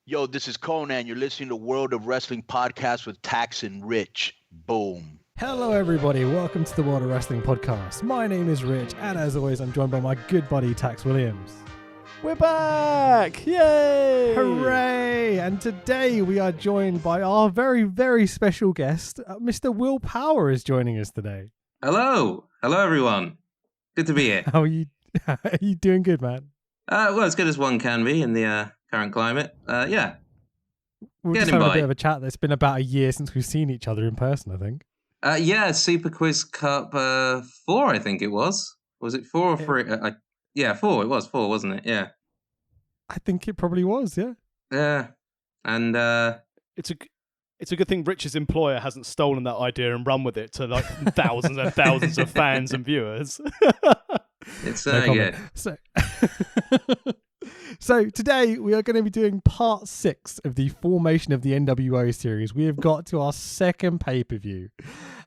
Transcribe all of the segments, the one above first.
Yo, this is Conan. You're listening to World of Wrestling podcast with Tax and Rich. Boom. Hello, everybody. Welcome to the World of Wrestling podcast. My name is Rich, and as always, I'm joined by my good buddy, Tax Williams. We're back! Yay! Hooray! And today we are joined by our very, very special guest. Mr. Will Power is joining us today. Hello everyone. Good to be here. How are you? Are you doing good, man? Well, as good as one can be in the current climate. Yeah. We're just having a bit of a chat. It's been about a year since we've seen each other in person, I think. Yeah, Super Quiz Cup 4, I think it was. Was it 4 or 3? Yeah, 4. It was 4, wasn't it? Yeah. I think it probably was, yeah. Yeah. And It's a good thing Rich's employer hasn't stolen that idea and run with it to like thousands and thousands of fans and viewers. it's No So today we are going to be doing part 6 of the formation of the NWO series. We have got to our second pay-per-view.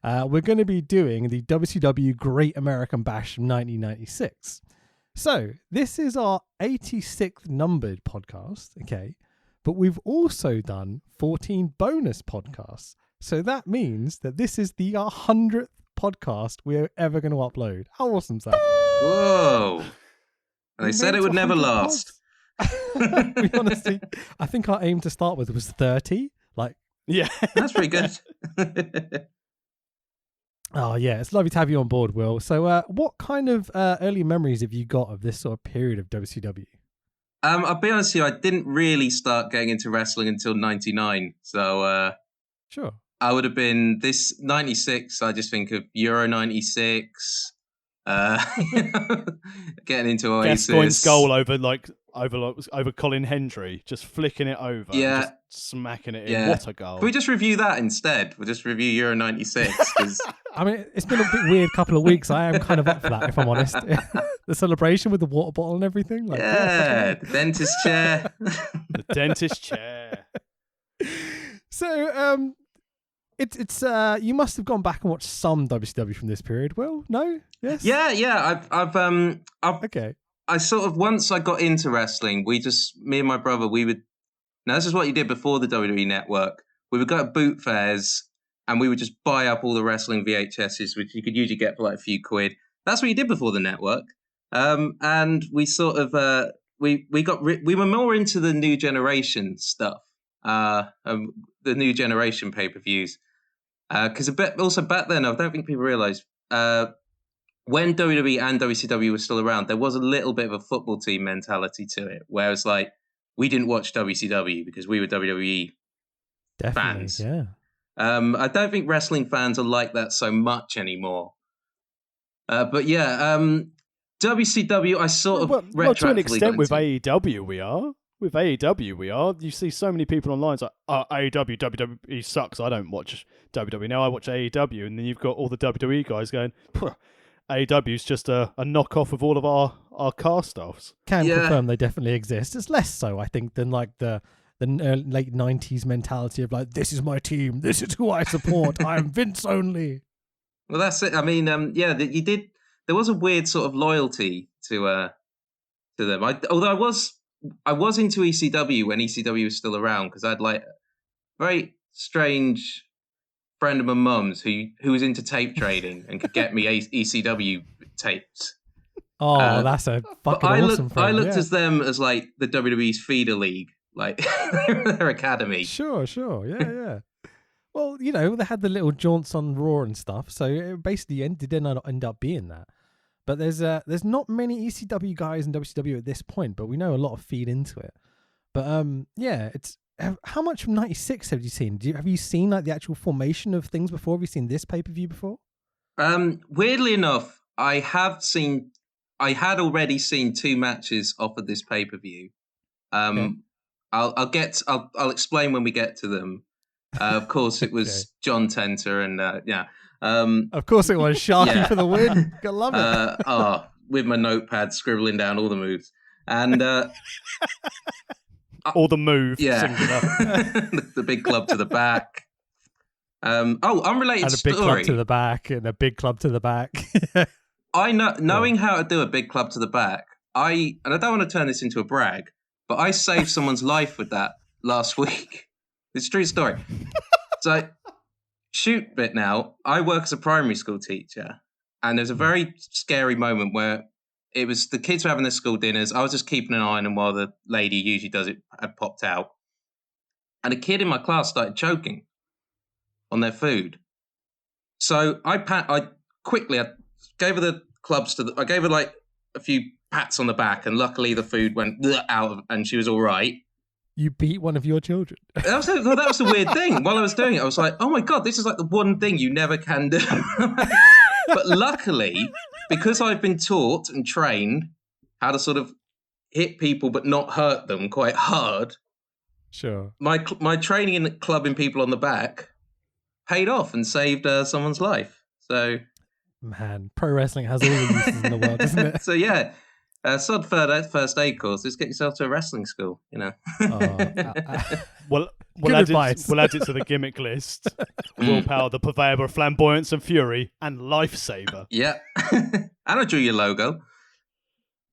We're going to be doing the WCW Great American Bash from 1996. So this is our 86th numbered podcast, okay? But we've also done 14 bonus podcasts. So that means that this is the 100th podcast we're ever going to upload. How awesome is that? whoa. And they said it would never last. We honestly, I think our aim to start with was 30. Yeah. That's pretty good. Oh, yeah. It's lovely to have you on board, Will. So what kind of early memories have you got of this sort of period of WCW? I'll be honest with you, I didn't really start getting into wrestling until 99. So Sure. I would have been this 96. I just think of Euro 96, getting into Oasis. Gascoigne's goal over Colin Hendry, just flicking it over, Yeah. and just smacking it in. Yeah. What a goal! Can we just review that instead? We'll just review Euro 96. 'Cause I mean, it's been a bit weird couple of weeks. I am kind of up for that, if I'm honest. The celebration with the water bottle and everything. yeah, the dentist chair. The dentist chair. So, it's you must have gone back and watched some WCW from this period. Will? No? Yes? Yeah. I've Okay. I sort of, once I got into wrestling, me and my brother, now this is what you did before the WWE Network. We would go to boot fairs and we would just buy up all the wrestling VHSs, which you could usually get for like a few quid. That's what you did before the network. And we sort of, we were more into the new generation stuff, the new generation pay-per-views. Because also back then, I don't think people realize, when WWE and WCW were still around, there was a little bit of a football team mentality to it, where it's like, we didn't watch WCW because we were WWE Definitely, fans. yeah. I don't think wrestling fans are like that so much anymore. But yeah, WCW, I sort of well, to an retroactively extent got with into. AEW we are. With AEW we are. You see so many people online it's like, AEW, WWE sucks. I don't watch WWE now. I watch AEW, and then you've got all the WWE guys going, AEW's just a knockoff of all of our cast offs. Can confirm they definitely exist. It's less so, I think, than like the late 90s mentality of like, this is my team, this is who I support, I'm Vince only. Well, that's it. I mean, you did. There was a weird sort of loyalty to them. Although I was into ECW when ECW was still around, because I had like a very strange friend of my mum's who was into tape trading and could get me ECW tapes. Oh, that's a fucking awesome friend. I looked at them as like the WWE's feeder league, like their academy. Sure, yeah. Well, you know, they had the little jaunts on Raw and stuff, so it basically did not end up being that. But there's not many ECW guys in WCW at this point, but we know a lot of feed into it. But yeah, it's how much from 96 have you seen? Have you seen like the actual formation of things before? Have you seen this pay-per-view before? Weirdly enough, I had already seen 2 matches off of this pay-per-view. Okay. I'll explain when we get to them. Of course, it was John Tenter and yeah. Of course it was. Sharky for the win. Gotta love it. With my notepad scribbling down all the moves. And All the moves. yeah. Singular. The big club to the back. Unrelated And a big story. club to the back and a big club to the back. Knowing how to do a big club to the back, and I don't want to turn this into a brag, but I saved someone's life with that. last week. It's a true story. So, shoot bit now. I work as a primary school teacher, and there's a very scary moment where it was the kids were having their school dinners. I was just keeping an eye on them while the lady who usually does it had popped out. And a kid in my class started choking on their food. So I quickly gave her the clubs I gave her like a few pats on the back, and luckily the food went out and she was all right. You beat one of your children. That was the weird thing. While I was doing it, I was like, oh my God, this is like the one thing you never can do. But luckily, because I've been taught and trained how to sort of hit people but not hurt them quite hard, Sure. my training in clubbing people on the back paid off and saved someone's life. So, man, pro wrestling has all the uses in the world, doesn't it? So yeah, sod first aid course. Just get yourself to a wrestling school. We'll Good add advice. we'll add it to the gimmick list. Willpower, the purveyor of flamboyance and fury, and lifesaver. Yeah, and I drew your logo.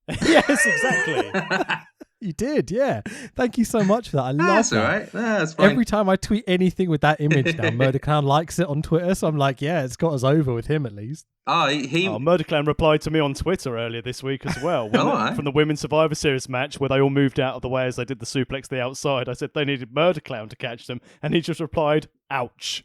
Yes, exactly. You did, yeah. Thank you so much for that. I love That's that. all right. That's fine. Every time I tweet anything with that image now, Murder Clown likes it on Twitter, so I'm like, yeah, it's got us over with him at least. Murder Clan replied to me on Twitter earlier this week as well. From the Women's Survivor Series match where they all moved out of the way as they did the suplex to the outside. I said they needed Murder Clown to catch them, and he just replied, ouch.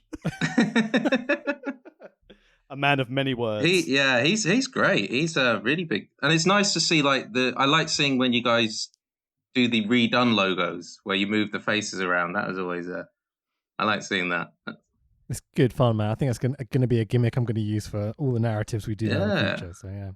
A man of many words. He's great. He's really big, and it's nice to see. I like seeing when you guys do the redone logos where you move the faces around. That was always I like seeing that. It's good fun, man. I think it's going to be a gimmick I'm going to use for all the narratives we do in the future. So yeah.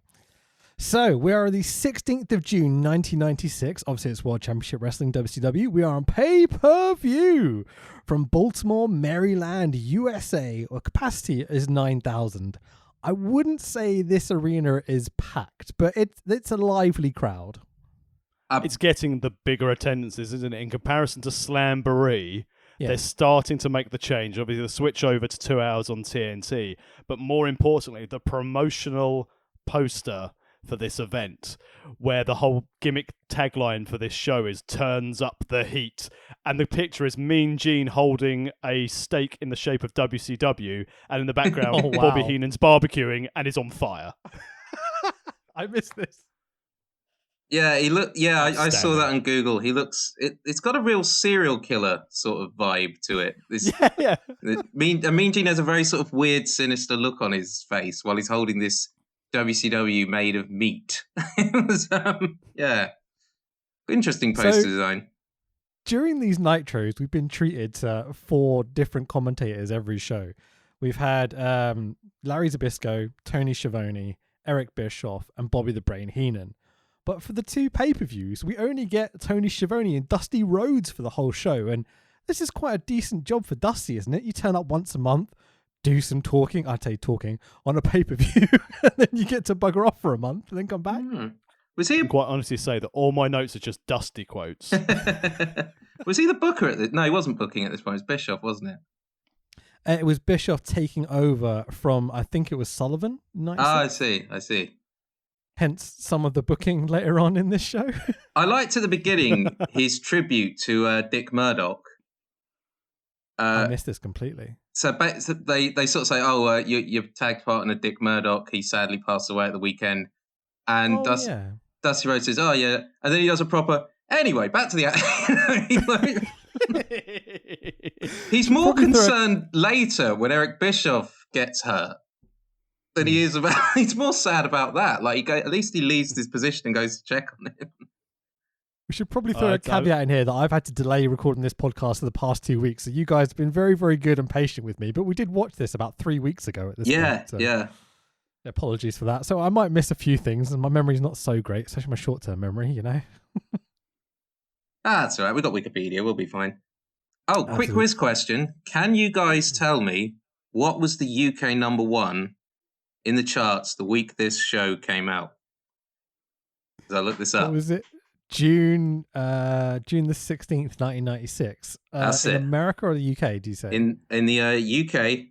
So we are the 16th of June, 1996. Obviously, it's World Championship Wrestling, WCW. We are on pay-per-view from Baltimore, Maryland, USA. Our capacity is 9,000. I wouldn't say this arena is packed, but it's a lively crowd. It's getting the bigger attendances, isn't it? In comparison to Slamboree, they're starting to make the change. Obviously, the switch over to 2 hours on TNT. But more importantly, the promotional poster for this event, where the whole gimmick tagline for this show is "Turns up the heat," and the picture is Mean Gene holding a steak in the shape of WCW, and in the background, Bobby Heenan's barbecuing and is on fire. I missed this. Yeah, he look. Yeah, I saw that on Google. He looks. It's got a real serial killer sort of vibe to it. Mean Gene has a very sort of weird, sinister look on his face while he's holding this WCW made of meat. It was, interesting poster design. During these Nitros, we've been treated to 4 different commentators every show. We've had Larry Zbyszko, Tony Schiavone, Eric Bischoff, and Bobby the Brain Heenan. But for the 2 pay-per-views, we only get Tony Schiavone and Dusty Rhodes for the whole show. And this is quite a decent job for Dusty, isn't it? You turn up once a month, do some talking, I'd say talking, on a pay-per-view, and then you get to bugger off for a month and then come back. Was he? I can quite honestly say that all my notes are just Dusty quotes. Was he the booker at this? No, he wasn't booking at this point. It was Bischoff, wasn't it? It was Bischoff taking over from, I think it was Sullivan. I see. Hence some of the booking later on in this show. I liked at the beginning his tribute to Dick Murdoch. I missed this completely. So they sort of say, "Oh, your tag partner Dick Murdoch, he sadly passed away at the weekend," and Dusty Rhodes says, "Oh yeah," and then he does a proper. Anyway, back to the. He's more concerned later when Eric Bischoff gets hurt than he is about. He's more sad about that. Like at least he leaves his position and goes to check on him. We should probably throw a caveat in here that I've had to delay recording this podcast for the past 2 weeks. So you guys have been very, very good and patient with me. But we did watch this about 3 weeks ago at this point. So apologies for that. So I might miss a few things, and my memory's not so great, especially my short-term memory, you know. That's all right. We've got Wikipedia. We'll be fine. Oh, quick quiz question. Can you guys tell me what was the UK #1 in the charts the week this show came out? Because I looked this up. What was it? June the 16th, 1996. That's in it. America or the UK, do you say? In the UK.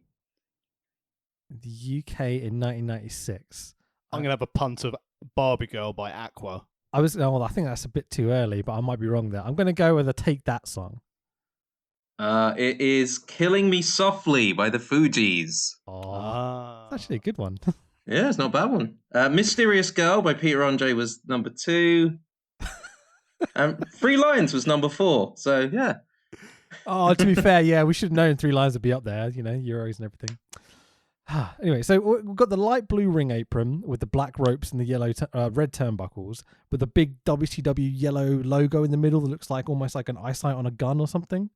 The UK in 1996. I'm going to have a punt of Barbie Girl by Aqua. I think that's a bit too early, but I might be wrong there. I'm going to go with a Take That song. It is Killing Me Softly by the Fugees. Oh, that's actually a good one. Yeah, it's not a bad one. Mysterious Girl by Peter Andre was number 2. Three Lions was number 4. So, yeah. Oh, to be fair, yeah, we should have known Three Lions would be up there, Euros and everything. Anyway, so we've got the light blue ring apron with the black ropes and the yellow, red turnbuckles with a big WCW yellow logo in the middle that looks like almost like an eyesight on a gun or something.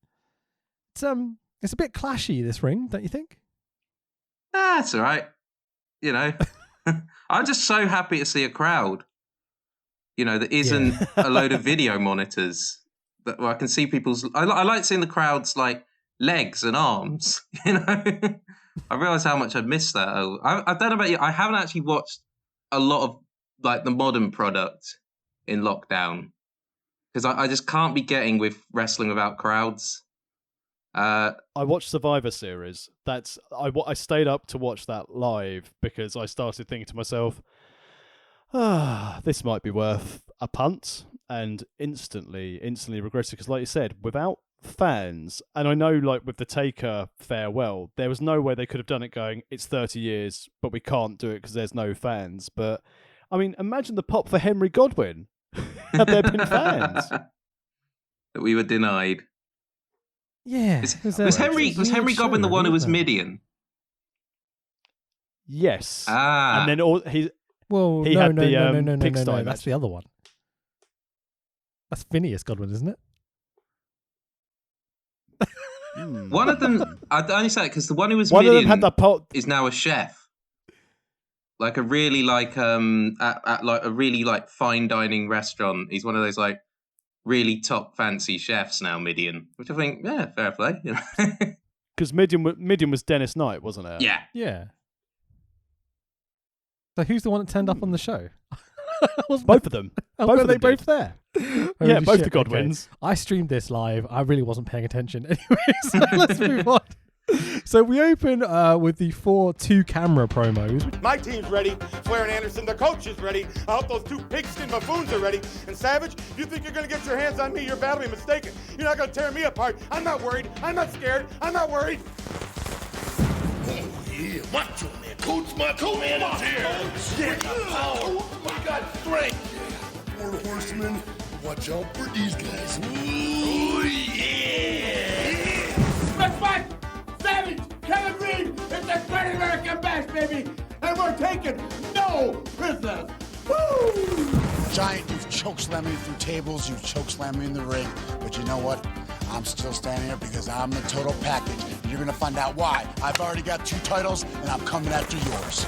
It's a bit clashy, this ring, don't you think? That's all right. I'm just so happy to see a crowd, that isn't a load of video monitors. That I can see people's. I like seeing the crowd's like legs and arms. I realised how much I'd missed that. I don't know about you. I haven't actually watched a lot of like the modern product in lockdown because I just can't be getting with wrestling without crowds. I watched Survivor Series. I stayed up to watch that live because I started thinking to myself, this might be worth a punt, and instantly regretted because, like you said, without fans, and I know like with the Taker farewell, there was no way they could have done it going, it's 30 years, but we can't do it because there's no fans. But I mean, imagine the pop for Henry Godwin had there been fans. That we were denied. Yeah. Was Henry Godwin the one who was Midian? Yes. Ah. And then he had the pigsty. No, that's the other one. That's Phineas Godwin, isn't it? One of them, I only say it because the one who was one Midian of them had the is now a chef, like a really like at like a really like fine dining restaurant. He's one of those like really top fancy chefs now, Midian, which I think, yeah, fair play. Because Midian was Dennis Knight, wasn't it? Yeah. Yeah. So who's the one that turned up on the show? Both of them. Were they both there? Yeah, both the Godwins. Okay. I streamed this live. I really wasn't paying attention. Anyways, let's move on. So we open with the 4 2-camera promos. My team's ready. Flair and Anderson, the coach is ready. I hope those 2 pigskin buffoons are ready. And Savage, if you think you're going to get your hands on me, you're badly mistaken. You're not going to tear me apart. I'm not worried. I'm not scared. I'm not worried. Oh, yeah. Macho Man. Coach Macho Man is here. We got power. We got strength. 4 horsemen. Watch out for these guys. Ooh, yeah. Let's fight. Savage, Kevin Green, it's the Great American Bash, baby! And we're taking no prisoners! Woo! Giant, you've chokeslammed me through tables, you've chokeslammed me in the ring, but you know what? I'm still standing here because I'm the total package. And you're gonna find out why. I've already got 2 titles, and I'm coming after yours.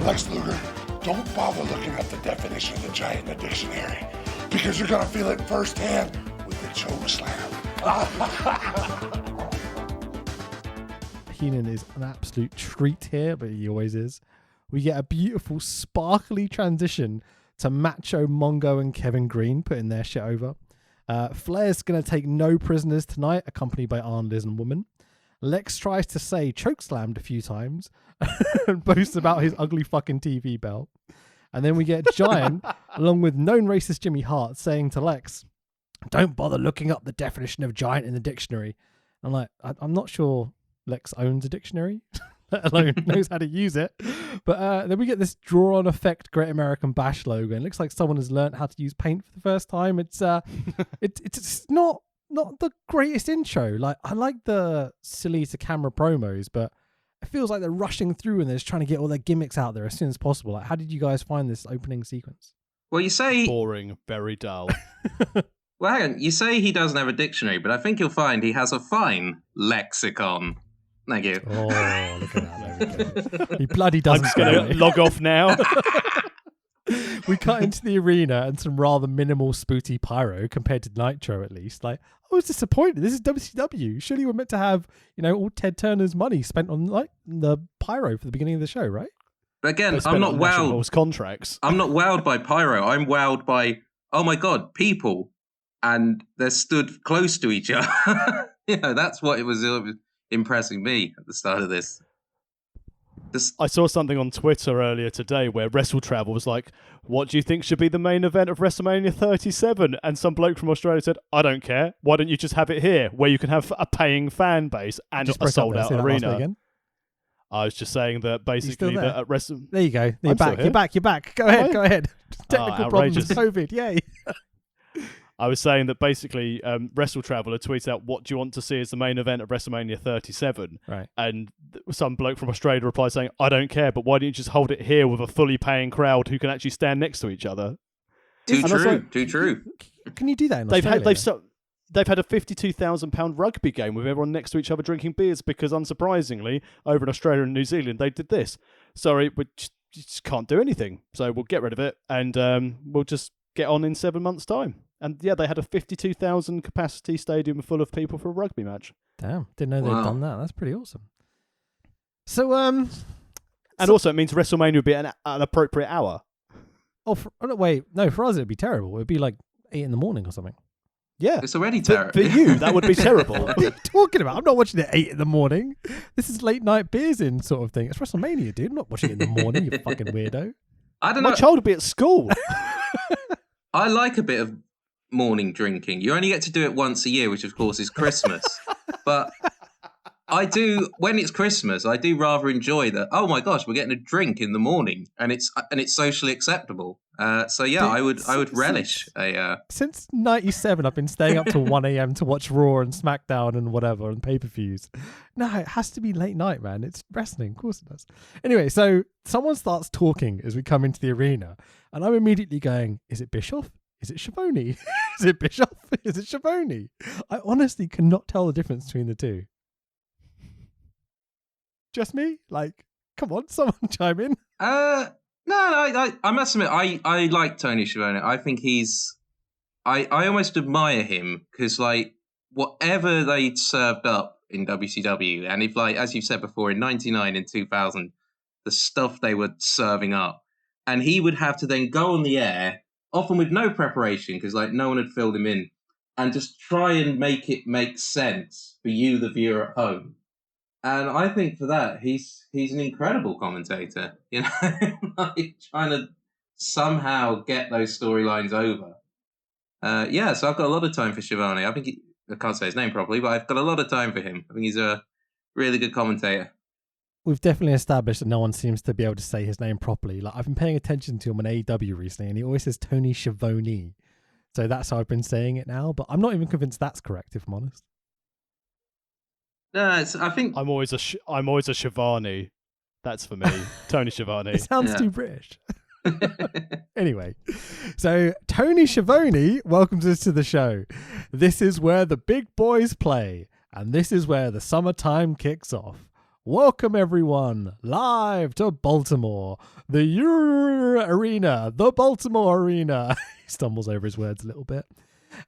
Lex Luger, don't bother looking up the definition of the Giant in the dictionary, because you're gonna feel it firsthand with the choke slam. Heenan is an absolute treat here, but he always is. We get a beautiful, sparkly transition to Macho, Mongo, and Kevin Green putting their shit over. Flair's going to take no prisoners tonight, accompanied by Arn, Liz, and Woman. Lex tries to say chokeslammed a few times and boasts about his ugly fucking TV belt. And then we get Giant, along with known racist Jimmy Hart, saying to Lex, don't bother looking up the definition of giant in the dictionary. I'm like, I'm not sure Lex owns a dictionary, let alone knows how to use it. But then we get this draw-on effect Great American Bash logo, and it looks like someone has learned how to use paint for the first time. It's it's not the greatest intro. Like, I like the silly to camera promos, but it feels like they're rushing through and they're just trying to get all their gimmicks out there as soon as possible. Like, how did you guys find this opening sequence? Well, you say boring, very dull. Well, hang on. You say he doesn't have a dictionary, but I think you'll find he has a fine lexicon. Thank you. Oh, look at that. There we go. He bloody doesn't. I'm just going to log off now. We cut into the arena and some rather minimal spooty pyro compared to Nitro, at least. Like, I was disappointed. This is WCW. Surely we're meant to have, all Ted Turner's money spent on like the pyro for the beginning of the show, right? But again, I'm not wowed. Contracts. I'm not wowed by pyro. I'm wowed by, oh my God, people. And they're stood close to each other. That's what it was impressing me at the start of this. I saw something on Twitter earlier today where Wrestle Travel was like, what do you think should be the main event of WrestleMania 37? And some bloke from Australia said, I don't care. Why don't you just have it here where you can have a paying fan base and a sold-out arena? I was just saying that basically that at Wrestle... There you go. You're back. Go ahead. Technical problems with COVID. Yay. I was saying that basically Wrestle Traveler tweets out, what do you want to see as the main event of WrestleMania 37? Right. And some bloke from Australia replied saying, I don't care, but why don't you just hold it here with a fully paying crowd who can actually stand next to each other? Too true. Can you do that in Australia? They've had a £52,000 rugby game with everyone next to each other drinking beers because, unsurprisingly, over in Australia and New Zealand, they did this. Sorry, we just can't do anything. So we'll get rid of it and we'll just get on in 7 months' time. And yeah, they had a 52,000 capacity stadium full of people for a rugby match. Damn, didn't know they'd done that. That's pretty awesome. So, and also it means WrestleMania would be an appropriate hour. For us it'd be terrible. It'd be like 8 a.m. or something. Yeah, it's already terrible. For you, that would be terrible. What are you talking about? I'm not watching it at 8 a.m. This is late night beers in sort of thing. It's WrestleMania, dude. I'm not watching it in the morning. You fucking weirdo. I don't know. My child would be at school. I like a bit of morning drinking. You only get to do it once a year, which of course is Christmas. But I do, when it's Christmas, I do rather enjoy that. Oh my gosh, we're getting a drink in the morning, and it's socially acceptable. So yeah, I would relish a. Since '97, I've been staying up till 1 a.m. to watch Raw and SmackDown and whatever and pay-per-views. No, it has to be late night, man. It's wrestling, of course it does. Anyway, so someone starts talking as we come into the arena, and I'm immediately going, "Is it Bischoff? Is it Schiavone? Is it Bischoff? Is it Schiavone?" I honestly cannot tell the difference between the two. Just me? Like, come on, someone chime in. No, I must admit, I like Tony Schiavone. I think I almost admire him because, like, whatever they served up in WCW, and if, like, as you've said before, in 99 and 2000, the stuff they were serving up, and he would have to then go on the air, often with no preparation, because, like, no one had filled him in, and just try and make it make sense for you, the viewer at home. And I think for that, he's an incredible commentator, you know, like trying to somehow get those storylines over. So I've got a lot of time for Schiavone. I think I can't say his name properly, but I've got a lot of time for him. I think he's a really good commentator. We've definitely established that no one seems to be able to say his name properly. Like, I've been paying attention to him on AEW recently, and he always says Tony Schiavone. So that's how I've been saying it now, but I'm not even convinced that's correct, if I'm honest. No, I think I'm always a Shivani. That's for me, Tony Schiavone. It sounds too British. Anyway, so Tony Schiavone welcomes us to the show. This is where the big boys play, and this is where the summertime kicks off. Welcome everyone, live to Baltimore, the Arena, the Baltimore Arena. He stumbles over his words a little bit.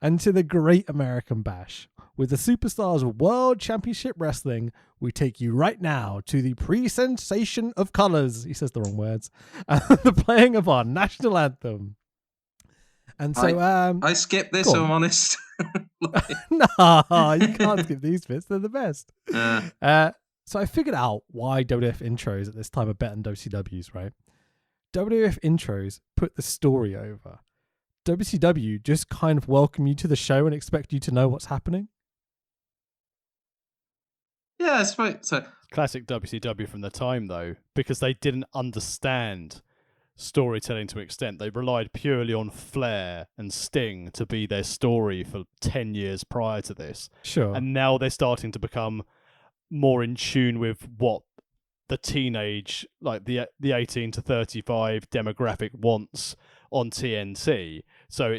And to the Great American Bash. With the Superstars World Championship Wrestling, we take you right now to the pre-sensation of colors. He says the wrong words. The playing of our national anthem. And so I skipped this, I'm honest. No, you can't skip these bits. They're the best. So I figured out why WWF intros at this time are better than WCW's, right? WWF intros put the story over. WCW just kind of welcome you to the show and expect you to know what's happening. Yeah, that's right. So classic WCW from the time, though, because they didn't understand storytelling to an extent. They relied purely on Flair and Sting to be their story for 10 years prior to this. Sure. And now they're starting to become more in tune with what the teenage, like the 18 to 35 demographic wants on TNT. So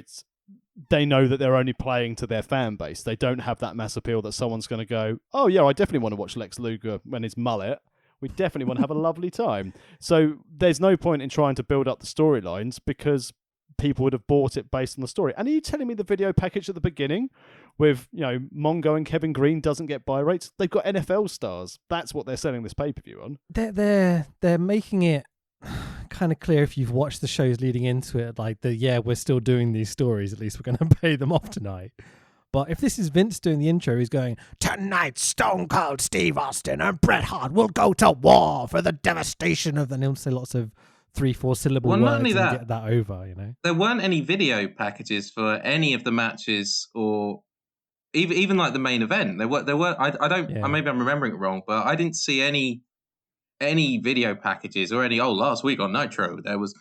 they know that they're only playing to their fan base. They don't have that mass appeal that someone's going to go, oh yeah, I definitely want to watch Lex Luger when his mullet. We definitely want to have a lovely time. So there's no point in trying to build up the storylines because people would have bought it based on the story. And are you telling me the video package at the beginning with, you know, Mongo and Kevin Green doesn't get buy rates? They've got NFL stars. That's what they're selling this pay-per-view on. They're making it kind of clear if you've watched the shows leading into it, like we're still doing these stories, at least we're going to pay them off tonight. But if this is Vince doing the intro, he's going, "Tonight, Stone Cold Steve Austin and Bret Hart will go to war for the devastation of," and he'll say lots of 3-4 syllable words not only and that, get that over, you know. There weren't any video packages for any of the matches, or even like the main event. There were. I don't. Yeah. Maybe I'm remembering it wrong, but I didn't see any video packages or any. Oh, last week on Nitro there was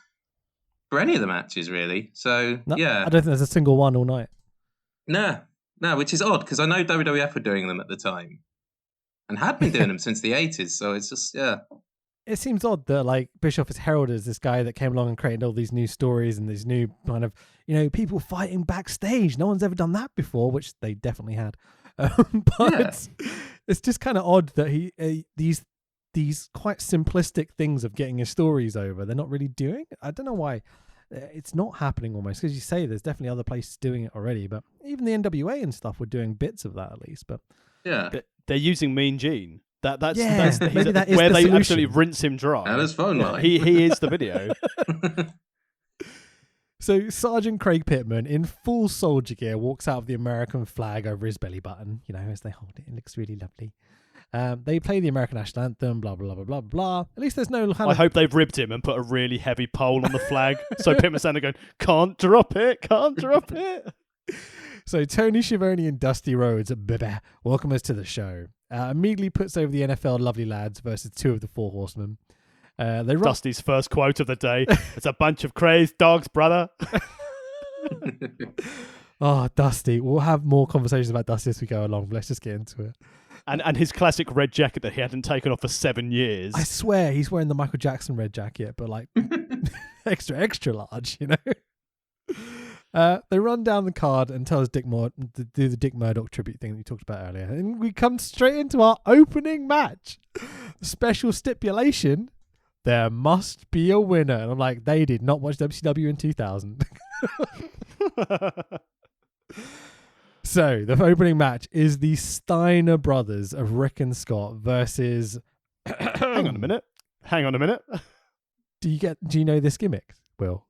for any of the matches really. So No, yeah, I don't think there's a single one all night. No, which is odd because I know WWF were doing them at the time and had been doing them since the 80s. So it's just, yeah. It seems odd that like Bischoff is heralded as this guy that came along and created all these new stories and these new kind of, you know, people fighting backstage. No one's ever done that before, which they definitely had. But it's just kind of odd that these quite simplistic things of getting his stories over, they're not really doing. I don't know why. It's not happening almost, because you say there's definitely other places doing it already, but even the NWA and stuff were doing bits of that at least. But yeah, they're using Mean Gene. That's maybe that is where the they solution. absolutely rinse him dry. That is phone line. He is the video. So Sergeant Craig Pittman in full soldier gear walks out of the American flag over his belly button, you know, as they hold it. It looks really lovely. They play the American national anthem, blah, blah, blah, blah, blah. At least there's no... I hope they've ribbed him and put a really heavy pole on the flag. So Pittman's standing going, can't drop it. So Tony Schiavone and Dusty Rhodes welcome us to the show. Immediately puts over the NFL Lovely Lads versus 2 of the 4 Horsemen. Dusty's first quote of the day. It's a bunch of crazed dogs, brother. Oh, Dusty. We'll have more conversations about Dusty as we go along, but let's just get into it. And his classic red jacket that he hadn't taken off for 7 years. I swear he's wearing the Michael Jackson red jacket, but like extra large, you know? They run down the card and tell us to do the Dick Murdoch tribute thing that you talked about earlier. And we come straight into our opening match. Special stipulation, there must be a winner. And I'm like, they did not watch WCW in 2000. So, the opening match is the Steiner brothers of Rick and Scott versus... Hang on a minute. Do you know this gimmick, Will?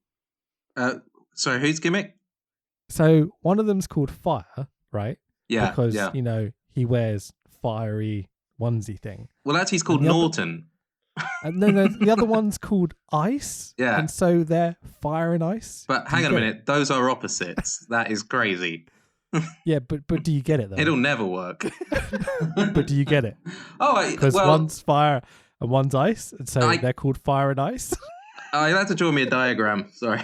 Sorry, whose gimmick? So, one of them's called Fire, right? Yeah, Because, yeah. you know, he wears fiery onesie thing. Well, actually, he's called And the other- Norton. And no, the other one's called Ice. Yeah. And so they're Fire and Ice. But Do you hang on a get minute. Those are opposites. That is crazy. it? Yeah, but do you get it, though? It'll never work. But do you get it? Oh, Because well, one's Fire and one's Ice. And so I- they're called Fire and Ice. you'll have to draw me a diagram. Sorry.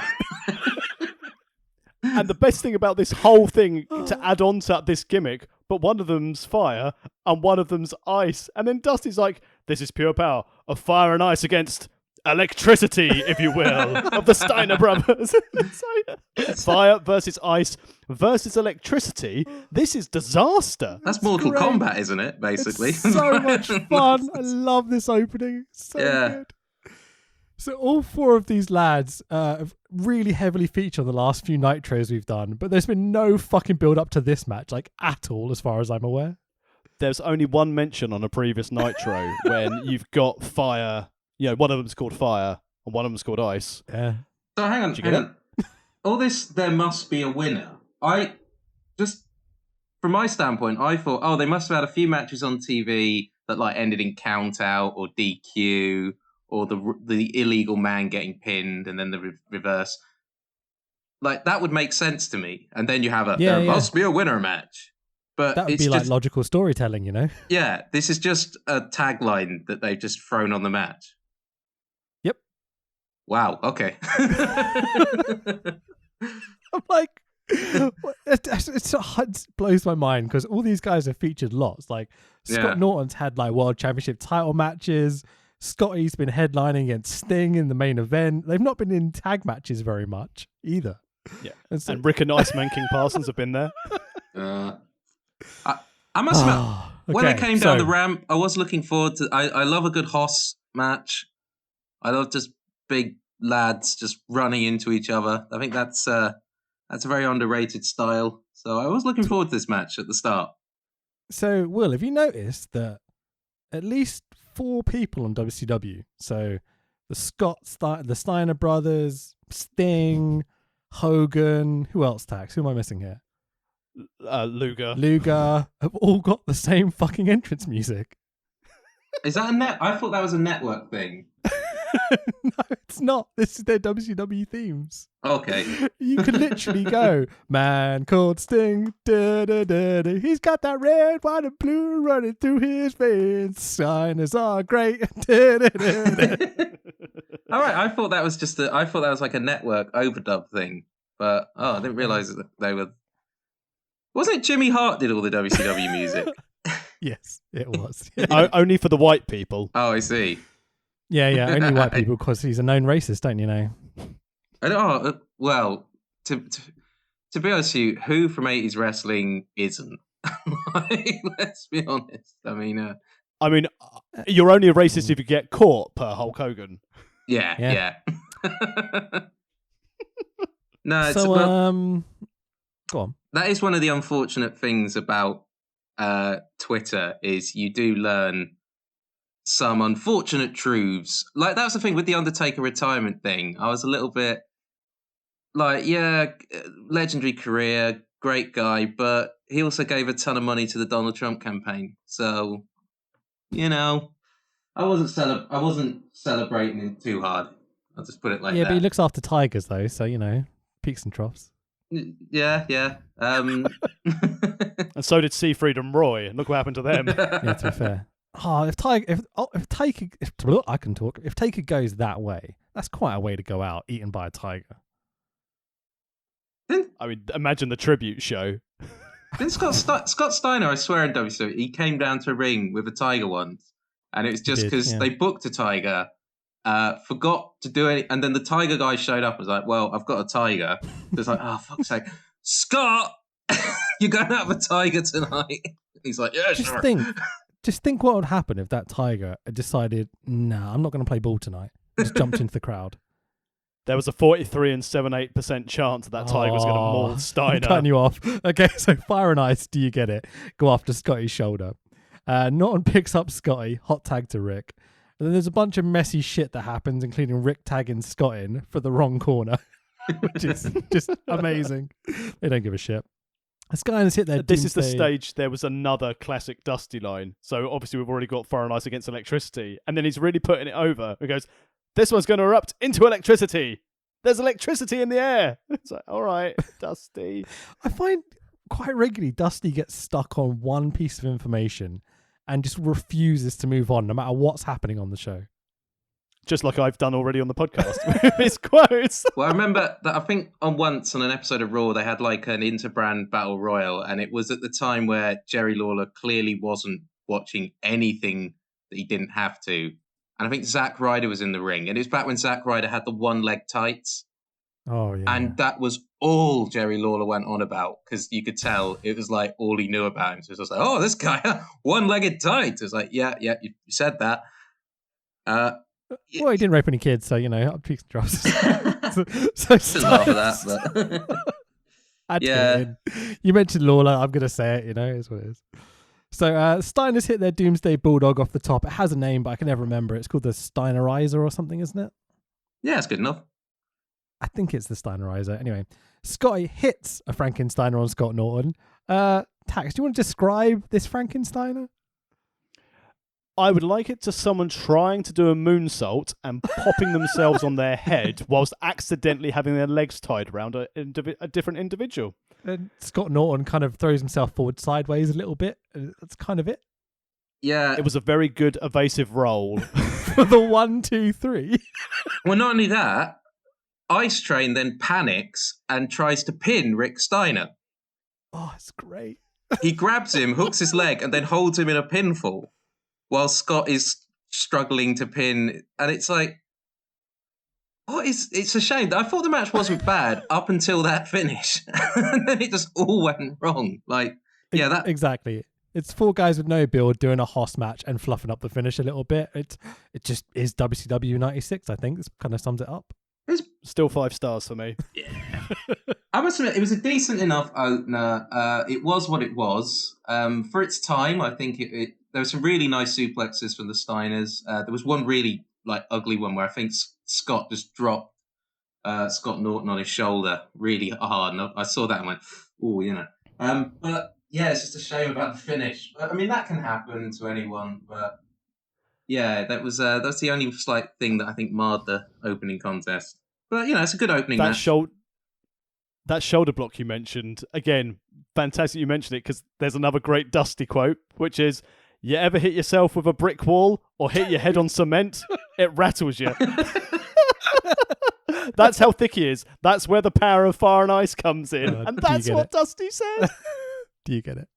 And the best thing about this whole thing, to add on to this gimmick, but one of them's fire and one of them's ice. And then Dusty's like, this is pure power of fire and ice against electricity, if you will, of the Steiner brothers. Fire versus ice versus electricity. This is disaster. That's Mortal great. Kombat, isn't it? Basically. It's so much fun. I love this opening. It's so Yeah. good. So all 4 of these lads have really heavily featured on the last few Nitros we've done, but there's been no fucking build up to this match, like at all, as far as I'm aware. There's only one mention on a previous Nitro when you've got fire, you know, one of them's called fire and one of them's called ice. Yeah. So hang on. All this, there must be a winner. I just, from my standpoint, I thought, oh, they must have had a few matches on TV that like ended in count out or DQ or the illegal man getting pinned and then the reverse. Like that would make sense to me. And then you have there must be a winner match. But That would it's be like just, logical storytelling, you know? yeah, this is just a tagline that they've just thrown on the match. Yep. Wow. Okay. I'm like, it blows my mind because all these guys have featured lots. Like Scott Yeah. Norton's had like World Championship title matches. Scotty's been headlining against Sting in the main event. They've not been in tag matches very much either. Yeah. And, so, And Rick and Iceman King Parsons have been there. I must admit, when I Okay, came down so- the ramp, I was looking forward to. I love a good Hoss match. I love just big lads just running into each other. I think that's a very underrated style. So I was looking forward to this match at the start. So, Will, have you noticed that at least 4 people on WCW, so the Steiner brothers, Sting, Hogan, who else tags? Who am I missing here? Luger. have all got the same fucking entrance music. Is that a net? I thought that was a network thing. No, it's not. This is their WCW themes. Okay. You can literally go, man called Sting, da, da, da, da. He's got that red, white, and blue running through his veins. Signers are great. Da, da, da, da. All right. I thought that was just I thought that was like a network overdub thing, but I didn't realize that they were. Wasn't it Jimmy Hart did all the WCW music? Yes, it was. Only for the white people. Oh, I see. Yeah, only white people because he's a known racist, don't you know? Well, to be honest with you, who from 80s wrestling isn't? Let's be honest. I mean, you're only a racist if you get caught, per Hulk Hogan. Yeah. No, it's go on. That is one of the unfortunate things about Twitter is you do learn some unfortunate truths. Like, that was the thing with the Undertaker retirement thing. I was a little bit like, yeah, legendary career, great guy, but he also gave a ton of money to the Donald Trump campaign. So, I wasn't celebrating him too hard. I'll just put it like that. Yeah, but he looks after tigers though, so peaks and troughs. Yeah. And so did Seafried and Roy. Look what happened to them. Yeah, to be fair. If Taker goes that way, that's quite a way to go out, eaten by a tiger. I mean, imagine the tribute show. Didn't Scott Steiner, I swear in WCW, he came down to a ring with a tiger once, and it was just because they booked a tiger, forgot to do it, and then the tiger guy showed up and was like, well, I've got a tiger. It's like, oh, fuck's sake. Scott, you're going to have a tiger tonight. He's like, yeah, sure. Just think what would happen if that tiger had decided, nah, I'm not going to play ball tonight. Just jumped into the crowd. There was a 43 and 78% chance that tiger was going to maul Steiner. I'm cutting you off. Okay, so Fire and Ice, do you get it? Go after Scotty's shoulder. Norton picks up Scotty, hot tag to Rick. And then there's a bunch of messy shit that happens, including Rick tagging Scott in for the wrong corner, which is just amazing. They don't give a shit. Skynyr's hit their This is the stage. There was another classic Dusty line. So obviously we've already got Fire and Ice against electricity. And then he's really putting it over. He goes, this one's going to erupt into electricity. There's electricity in the air. It's like, all right, Dusty. I find quite regularly Dusty gets stuck on one piece of information and just refuses to move on no matter what's happening on the show. Just like I've done already on the podcast with his quotes. Well, I remember that I think on an episode of Raw, they had like an interbrand battle royal, and it was at the time where Jerry Lawler clearly wasn't watching anything that he didn't have to. And I think Zack Ryder was in the ring, and it was back when Zack Ryder had the one leg tights. Oh, yeah. And that was all Jerry Lawler went on about, because you could tell it was like all he knew about him. So it was like, oh, this guy, one-legged tights. It was like, yeah, you said that. Well, he didn't rape any kids, so, up peaks and troughs. Shouldn't laugh at that, but... yeah. You mentioned Lawler, I'm going to say it, it's what it is. So Steiner's hit their Doomsday Bulldog off the top. It has a name, but I can never remember. It's called the Steinerizer or something, isn't it? Yeah, it's good enough. I think it's the Steinerizer. Anyway, Scotty hits a Frankensteiner on Scott Norton. Tax, do you want to describe this Frankensteiner? I would like it to someone trying to do a moonsault and popping themselves on their head whilst accidentally having their legs tied around a different individual. And Scott Norton kind of throws himself forward sideways a little bit. That's kind of it. Yeah. It was a very good evasive roll. For the 1, 2, 3. Well, not only that, Ice Train then panics and tries to pin Rick Steiner. Oh, it's great. He grabs him, hooks his leg, and then holds him in a pinfall while Scott is struggling to pin. And it's like, it's a shame. I thought the match wasn't bad up until that finish. And then it just all went wrong. Exactly. It's 4 guys with no build doing a hoss match and fluffing up the finish a little bit. It just is WCW 96, I think. This kind of sums it up. It's still 5 stars for me. Yeah. I must admit, it was a decent enough opener. It was what it was. For its time, I think there were some really nice suplexes from the Steiners. There was one really ugly one where I think Scott just dropped Scott Norton on his shoulder really hard. And I saw that and went, oh, But yeah, it's just a shame about the finish. I mean, that can happen to anyone, but yeah, that's the only slight thing that I think marred the opening contest. But it's a good opening That match. that shoulder block you mentioned, again, fantastic you mentioned it, because there's another great Dusty quote, which is, you ever hit yourself with a brick wall or hit your head on cement? It rattles you. That's how thick he is. That's where the power of fire and ice comes in. And that's what Dusty says. Do you get it?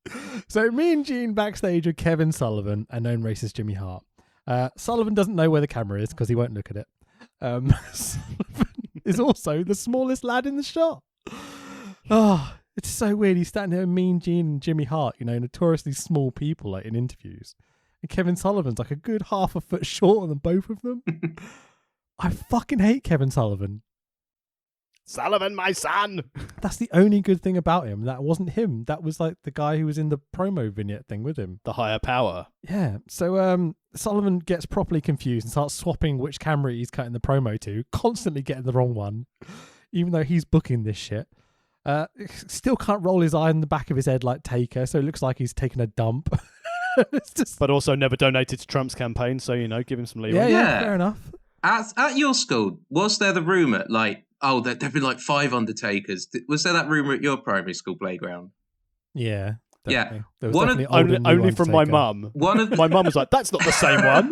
So me and Gene backstage with Kevin Sullivan and known racist Jimmy Hart. Sullivan doesn't know where the camera is because he won't look at it. Sullivan is also the smallest lad in the shot. Oh, it's so weird. He's standing there with Mean Gene and Jimmy Hart, notoriously small people in interviews. And Kevin Sullivan's like a good half a foot shorter than both of them. I fucking hate Kevin Sullivan. Sullivan, my son. That's the only good thing about him. That wasn't him. That was like the guy who was in the promo vignette thing with him. The higher power. Yeah. So Sullivan gets properly confused and starts swapping which camera he's cutting the promo to, constantly getting the wrong one, even though he's booking this shit. Still can't roll his eye in the back of his head like Taker, so it looks like he's taking a dump. It's just... But also never donated to Trump's campaign, so, give him some leeway. Yeah, fair enough. At your school, was there the rumour, there've been 5 Undertakers? Was there that rumour at your primary school playground? Yeah. Definitely. Yeah. There was Only from my mum. My mum was like, that's not the same one.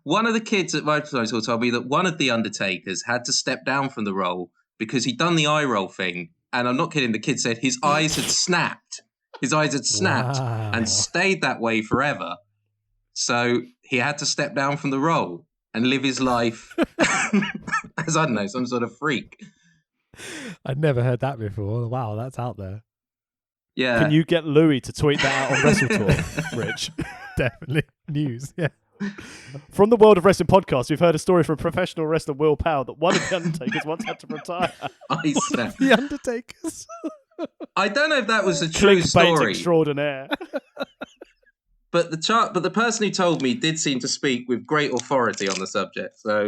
One of the kids at my primary school told me that one of the Undertakers had to step down from the role because he'd done the eye roll thing. And I'm not kidding, the kid said his eyes had snapped. His eyes had snapped and stayed that way forever. So he had to step down from the role and live his life as, I don't know, some sort of freak. I'd never heard that before. Wow, that's out there. Yeah. Can you get Louis to tweet that out on WrestleTalk, Rich? Definitely. News, yeah. From the World of Wrestling podcast, we've heard a story from professional wrestler Will Powell that one of the Undertakers once had to retire. The Undertakers. I don't know if that was a true Clickbait story. Extraordinaire. But the person who told me did seem to speak with great authority on the subject. So,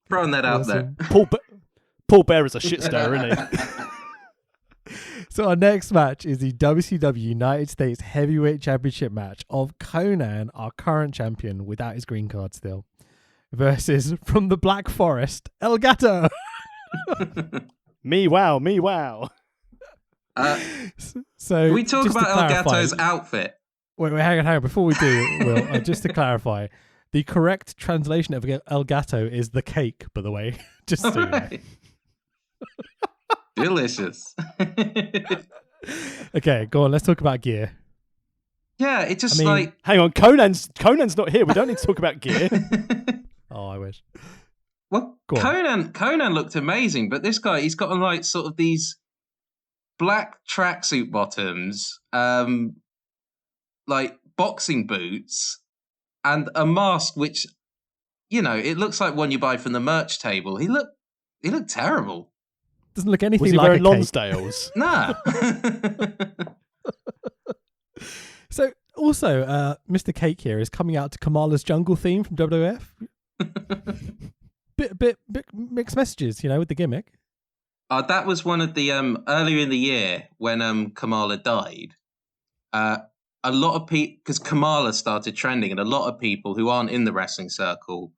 throwing that out there. Paul Bear is a shit stirrer, isn't he? So our next match is the WCW United States Heavyweight Championship match of Conan, our current champion, without his green card still, versus from the Black Forest, El Gato. Me wow. So Can we talk about El Gato's outfit? Wait, hang on. Before we do, Will, just to clarify, the correct translation of El Gato is the cake, by the way. Just so you know. Delicious. Okay, go on. Let's talk about gear. Yeah, it just hang on, Conan's not here. We don't need to talk about gear. Oh, I wish. Well, Conan looked amazing, but this guy, he's got on sort of these black tracksuit bottoms, boxing boots, and a mask which, it looks like one you buy from the merch table. He looked terrible. Doesn't look anything Was he like wearing a cake. Lonsdales? Nah. So, also, Mr. Cake here is coming out to Kamala's Jungle theme from WWF. bit mixed messages, with the gimmick. That was one of the earlier in the year when Kamala died. A lot of people, because Kamala started trending, and a lot of people who aren't in the wrestling circle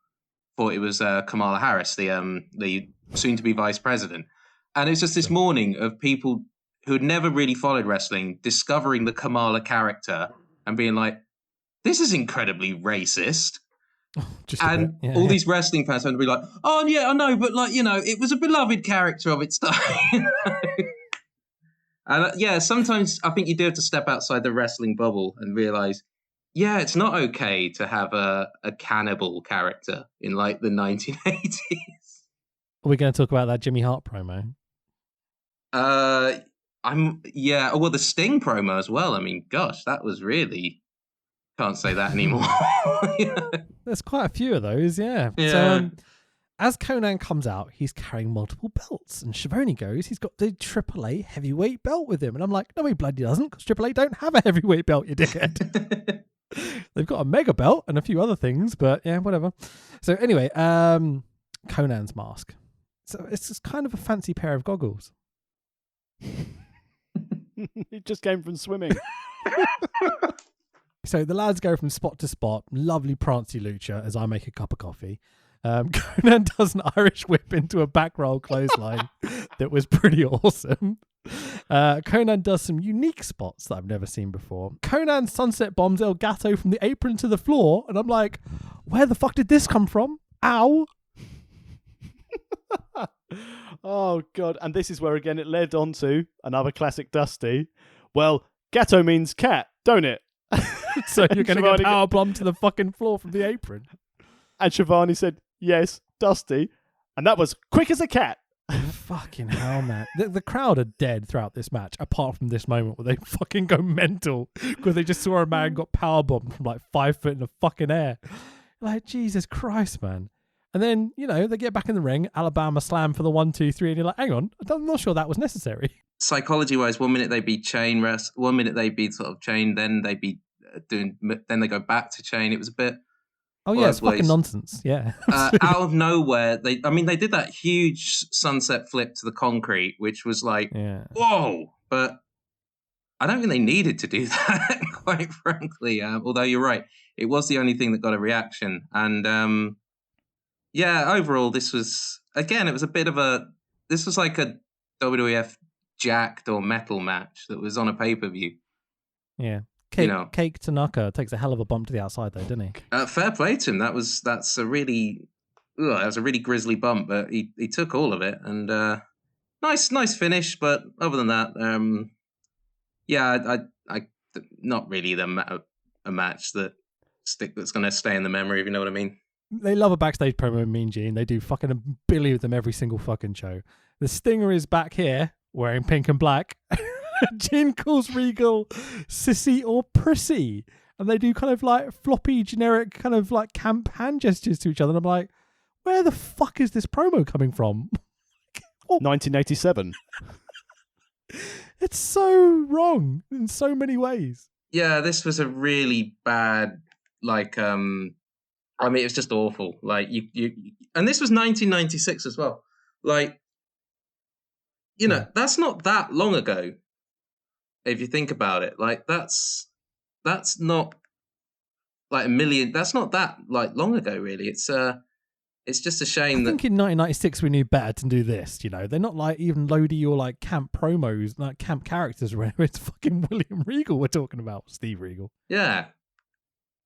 thought it was Kamala Harris, the soon-to-be vice president. And it was just this morning of people who had never really followed wrestling discovering the Kamala character and being like, this is incredibly racist. And all these wrestling fans would be like, oh, yeah, I know, but it was a beloved character of its time. And sometimes I think you do have to step outside the wrestling bubble and realize, yeah, it's not okay to have a cannibal character in the 1980s. Are we going to talk about that Jimmy Hart promo? The Sting promo as well. I mean, gosh, that was really, can't say that anymore. There's quite a few of those, yeah. Yeah. So, as Conan comes out, he's carrying multiple belts, and Schiavone goes, he's got the AAA heavyweight belt with him. And I'm like, no, he bloody doesn't, because AAA don't have a heavyweight belt, you dickhead. They've got a mega belt and a few other things, but yeah, whatever. So anyway, Conan's mask. So it's just kind of a fancy pair of goggles. He just came from swimming. So the lads go from spot to spot. Lovely prancy lucha as I make a cup of coffee. Conan does an Irish whip into a back roll clothesline that was pretty awesome. Conan does some unique spots that I've never seen before. Conan sunset bombs El Gato from the apron to the floor, and I'm like, where the fuck did this come from? Ow! Oh, God. And this is where, again, it led on to another classic Dusty. Well, Gato means cat, don't it? So you're going to Shivani get power bomb to the fucking floor from the apron. And Shivani said, yes, Dusty. And that was quick as a cat. Fucking hell, man. The crowd are dead throughout this match, apart from this moment where they fucking go mental because they just saw a man got power bombed from like 5 foot in the fucking air. Like, Jesus Christ, man. And then, you know, they get back in the ring, Alabama slam for the 1, 2, 3, and you're like, hang on, I'm not sure that was necessary. Psychology-wise, 1 minute they'd be chain rest, 1 minute they'd be sort of chain, then they'd be then they go back to chain. It was a bit. Oh yeah, it's fucking nonsense. Yeah. Out of nowhere, they did that huge sunset flip to the concrete, which was like, whoa! But I don't think they needed to do that, quite frankly. Although you're right, it was the only thing that got a reaction. And overall, this was again, it was a bit of a. This was like a WWF jacked or metal match that was on a pay-per-view. Yeah. Cake Tanaka takes a hell of a bump to the outside, though, didn't he? Fair play to him. That was a really grisly bump, but he took all of it, and nice finish. But other than that, I not really a match that's going to stay in the memory, if you know what I mean. They love a backstage promo in Mean Gene. They do fucking a billion of them every single fucking show. The Stinger is back here wearing pink and black. Gene calls Regal sissy or prissy, and they do kind of like floppy, generic kind of like camp hand gestures to each other. And I'm like, where the fuck is this promo coming from? 1987. It's so wrong in so many ways. Yeah, this was a really bad, like, I mean, it was just awful. Like you, and this was 1996 as well. Like, you know, that's not that long ago. If you think about it, like that's not like a million. That's not that like long ago, really. It's just a shame I think in 1996 we knew better to do this. You know, they're not like even Lodi or like camp promos, like camp characters. Or whatever. It's fucking William Regal we're talking about, Steve Regal. Yeah,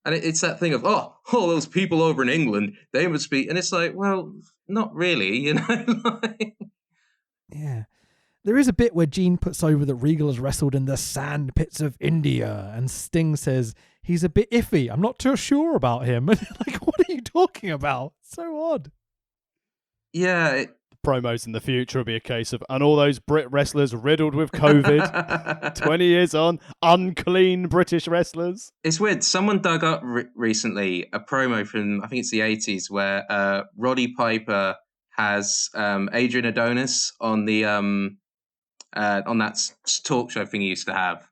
and it's that thing of all those people over in England, they must be, and it's like, well, not really, you know. Yeah. There is a bit where Gene puts over that Regal has wrestled in the sand pits of India, and Sting says he's a bit iffy. I'm not too sure about him. Like, what are you talking about? So odd. Yeah. Promos in the future will be a case of, and all those Brit wrestlers riddled with COVID, 20 years on, unclean British wrestlers. It's weird. Someone dug up recently a promo from, I think it's the 80s, where Roddy Piper has Adrian Adonis on the on that talk show thing he used to have.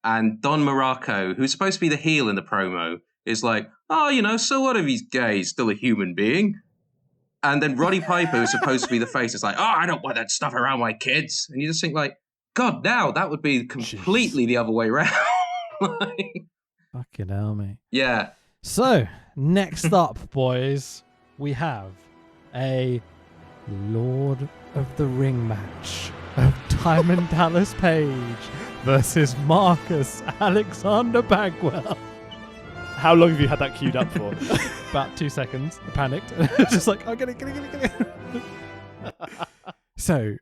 And Don Morocco, who's supposed to be the heel in the promo, is like, oh, you know, so what if he's gay? He's still a human being. And then Roddy Piper, who's supposed to be the face, is like, oh, I don't want that stuff around my kids. And you just think like, God, now that would be completely the other way around. Like, fucking hell, mate. Yeah. So, next up, boys, we have a Lord of the Ring match of Diamond Dallas Page versus Marcus Alexander Bagwell. How long have you had that queued up for? About 2 seconds. I panicked. Just like, oh, get it. So,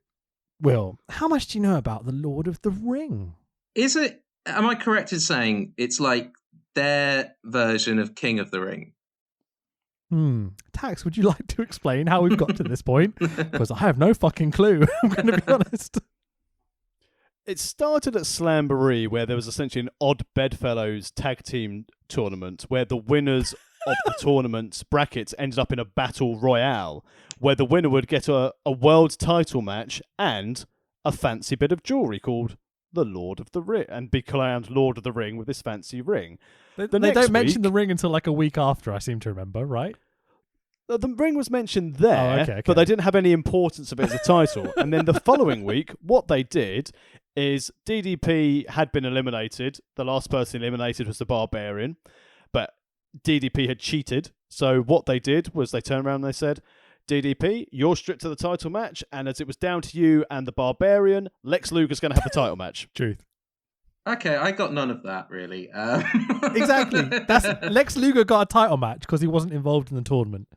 Will, how much do you know about the Lord of the Ring? Am I correct in saying it's like their version of King of the Ring? Tax, would you like to explain how we've got to this point? Because I have no fucking clue. I'm going to be honest. It started at Slamboree, where there was essentially an odd bedfellows tag team tournament, where the winners of the tournament's brackets ended up in a battle royale, where the winner would get a world title match and a fancy bit of jewellery called the Lord of the Ring, and be crowned Lord of the Ring with this fancy ring. They don't mention the ring until like a week after, I seem to remember, right? The ring was mentioned there, okay. but they didn't have any importance of it as a title. And then the following week, what they did is DDP had been eliminated. The last person eliminated was the Barbarian, but DDP had cheated. So what they did was they turned around and they said, DDP, you're stripped to the title match, and as it was down to you and the Barbarian, Lex Luger's going to have the title match. Truth. Okay, I got none of that really. Exactly. That's Lex Luger got a title match because he wasn't involved in the tournament.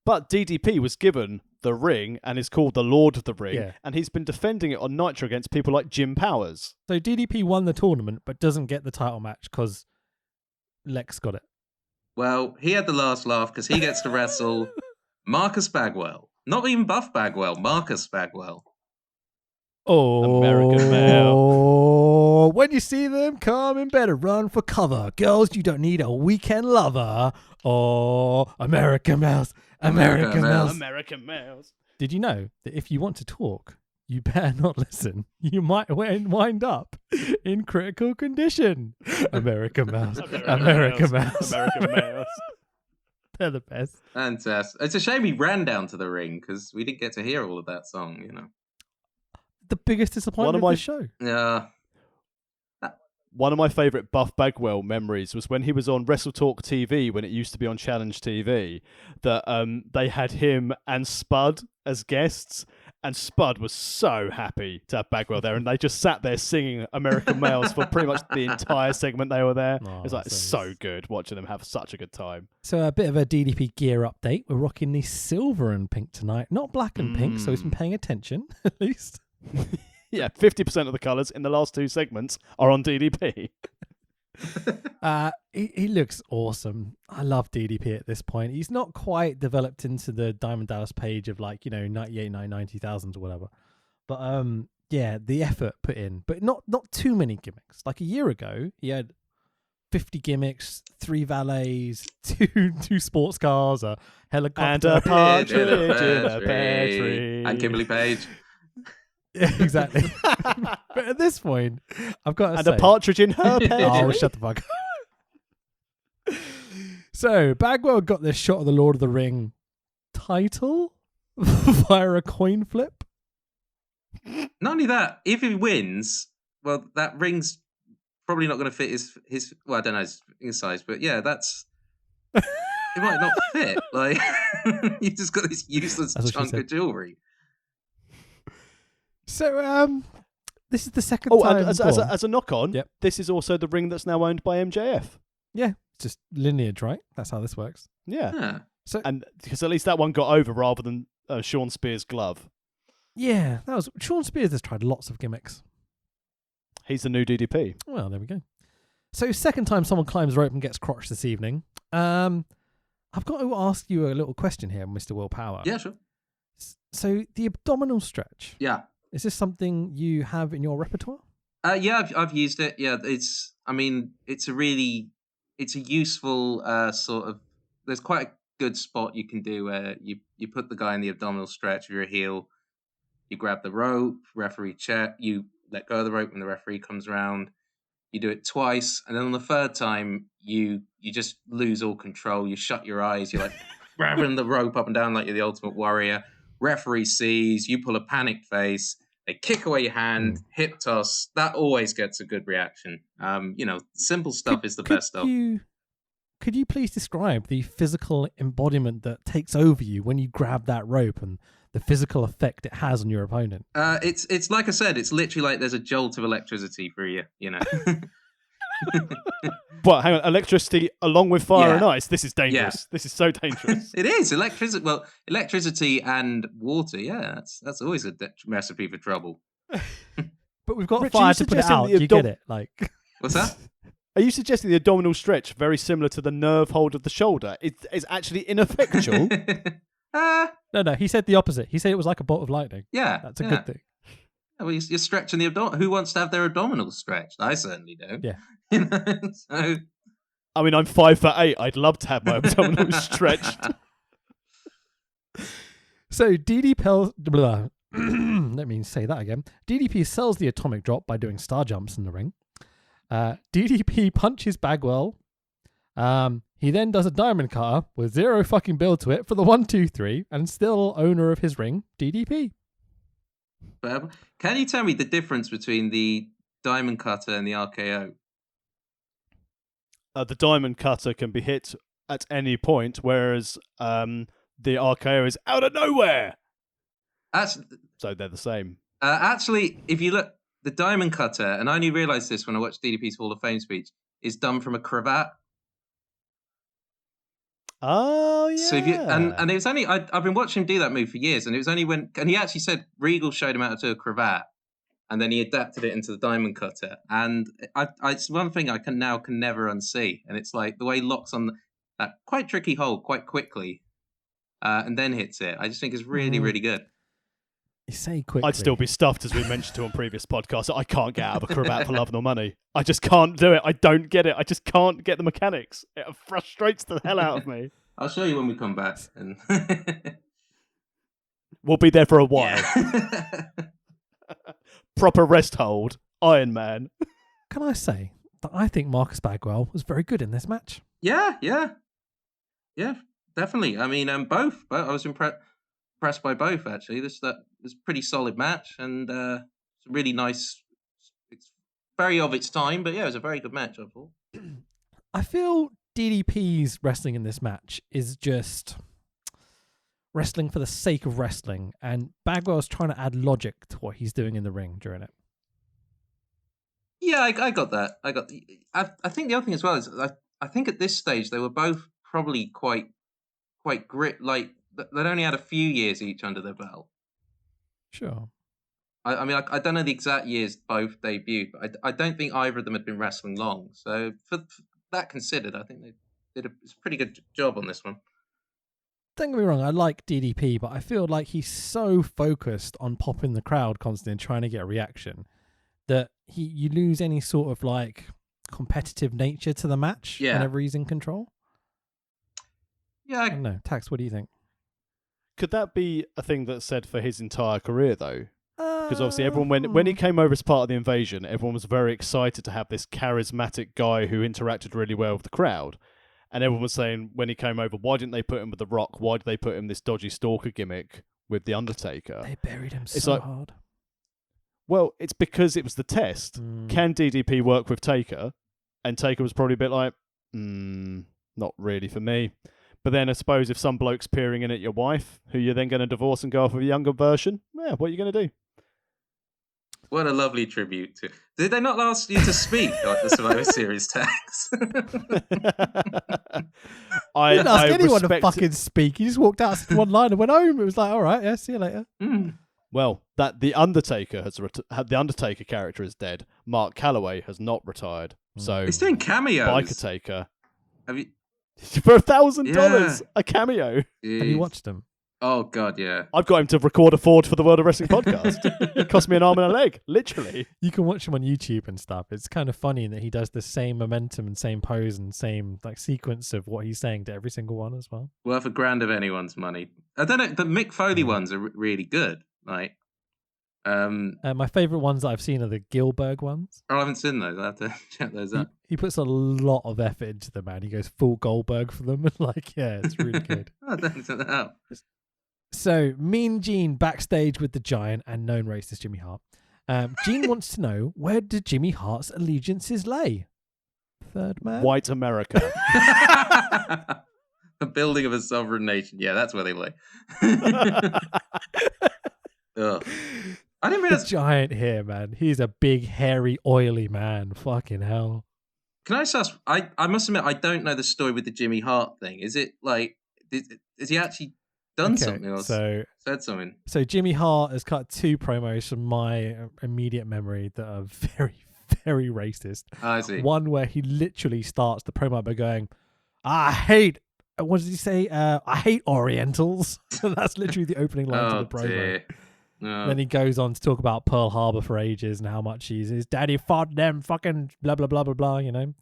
But DDP was given the ring and is called the Lord of the Ring, Yeah. and he's been defending it on Nitro against people like Jim Powers. So DDP won the tournament but doesn't get the title match because Lex got it. Well, he had the last laugh because he gets to wrestle Marcus Bagwell. Not even Buff Bagwell, Marcus Bagwell. Oh, American male. When you see them coming, better run for cover. Girls, you don't need a weekend lover. Oh, American Mouse, American Mouse. American males. Did you know that if you want to talk, you better not listen? You might wind up in critical condition. American Mouse, American Mouse. American males. They're the best. Fantastic. It's a shame he ran down to the ring because we didn't get to hear all of that song, you know. The biggest disappointment of my- the show. Yeah. One of my favourite Buff Bagwell memories was when he was on Wrestle Talk TV, when it used to be on Challenge TV, that they had him and Spud as guests, and Spud was so happy to have Bagwell there, and they just sat there singing American Males for pretty much the entire segment they were there. Oh, It was like so so good watching them have such a good time. So a bit of a DDP gear update. We're rocking the silver and pink tonight, not black and pink, so he's been paying attention, at least. Yeah, 50% of the colours in the last two segments are on DDP. He looks awesome. I love DDP at this point. He's not quite developed into the Diamond Dallas Page of 98, 90,000 or whatever. But yeah, the effort put in, but not too many gimmicks. Like a year ago, he had 50 gimmicks, 3 valets, two sports cars, a helicopter, And a partridge in a pear tree. And Kimberly Page. Yeah, exactly. But at this point, I've got to And say, a partridge in her pear oh, tree. shut the fuck up. So, Bagwell got this shot of the Lord of the Ring title via a coin flip. Not only that, if he wins, well, that ring's probably not going to fit his. Well, I don't know his size, but yeah, that's. It might not fit. Like you just got this useless That's what she chunk said. of jewelry. So, this is the second Oh, time. and Go on. as a knock-on, Yep. this is also the ring that's now owned by MJF. Yeah, it's just lineage, right? That's how this works. Yeah. Yeah. So, And because at least that one got over rather than Sean Spears' glove. yeah, that was Sean Spears has tried lots of gimmicks. He's the new DDP. Well, there we go. So, second time someone climbs rope and gets crotched this evening. I've got to ask you a little question here, Mr. Willpower. Yeah, sure. So, the abdominal stretch. Yeah. Is this something you have in your repertoire? Yeah, I've used it. Yeah, it's a useful sort of. There's quite a good spot you can do where you put the guy in the abdominal stretch. If you're a heel, you grab the rope, referee check, you let go of the rope when the referee comes around. You do it twice, and then on the third time, you just lose all control. You shut your eyes. You're like grabbing the rope up and down like you're the Ultimate Warrior. Referee sees, you pull a panic face. They kick away your hand, hip toss. That always gets a good reaction. Simple stuff is the best stuff. Could you please describe the physical embodiment that takes over you when you grab that rope and the physical effect it has on your opponent? It's like I said, it's literally like there's a jolt of electricity for you, you know. What, hang on, electricity along with fire Yeah. and ice? This is dangerous. Yeah. This is so dangerous. It is electricity. Well, electricity and water. Yeah, that's always a recipe for trouble. But we've got Rich, are fire you to put it suggesting out. that You get it? Like, What's that? Are you suggesting the abdominal stretch, very similar to the nerve hold of the shoulder, is actually ineffectual? no. He said the opposite. He said it was like a bolt of lightning. Yeah, That's a yeah. good thing. Well, you're stretching the abdominal. Who wants to have their abdominals stretched? I certainly don't. Yeah. You know, so I mean, I'm 5'8". I'd love to have my abdominals stretched. So let me say that again. DDP sells the atomic drop by doing star jumps in the ring. DDP punches Bagwell. He then does a diamond cutter with zero fucking build to it for the 1, 2, 3, and still owner of his ring, DDP. But can you tell me the difference between the diamond cutter and the RKO? The diamond cutter can be hit at any point, whereas the RKO is out of nowhere. So they're the same. Actually, if you look, the diamond cutter, and I only realised this when I watched DDP's Hall of Fame speech, is done from a cravat. Oh yeah. So if you and it was only I've been watching him do that move for years, and it was only when he actually said Regal showed him how to do a cravat, and then he adapted it into the diamond cutter, and it's one thing I can never unsee, and it's like the way he locks on that quite tricky hold quite quickly, and then hits it. I just think it's really really good. You say quickly. I'd still be stuffed, as we mentioned to on previous podcasts. I can't get out of a cravat for love nor money. I just can't do it. I don't get it. I just can't get the mechanics. It frustrates the hell out of me. I'll show you when we come back. And we'll be there for a while. Yeah. Proper rest hold. Iron Man. Can I say that I think Marcus Bagwell was very good in this match? Yeah, definitely. I mean, both. I was impressed by both, actually. This was a pretty solid match, and it's really nice. It's very of its time, but yeah, it was a very good match, I thought. I feel DDP's wrestling in this match is just wrestling for the sake of wrestling, and Bagwell's trying to add logic to what he's doing in the ring during it. Yeah, I got that. I think the other thing as well is I think at this stage they were both probably quite grit. Like they'd only had a few years each under their belt. Sure. I mean, I don't know the exact years both debuted, but I don't think either of them had been wrestling long. So for that considered, I think they did a pretty good job on this one. Don't get me wrong, I like DDP, but I feel like he's so focused on popping the crowd constantly and trying to get a reaction that you lose any sort of like competitive nature to the match whenever he's in control. Yeah, I don't know. Tax, what do you think? Could that be a thing that's said for his entire career, though? Because obviously everyone, when he came over as part of the invasion, everyone was very excited to have this charismatic guy who interacted really well with the crowd. And everyone was saying, when he came over, why didn't they put him with The Rock? Why did they put him this dodgy stalker gimmick with The Undertaker? They buried him so hard. Well, it's because it was the test. Can DDP work with Taker? And Taker was probably a bit like, not really for me. But then I suppose if some bloke's peering in at your wife, who you're then going to divorce and go off with a younger version, what are you going to do? What a lovely tribute to. Did they not ask you to speak at the Survivor Series, Tax? I didn't ask anyone to fucking speak. He just walked out, said one line, and went home. It was like, all right, yeah, see you later. Well, that the Undertaker the Undertaker character is dead. Mark Calloway has not retired, so he's doing cameos. Biker Taker. Have you for $1,000 a cameo? Jeez. Have you watched him? Oh God, yeah. I've got him to record a Ford for the World of Wrestling podcast. It cost me an arm and a leg, literally. You can watch him on YouTube and stuff. It's kind of funny that he does the same momentum and same pose and same like sequence of what he's saying to every single one as well. Worth $1,000 of anyone's money. I don't know. The Mick Foley ones are really good. Like, my favorite ones that I've seen are the Gilbert ones. I haven't seen those. I have to check those out. He puts a lot of effort into them, man. He goes full Goldberg for them. Like, yeah, it's really good. I don't check that out. So, Mean Gene backstage with the Giant and known racist Jimmy Hart. Gene wants to know, where do Jimmy Hart's allegiances lay? Third man? White America. The building of a sovereign nation. Yeah, that's where they lay. Ugh. I didn't realize the Giant here, man. He's a big, hairy, oily man. Fucking hell. Can I just ask? I must admit, I don't know the story with the Jimmy Hart thing. Is it like, is he actually done something or said something? So Jimmy Hart has cut 2 promos from my immediate memory that are very, very racist. I see. One where he literally starts the promo by going, what did he say? I hate Orientals. That's literally the opening line to the promo. Dear. No. Then he goes on to talk about Pearl Harbor for ages and how much his daddy fought them fucking blah, blah, blah, blah, blah, you know?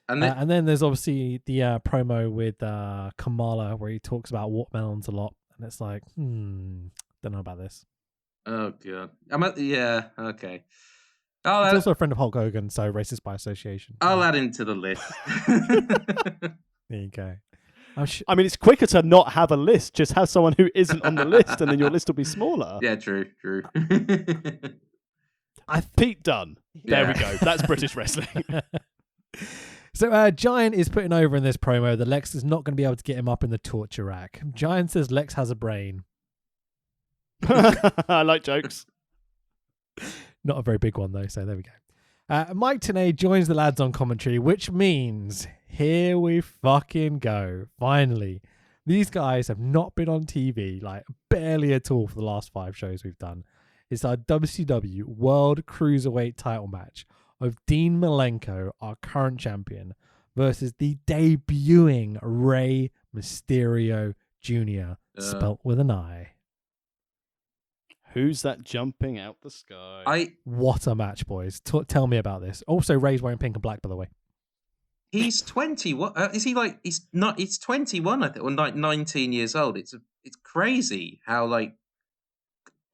And then there's obviously the promo with Kamala where he talks about watermelons a lot. And it's like, don't know about this. Oh, God. Yeah, okay. He's also a friend of Hulk Hogan, so racist by association. I'll add him to the list. There you go. I mean, it's quicker to not have a list. Just have someone who isn't on the list, and then your list will be smaller. Yeah, true. Pete Dunne. There we go. That's British wrestling. So Giant is putting over in this promo that Lex is not going to be able to get him up in the torture rack. Giant says Lex has a brain. I like jokes. Not a very big one, though, so there we go. Mike Tenay joins the lads on commentary, which means here we fucking go. Finally. These guys have not been on TV, like, barely at all for the last 5 shows we've done. It's our WCW World Cruiserweight title match of Dean Malenko, our current champion, versus the debuting Rey Mysterio Jr., spelt with an I. Who's that jumping out the sky? What a match, boys. Tell me about this. Also, Ray's wearing pink and black, by the way. He's 20. What is he like? He's not. He's 21, I think, or 19 years old. It's crazy how like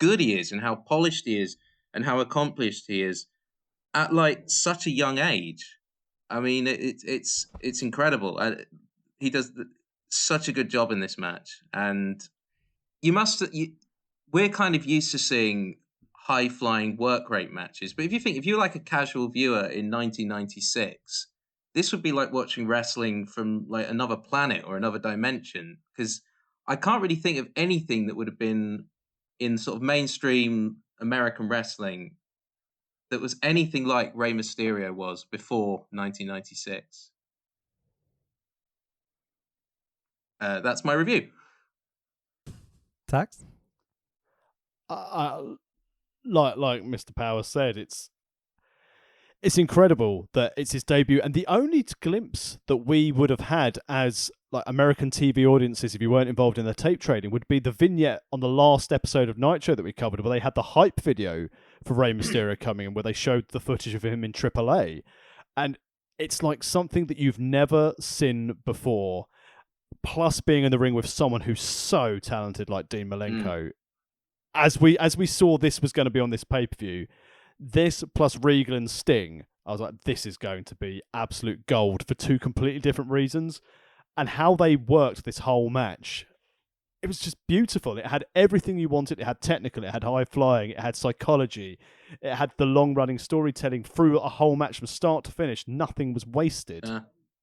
good he is and how polished he is and how accomplished he is at like such a young age. I mean, it's incredible. He does such a good job in this match, and we're kind of used to seeing high flying work rate matches, but if you're like a casual viewer in 1996, this would be like watching wrestling from like another planet or another dimension, because I can't really think of anything that would have been in sort of mainstream American wrestling that was anything like Rey Mysterio was before 1996. That's my review. Tax? Like Mr. Power said, it's incredible that it's his debut, and the only glimpse that we would have had as like American TV audiences, if you weren't involved in the tape trading, would be the vignette on the last episode of Nitro that we covered, where they had the hype video for Rey Mysterio coming in, where they showed the footage of him in AAA, and it's like something that you've never seen before. Plus, being in the ring with someone who's so talented like Dean Malenko. As we saw this was going to be on this pay-per-view, this plus Regal and Sting, I was like, this is going to be absolute gold for 2 completely different reasons. And how they worked this whole match, it was just beautiful. It had everything you wanted. It had technical, it had high flying, it had psychology, it had the long-running storytelling through a whole match from start to finish. Nothing was wasted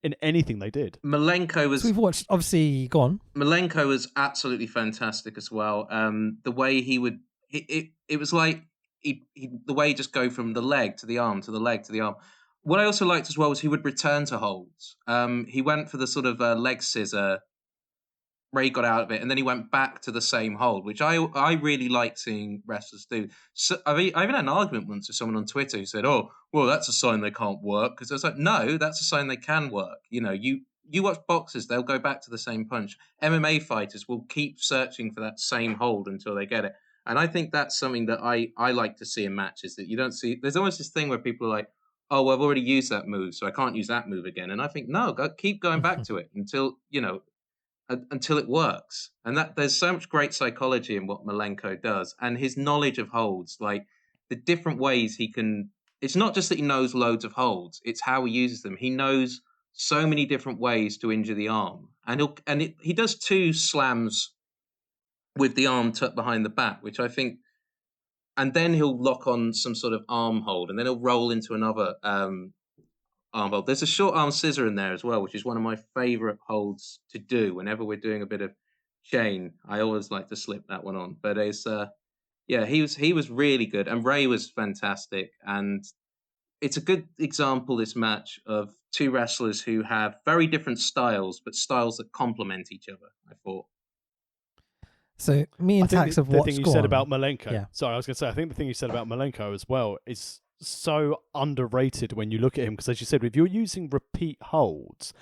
in anything they did. Malenko was... So we've watched, obviously, go on. Malenko was absolutely fantastic as well. The way he would... It was like the way he'd just go from the leg to the arm, to the leg to the arm. What I also liked as well was he would return to holds. He went for the sort of leg scissor. Ray got out of it, and then he went back to the same hold, which I really like seeing wrestlers do. So I even had an argument once with someone on Twitter who said, "Oh, well, that's a sign they can't work." Because I was like, "No, that's a sign they can work." You know, you watch boxers; they'll go back to the same punch. MMA fighters will keep searching for that same hold until they get it. And I think that's something that I like to see in matches that you don't see. There's almost this thing where people are like, "Oh, well, I've already used that move, so I can't use that move again." And I think, no, keep going back to it until it works. And that there's so much great psychology in what Malenko does, and his knowledge of holds, like the different ways he can. It's not just that he knows loads of holds; it's how he uses them. He knows so many different ways to injure the arm, and he does 2 slams with the arm tucked behind the back, which I think, and then he'll lock on some sort of arm hold, and then he'll roll into another arm hold. There's a short arm scissor in there as well, which is one of my favorite holds to do. Whenever we're doing a bit of chain, I always like to slip that one on. But it's he was really good, and Ray was fantastic, and it's a good example, this match, of 2 wrestlers who have very different styles, but styles that complement each other, I thought. So me and Tax have watched... The thing you said about Malenko... Yeah. Sorry, I was going to say, I think the thing you said about Malenko as well is so underrated when you look at him, because as you said, if you're using repeat holds,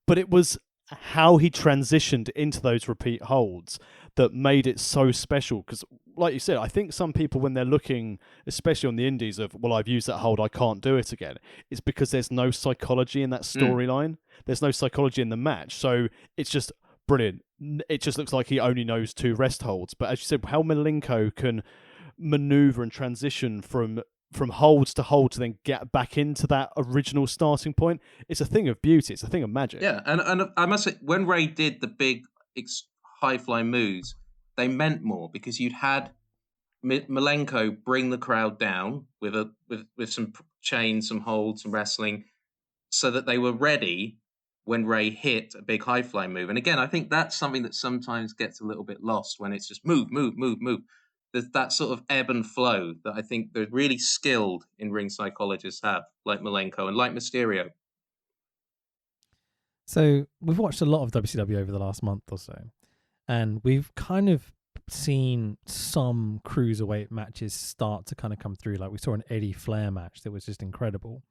but it was how he transitioned into those repeat holds that made it so special. Because like you said, I think some people, when they're looking, especially on the indies, of, well, I've used that hold, I can't do it again, it's because there's no psychology in that storyline. There's no psychology in the match. So it's just brilliant. It just looks like he only knows 2 rest holds. But as you said, how Malenko can maneuver and transition from from holds to hold to then get back into that original starting point. It's a thing of beauty. It's a thing of magic. Yeah, and I must say, when Ray did the big high fly moves, they meant more because you'd had Malenko bring the crowd down with some chains, some holds, some wrestling, so that they were ready when Ray hit a big high fly move. And again, I think that's something that sometimes gets a little bit lost when it's just move, move, move, move. There's that sort of ebb and flow that I think the really skilled in ring psychologists have, like Malenko and like Mysterio. So we've watched a lot of WCW over the last month or so, and we've kind of seen some cruiserweight matches start to kind of come through. Like we saw an Eddie Flair match that was just incredible.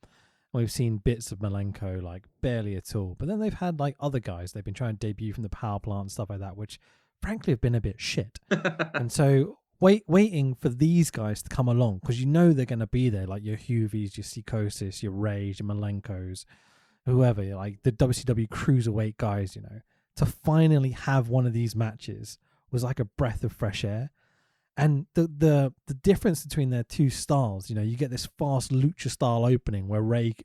We've seen bits of Malenko, like barely at all. But then they've had like other guys they've been trying to debut from the power plant and stuff like that, which frankly have been a bit shit. And so waiting for these guys to come along, because you know they're going to be there, like your Huvies, your Psychosis, your Rage, your Malenkos, whoever, like the WCW cruiserweight guys, you know, to finally have one of these matches was like a breath of fresh air. And the difference between their two styles, you know, you get this fast lucha style opening where Ray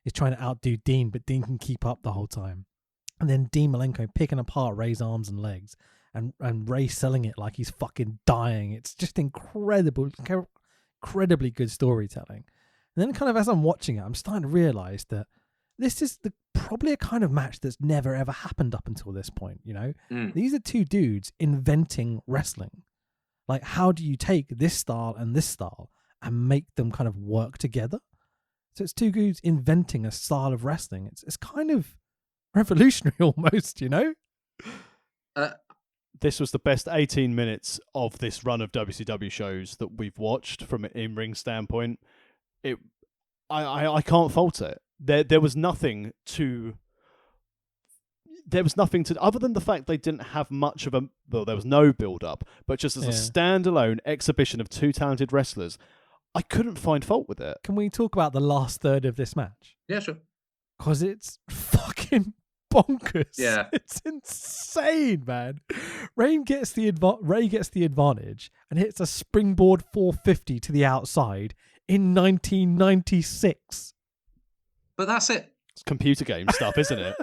is trying to outdo Dean, but Dean can keep up the whole time. And then Dean Malenko picking apart Ray's arms and legs, and Ray selling it like he's fucking dying. It's just incredible, incredibly good storytelling. And then kind of as I'm watching it, I'm starting to realize that this is probably a kind of match that's never ever happened up until this point, you know? These are two dudes inventing wrestling. Like, how do you take this style and make them kind of work together? So it's two dudes inventing a style of wrestling. It's kind of revolutionary almost, you know? This was the best 18 minutes of this run of WCW shows that we've watched from an in-ring standpoint. I can't fault it. There was nothing to... There was nothing to, other than the fact they didn't have much of a, well, there was no build-up, but just as a standalone exhibition of two talented wrestlers, I couldn't find fault with it. Can we talk about the last third of this match? Yeah, sure. Because it's fucking bonkers. Yeah. It's insane, man. Ray gets the advantage and hits a springboard 450 to the outside in 1996. But that's it. It's computer game stuff, isn't it?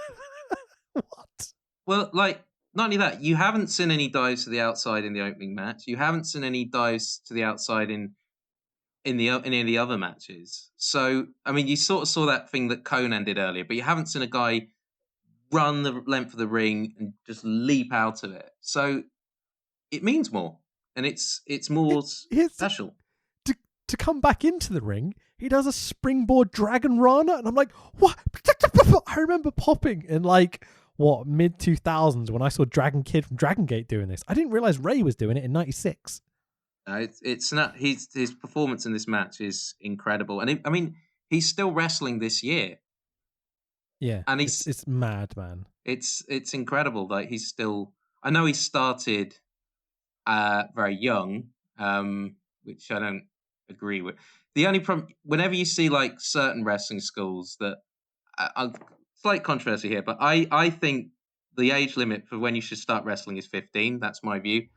What? Well, like, not only that, you haven't seen any dives to the outside in the opening match. You haven't seen any dives to the outside in any of the other matches. So, I mean, you sort of saw that thing that Conan did earlier, but you haven't seen a guy run the length of the ring and just leap out of it. So, it means more, and it's more special. To come back into the ring, he does a springboard Dragon Rana, and I'm like, what? I remember popping in like mid 2000s when I saw Dragon Kid from Dragon Gate doing this. I didn't realize Ray was doing it in 96. It's not his performance in this match is incredible, and I mean he's still wrestling this year. Yeah, and it's mad, man. It's incredible. Like he's still. I know he started very young, which I don't agree with. The only problem, whenever you see like certain wrestling schools that, slight controversy here, but I think the age limit for when you should start wrestling is 15. That's my view.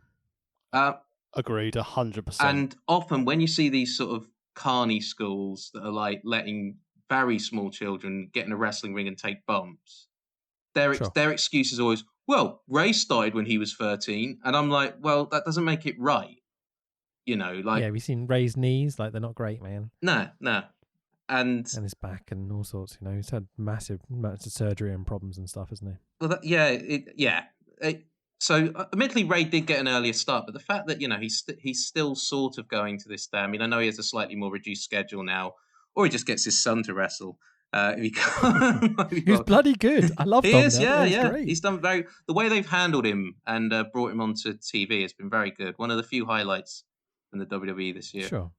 Agreed, 100%. And often when you see these sort of carny schools that are like letting very small children get in a wrestling ring and take bumps, their excuse is always, well, Ray started when he was 13. And I'm like, well, that doesn't make it right. You know, like... Yeah, have you seen Ray's knees? Like, they're not great, man. No. And his back and all sorts, you know. He's had massive amounts of surgery and problems and stuff, hasn't he? Well, so, admittedly, Ray did get an earlier start, but the fact that, you know, he's still sort of going to this day. I mean, I know he has a slightly more reduced schedule now, or he just gets his son to wrestle. He was bloody good. I love him. He is, yeah. Great. He's done the way they've handled him and brought him onto TV has been very good. One of the few highlights from the WWE this year. Sure.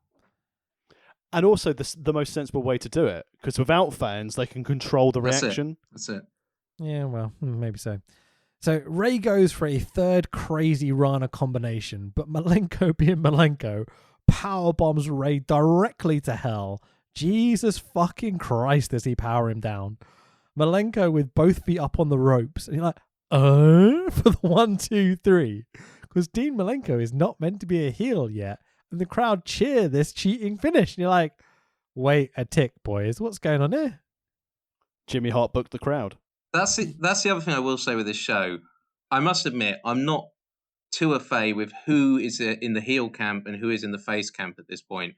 And also the most sensible way to do it, because without fans, they can control the reaction. That's it. Yeah, well, maybe so. So Ray goes for a third crazy Rana combination, but Malenko being Malenko power bombs Ray directly to hell. Jesus fucking Christ, does he power him down? Malenko with both feet up on the ropes. And you're like, for the 1, 2, 3. Because Dean Malenko is not meant to be a heel yet. And the crowd cheer this cheating finish. And you're like, wait a tick, boys. What's going on here? Jimmy Hart booked the crowd. That's it. That's the other thing I will say with this show. I must admit, I'm not too au fait with who is in the heel camp and who is in the face camp at this point.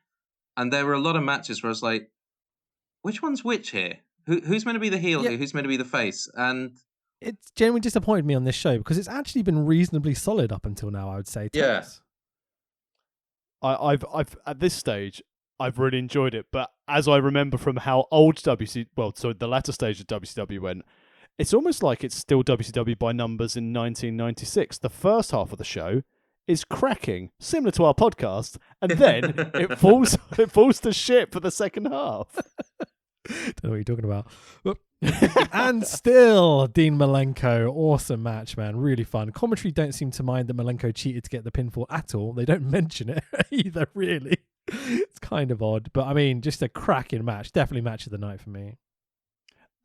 And there were a lot of matches where I was like, which one's which here? Who's meant to be the heel here? Who's meant to be the face? And it's genuinely disappointed me on this show because it's actually been reasonably solid up until now, I would say. Yeah. I've at this stage, I've really enjoyed it. But as I remember from how old the latter stage of WCW went, it's almost like it's still WCW by numbers in 1996. The first half of the show is cracking, similar to our podcast, and then it falls to shit for the second half. Don't know what you're talking about. And still, Dean Malenko, awesome match, man, really fun. Commentary don't seem to mind that Malenko cheated to get the pinfall at all. They don't mention it either, really. It's kind of odd, but I mean, just a cracking match. Definitely match of the night for me.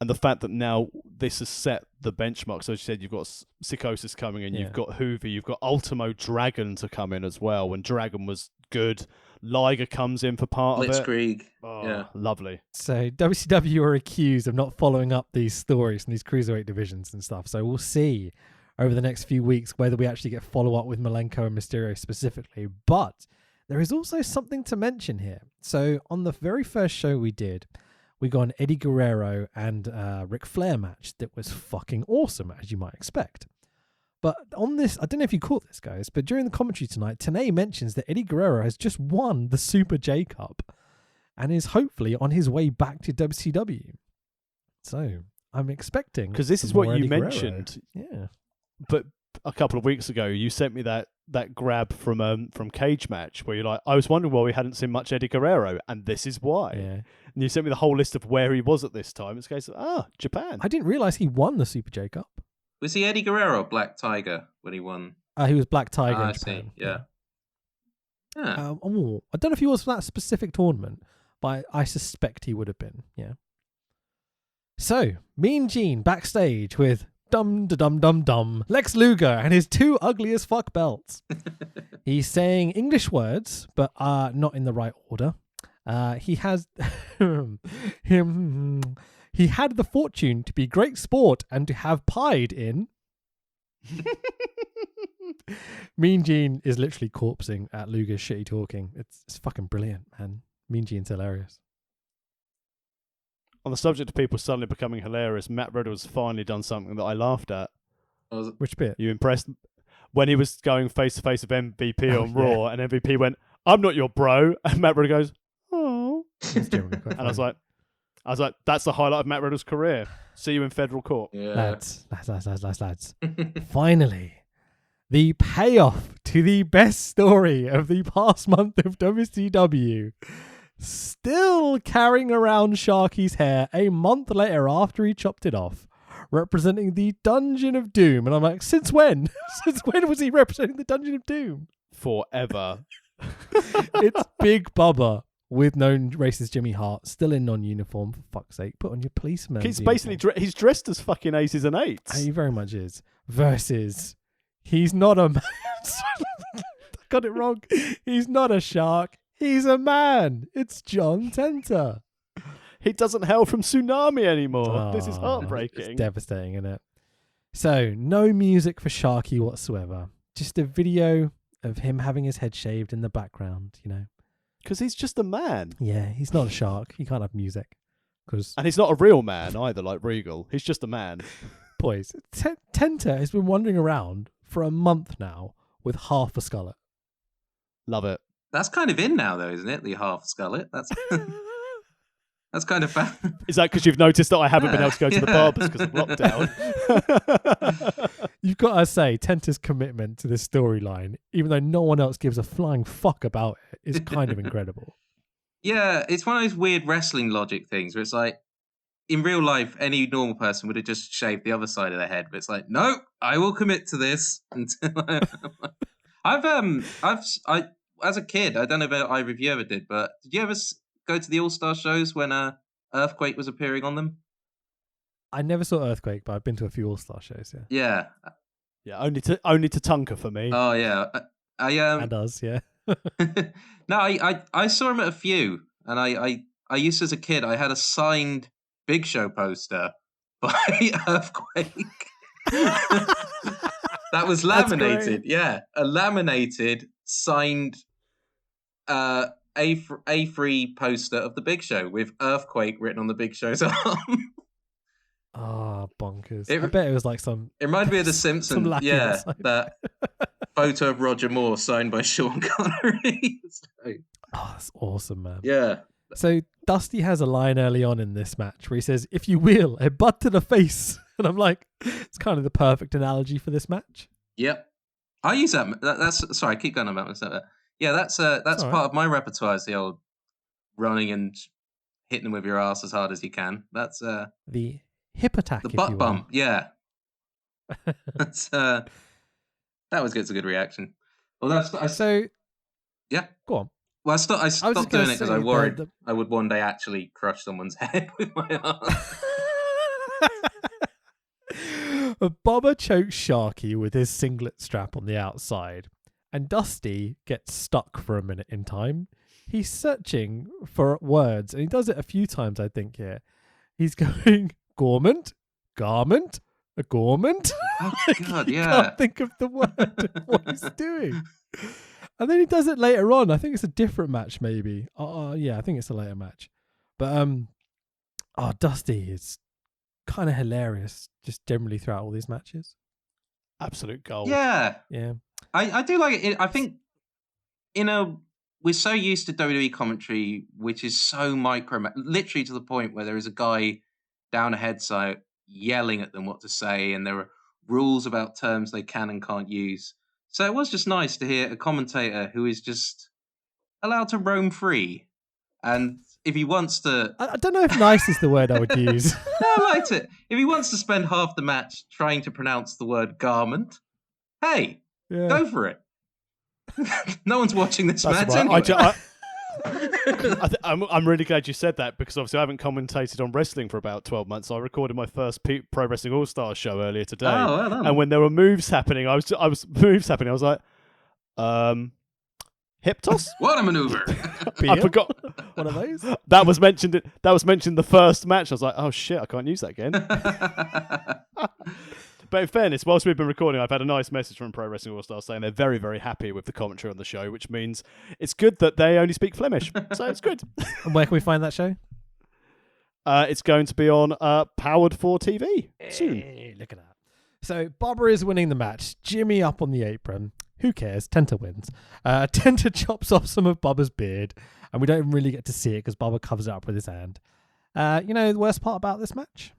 And the fact that now this has set the benchmark. So as you said, you've got Psychosis coming in, you've got Hoovy, you've got Ultimo Dragon to come in as well. When Dragon was good, Liger comes in for part of it. Blitzkrieg. Oh, lovely. So WCW are accused of not following up these stories and these cruiserweight divisions and stuff. So we'll see over the next few weeks whether we actually get follow-up with Malenko and Mysterio specifically. But there is also something to mention here. So on the very first show we did, we got an Eddie Guerrero and Ric Flair match that was fucking awesome, as you might expect. But on this, I don't know if you caught this, guys, but during the commentary tonight, Tenay mentions that Eddie Guerrero has just won the Super J Cup and is hopefully on his way back to WCW. So I'm expecting... Because this is what you mentioned. Yeah. But a couple of weeks ago, you sent me that grab from Cage Match where you're like, I was wondering why we hadn't seen much Eddie Guerrero, and this is why. Yeah. And you sent me the whole list of where he was at this time. It's a case of, Japan. I didn't realise he won the Super J Cup. Was he Eddie Guerrero or Black Tiger when he won? He was Black Tiger in I Japan. see, yeah. I don't know if he was for that specific tournament, but I suspect he would have been, yeah. So, Mean Gene backstage with dum Lex Luger and his two ugly as fuck belts. He's saying English words, but not in the right order. He has he had the fortune to be great sport and to have pied in. Mean Gene is literally corpsing at Luger's shitty talking. It's fucking brilliant, man. Mean Gene's hilarious. On the subject of people suddenly becoming hilarious, Matt Riddle's finally done something that I laughed at. Which bit? You impressed? When he was going face to face with MVP on Raw, and MVP went, "I'm not your bro," and Matt Riddle goes, "Oh," and I was like, that's the highlight of Matt Riddle's career. See you in federal court. Yeah. Lads. Finally, the payoff to the best story of the past month of WCW. Still carrying around Sharky's hair a month later after he chopped it off, representing the Dungeon of Doom. And I'm like, since when? Since when was he representing the Dungeon of Doom? Forever. It's Big Bubba with no racist Jimmy Hart, still in non-uniform, for fuck's sake. Put on your policeman. He's basically he's dressed as fucking aces and eights. He very much is. Versus, he's not a man. I got it wrong. He's not a shark. He's a man. It's John Tenta. He doesn't hail from Tsunami anymore. This is heartbreaking. It's devastating, isn't it? So, no music for Sharky whatsoever. Just a video of him having his head shaved in the background, you know. Because he's just a man. Yeah, he's not a shark. He can't have music. And he's not a real man either, like Regal. He's just a man. Boys, Tenta has been wandering around for a month now with half a skullet. Love it. That's kind of in now, though, isn't it? The half skullet. That's that's kind of fun. Is that because you've noticed that I haven't been able to go to the barbers because of lockdown? You've got to say, Tenta's commitment to this storyline, even though no one else gives a flying fuck about it, is kind of incredible. Yeah, it's one of those weird wrestling logic things where it's like, in real life, any normal person would have just shaved the other side of their head, but it's like, no, I will commit to this until I as a kid, I don't know if either of you ever did, but did you ever go to the All-Star shows when Earthquake was appearing on them? I never saw Earthquake, but I've been to a few All-Star shows, yeah. Yeah. Yeah, only to Tonka for me. Oh, yeah. And us, yeah. No, I saw him at a few, and I used to, as a kid, I had a signed Big Show poster by Earthquake. That was laminated, yeah, a laminated signed A3 poster of the Big Show with Earthquake written on the Big Show's arm. Ah, bonkers. I bet it was like some... It reminded me of The Simpsons. lackey Yeah, outside. that photo of Roger Moore signed by Sean Connery. Oh, that's awesome, man. Yeah. So Dusty has a line early on in this match where he says, "If you will, a butt to the face." And I'm like, it's kind of the perfect analogy for this match. Yep. I use that. That's sorry. I keep going about myself. Yeah, that's part of my repertoire. Is the old running and hitting them with your ass as hard as you can. That's the hip attack, the if butt you will. bump. Yeah, that's that always gets a good reaction. Well, yeah. Go on. Well, I stopped doing it because I worried the... I would one day actually crush someone's head with my arm. Bubba chokes Sharky with his singlet strap on the outside, and Dusty gets stuck for a minute in time. He's searching for words, and he does it a few times, I think, here. He's going, garment, a garment. Oh, God, He yeah. can't think of the word, what he's doing. And then he does it later on. I think it's a different match, maybe. Yeah, I think it's a later match. But, Dusty is kind of hilarious, just generally throughout all these matches. Absolute gold. Yeah. Yeah. I do like it. I think, we're so used to WWE commentary, which is so literally to the point where there is a guy down a headset yelling at them what to say, and there are rules about terms they can and can't use. So it was just nice to hear a commentator who is just allowed to roam free. And if he wants to... I don't know if nice is the word I would use. I liked it. If he wants to spend half the match trying to pronounce the word garment, hey, go for it. No one's watching this match anyway. I'm really glad you said that, because obviously I haven't commentated on wrestling for about 12 months. So I recorded my first Pro Wrestling All-Stars show earlier today. Oh, well done. And when there were moves happening, I was like, hip toss? What a maneuver. I forgot. One of those? That was mentioned in the first match. I was like, oh shit, I can't use that again. But in fairness, whilst we've been recording, I've had a nice message from Pro Wrestling All-Stars saying they're very, very happy with the commentary on the show, which means it's good that they only speak Flemish. So it's good. And where can we find that show? It's going to be on Powered 4 TV soon. Hey, look at that. So Bubba is winning the match. Jimmy up on the apron. Who cares? Tenta wins. Tenta chops off some of Bubba's beard, and we don't even really get to see it because Bubba covers it up with his hand. The worst part about this match?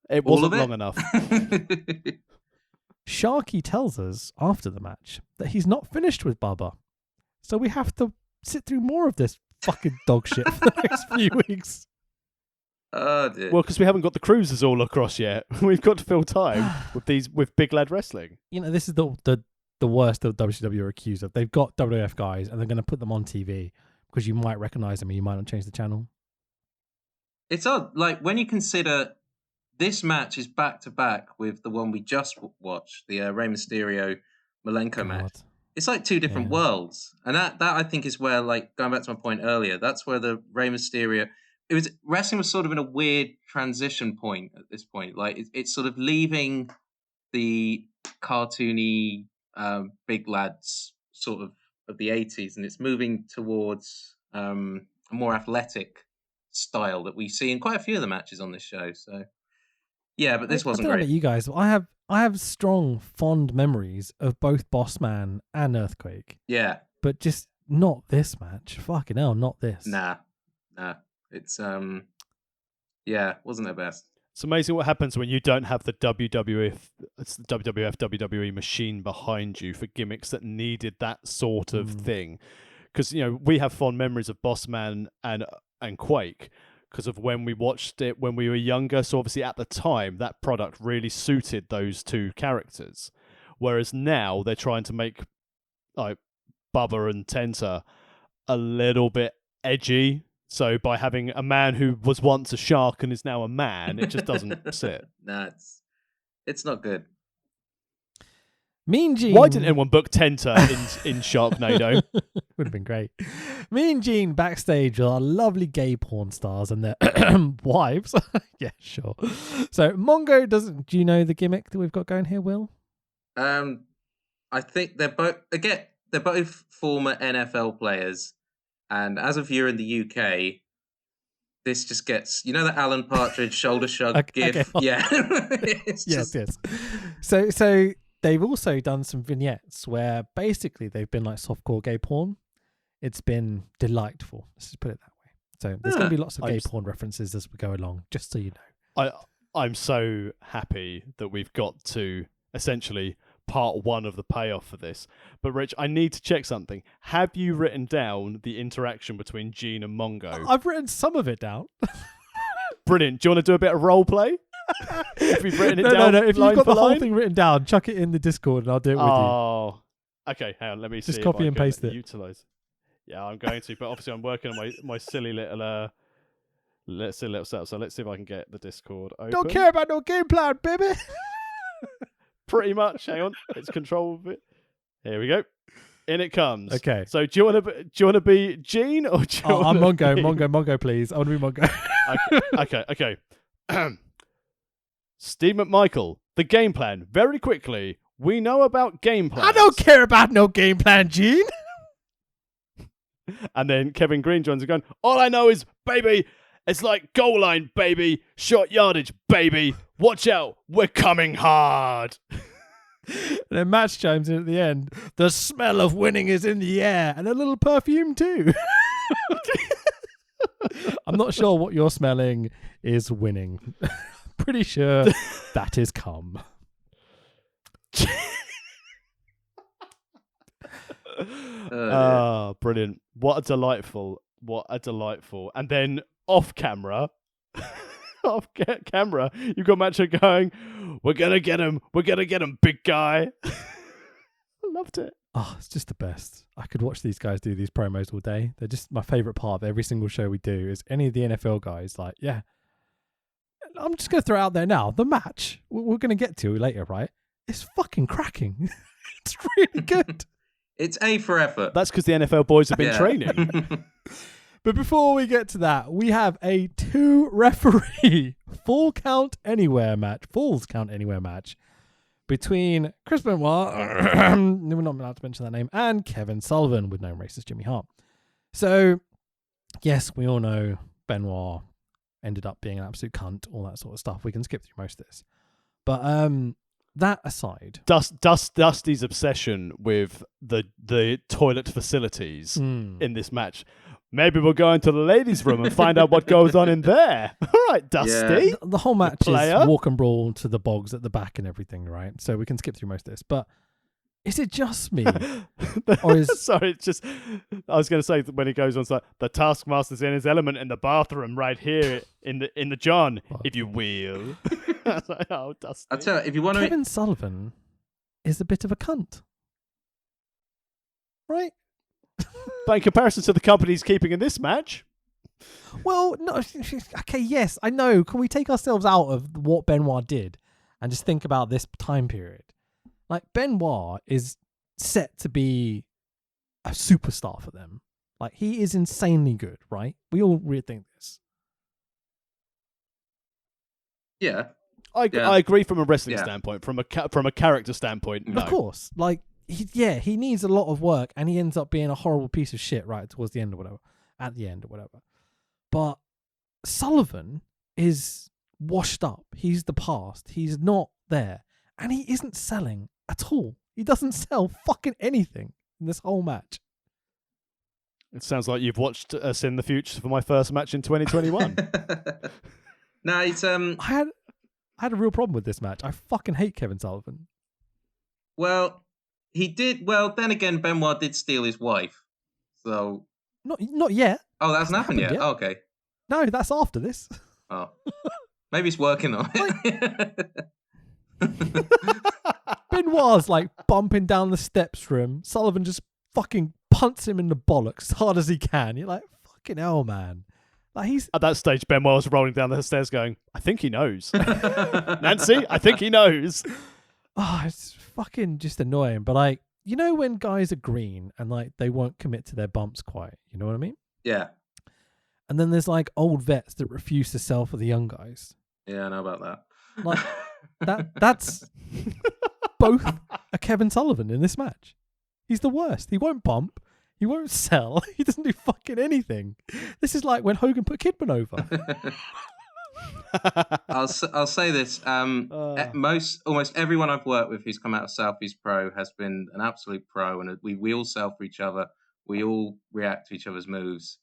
It wasn't long enough. Sharky tells us after the match that he's not finished with Bubba. So we have to sit through more of this fucking dog shit for the next few weeks. Oh, dear. Well, because we haven't got the cruisers all across yet. We've got to fill time with big lad wrestling. This is the worst that WCW are accused of. They've got WWF guys and they're going to put them on TV because you might recognize them and you might not change the channel. It's odd. Like, when you consider this match is back to back with the one we just watched, the Rey Mysterio Malenko match. It's like two different worlds, and that I think is where, like, going back to my point earlier, that's where the Rey Mysterio. Wrestling was sort of in a weird transition point at this point. Like, it's sort of leaving the cartoony big lads sort of the 80s, and it's moving towards a more athletic style that we see in quite a few of the matches on this show. So. Yeah, but this wasn't I don't great. know about you guys, I have strong, fond memories of both Bossman and Earthquake. Yeah. But just not this match. Fucking hell, not this. Nah. It's, wasn't their best. It's amazing what happens when you don't have the WWF, WWE machine behind you for gimmicks that needed that sort of thing. Because, we have fond memories of Bossman and Quake, because of when we watched it when we were younger. So obviously at the time, that product really suited those two characters. Whereas now they're trying to make like Bubba and Tenta a little bit edgy. So by having a man who was once a shark and is now a man, it just doesn't sit. Nah, it's not good. Mean Gene. Why didn't anyone book Tenta in Sharknado? Would have been great. Mean Gene backstage with our lovely gay porn stars and their wives. Yeah, sure. So Mongo doesn't. Do you know the gimmick that we've got going here, Will? I think they're both they're both former NFL players, and as a viewer in the UK, this just gets the Alan Partridge shoulder shrug gif. Okay. Yeah, it's Yes. So they've also done some vignettes where basically they've been like softcore gay porn. It's been delightful. Let's just put it that way. So there's going to be lots of gay porn references as we go along, just so you know. I'm so happy that we've got to essentially part one of the payoff for this. But Rich, I need to check something. Have you written down the interaction between Gene and Mongo? I've written some of it down. Brilliant. Do you want to do a bit of role play? If we've written it down, no. If line you've got for the whole line? thing written down, chuck it in the Discord and I'll do it with you. Oh, okay. Hang on. Let me Just see. copy if I and can paste it. Utilize. Yeah, I'm going to, but obviously I'm working on my silly little let's see, setup. So let's see if I can get the Discord open. Don't care about no game plan, baby. Pretty much. Hang on. It's control of it. Here we go. In it comes. Okay. So do you want to be Gene or do you I'm want to Mongo, please. I want to be Mongo. Okay. Steve McMichael, the game plan. Very quickly, we know about game plans. I don't care about no game plan, Gene. And then Kevin Green joins and going, all I know is, baby, it's like goal line, baby. Short yardage, baby. Watch out. We're coming hard. And then Match chimes in at the end. The smell of winning is in the air, and a little perfume too. I'm not sure what you're smelling is winning. Pretty sure that is cum. Brilliant. What a delightful. And then off camera, you've got Macho going, we're going to get him, big guy. I loved it. Oh, it's just the best. I could watch these guys do these promos all day. They're just my favorite part of every single show we do is any of the NFL guys like, yeah. I'm just going to throw it out there now. The match we're going to get to later, right? It's fucking cracking. It's really good. It's A for effort. That's because the NFL boys have been training. But before we get to that, we have a 2-referee Falls Count Anywhere match between Chris Benoit, we're not allowed to mention that name, and Kevin Sullivan with no racist Jimmy Hart. So, yes, we all know Benoit ended up being an absolute cunt, all that sort of stuff. We can skip through most of this. But that aside, Dusty's obsession with the toilet facilities in this match. Maybe we'll go into the ladies' room and find out what goes on in there. All right, Dusty. Yeah. The whole match player. is walk and brawl to the bogs at the back and everything, right? So we can skip through most of this. But is it just me? Or is Sorry, it's just I was going to say that when he goes on, like the Taskmaster's in his element in the bathroom right here in the John, if you will. I was like, oh, Dusty. I tell you, if you want to, Kevin Sullivan is a bit of a cunt, right? But in comparison to the company he's keeping in this match, well, no. Okay, yes, I know. Can we take ourselves out of what Benoit did and just think about this time period? Like Benoit is set to be a superstar for them. Like he is insanely good, right? We all really think this. yeah. I agree from a wrestling standpoint, from a character standpoint. No. Of course, like he needs a lot of work, and he ends up being a horrible piece of shit right towards the end or whatever, at the end or whatever. But Sullivan is washed up. He's the past. He's not there, and he isn't selling at all. He doesn't sell fucking anything in this whole match. It sounds like you've watched us in the future for my first match in 2021. No, it's I had a real problem with this match. I fucking hate Kevin Sullivan. Well, he did. Well, then again, Benoit did steal his wife. So Not yet. oh, that hasn't happened yet. yet. Oh, okay. No, that's after this. Oh, maybe he's working on it. Benoit's like bumping down the steps for him. Sullivan just fucking punts him in the bollocks as hard as he can. You're like, fucking hell, man. Like he's At that stage, Benoit was rolling down the stairs going, I think he knows. Nancy, I think he knows. oh, it's fucking just annoying. But like, you know, when guys are green and like they won't commit to their bumps quite, you know what I mean? Yeah. And then there's like old vets that refuse to sell for the young guys. Yeah, I know about that. Like that's both a Kevin Sullivan in this match. He's the worst. He won't bump. He won't sell. He doesn't do fucking anything. This is like when Hogan put Kidman over. I'll say this. Almost everyone I've worked with who's come out of Southeast Pro has been an absolute pro, and we all sell for each other. We all react to each other's moves.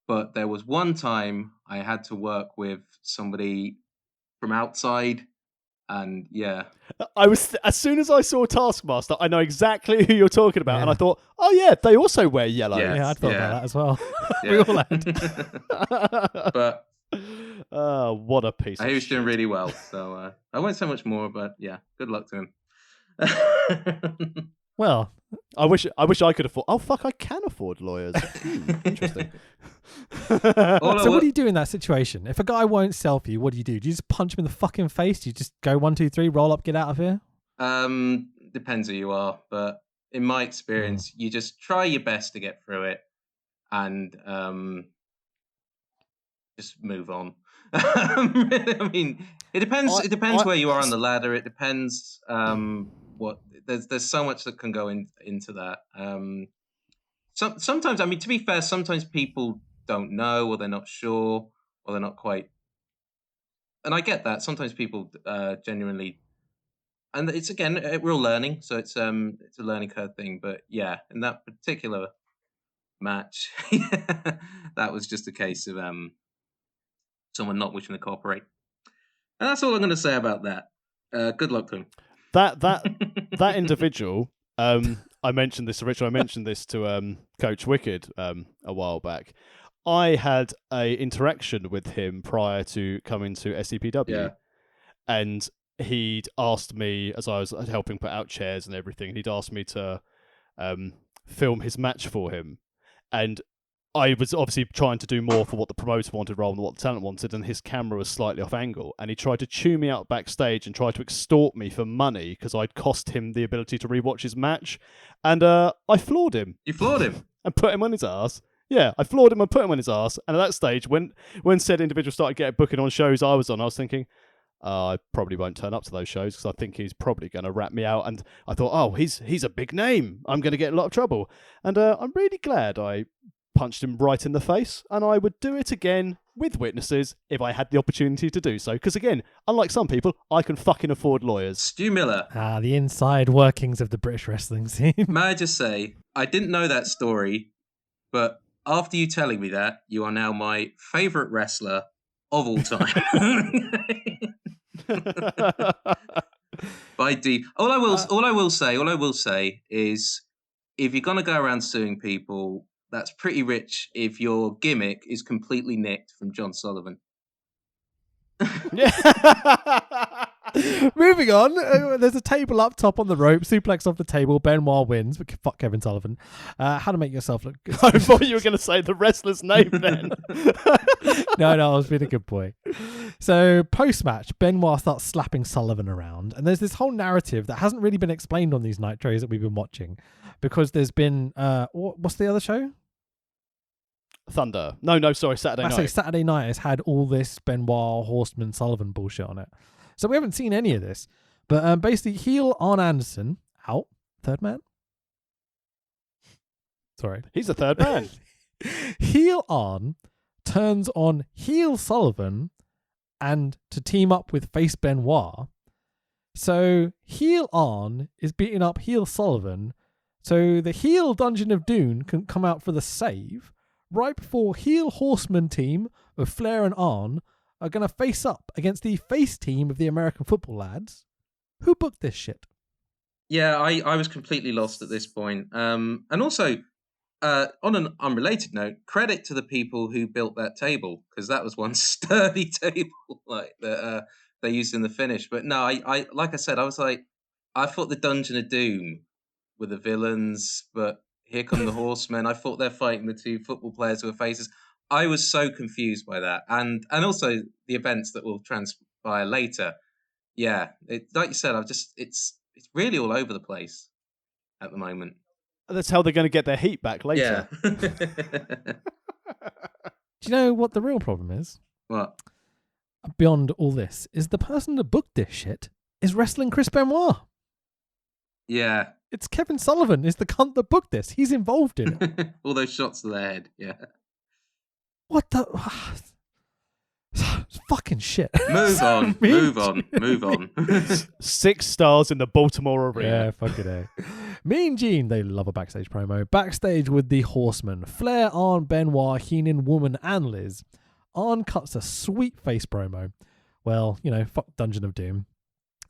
But there was one time I had to work with somebody from outside, and yeah. I was as soon as I saw Taskmaster, I know exactly who you're talking about, and I thought, oh yeah, they also wear yellow. Yeah, I'd thought about that as well. Yeah. We all had. But what a piece. He was doing really well, so I won't say much more. But yeah, good luck to him. Well, I wish I could afford. Oh fuck, I can afford lawyers. Interesting. So what do you do in that situation? If a guy won't sell for you, what do you do? Do you just punch him in the fucking face? Do you just go 1, 2, 3, roll up, get out of here? Depends who you are, but in my experience, you just try your best to get through it, and just move on. I mean, it depends. It depends where you are on the ladder. It depends what. There's so much that can go into that. Sometimes, I mean, to be fair, sometimes people don't know, or they're not sure, or they're not quite. And I get that. Sometimes people genuinely, and it's again, we're all learning, so it's a learning curve thing. But yeah, in that particular match, that was just a case of someone not wishing to cooperate. And that's all I'm going to say about that. Good luck to him. That individual, I mentioned this to Richard. I mentioned this to Coach Wicked a while back. I had a interaction with him prior to coming to SCPW, and he'd asked me, as I was helping put out chairs and everything, he'd asked me to film his match for him, and I was obviously trying to do more for what the promoter wanted rather than what the talent wanted, and his camera was slightly off angle, and he tried to chew me out backstage and tried to extort me for money because I'd cost him the ability to rewatch his match, and I floored him. You floored him? And put him on his ass. Yeah, I floored him and put him on his ass, and at that stage, when said individual started getting booking on shows I was on, I was thinking, I probably won't turn up to those shows because I think he's probably going to rat me out, and I thought, oh, he's a big name. I'm going to get in a lot of trouble. And I'm really glad I punched him right in the face, and I would do it again with witnesses if I had the opportunity to do so. Because again, unlike some people, I can fucking afford lawyers. Stu Miller. The inside workings of the British wrestling scene. May I just say, I didn't know that story, but after you telling me that, you are now my favourite wrestler of all time. By D. All I will say is, if you're gonna go around suing people, that's pretty rich if your gimmick is completely nicked from John Sullivan. Yeah. Moving on, there's a table up top on the rope, suplex off the table, Benoit wins, but fuck Kevin Sullivan. How to make yourself look good. I thought you were going to say the wrestler's name then. No, I was being a good boy. So post-match, Benoit starts slapping Sullivan around, and there's this whole narrative that hasn't really been explained on these Nitros that we've been watching, because there's been, what's the other show? Thunder. No, sorry, Saturday night. Saturday night has had all this Benoit, Horseman, Sullivan bullshit on it. So we haven't seen any of this. But basically, heel Arn Anderson, out. Third man? Sorry. He's the third man. Heel Arn turns on heel Sullivan and to team up with face Benoit. So heel Arn is beating up heel Sullivan. So the heel Dungeon of Doom can come out for the save right before heel Horseman team of Flair and Arn are going to face up against the face team of the American football lads. Who booked this shit? Yeah, I was completely lost at this point. And also, on an unrelated note, credit to the people who built that table, because that was one sturdy table like that they used in the finish. But no, I like I said, I was like, I thought the Dungeon of Doom were the villains, but here come the Horsemen. I thought they're fighting the two football players who were faces. I was so confused by that, and also the events that will transpire later. Yeah, like you said, it's it's really all over the place at the moment. That's how they're going to get their heat back later. Yeah. Do you know what the real problem is? What? Beyond all this, is the person that booked this shit is wrestling Chris Benoit. Yeah. It's Kevin Sullivan is the cunt that booked this. He's involved in it. All those shots to the head. Yeah. What the... fucking shit. Move on. Move on. Move on. 6 stars in the Baltimore Arena. Yeah, fucking A. Mean Gene, they love a backstage promo. Backstage with the Horsemen. Flair, Arn, Benoit, Heenan, Woman, and Liz. Arn cuts a sweet face promo. Well, you know, fuck Dungeon of Doom.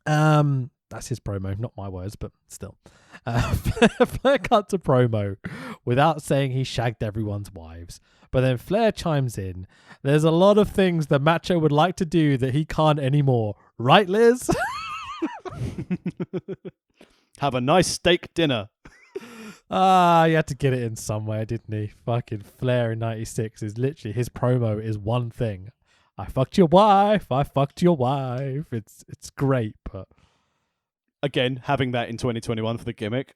That's his promo, not my words, but still. Flair cuts a promo without saying he shagged everyone's wives. But then Flair chimes in. There's a lot of things that Macho would like to do that he can't anymore. Right, Liz? Have a nice steak dinner. He had to get it in somewhere, didn't he? Fucking Flair in 96 is literally, his promo is one thing. I fucked your wife. I fucked your wife. It's great, but... Again, having that in 2021 for the gimmick.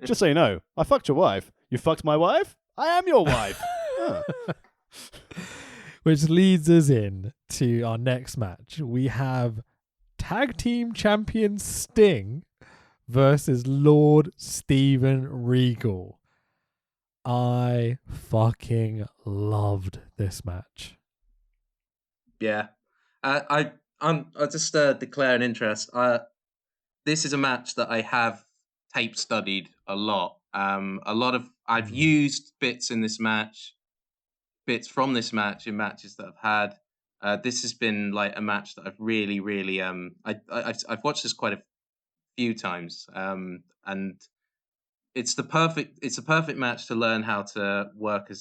Just so you know, I fucked your wife. You fucked my wife? I am your wife. Which leads us in to our next match. We have Tag Team Champion Sting versus Lord Steven Regal. I fucking loved this match. Yeah. I just declare an interest. This is a match that I have tape studied a lot. I've used bits in this match, bits from this match in matches that I've had. This has been like a match that I've really, really I've watched this quite a few times. And it's a perfect match to learn how to work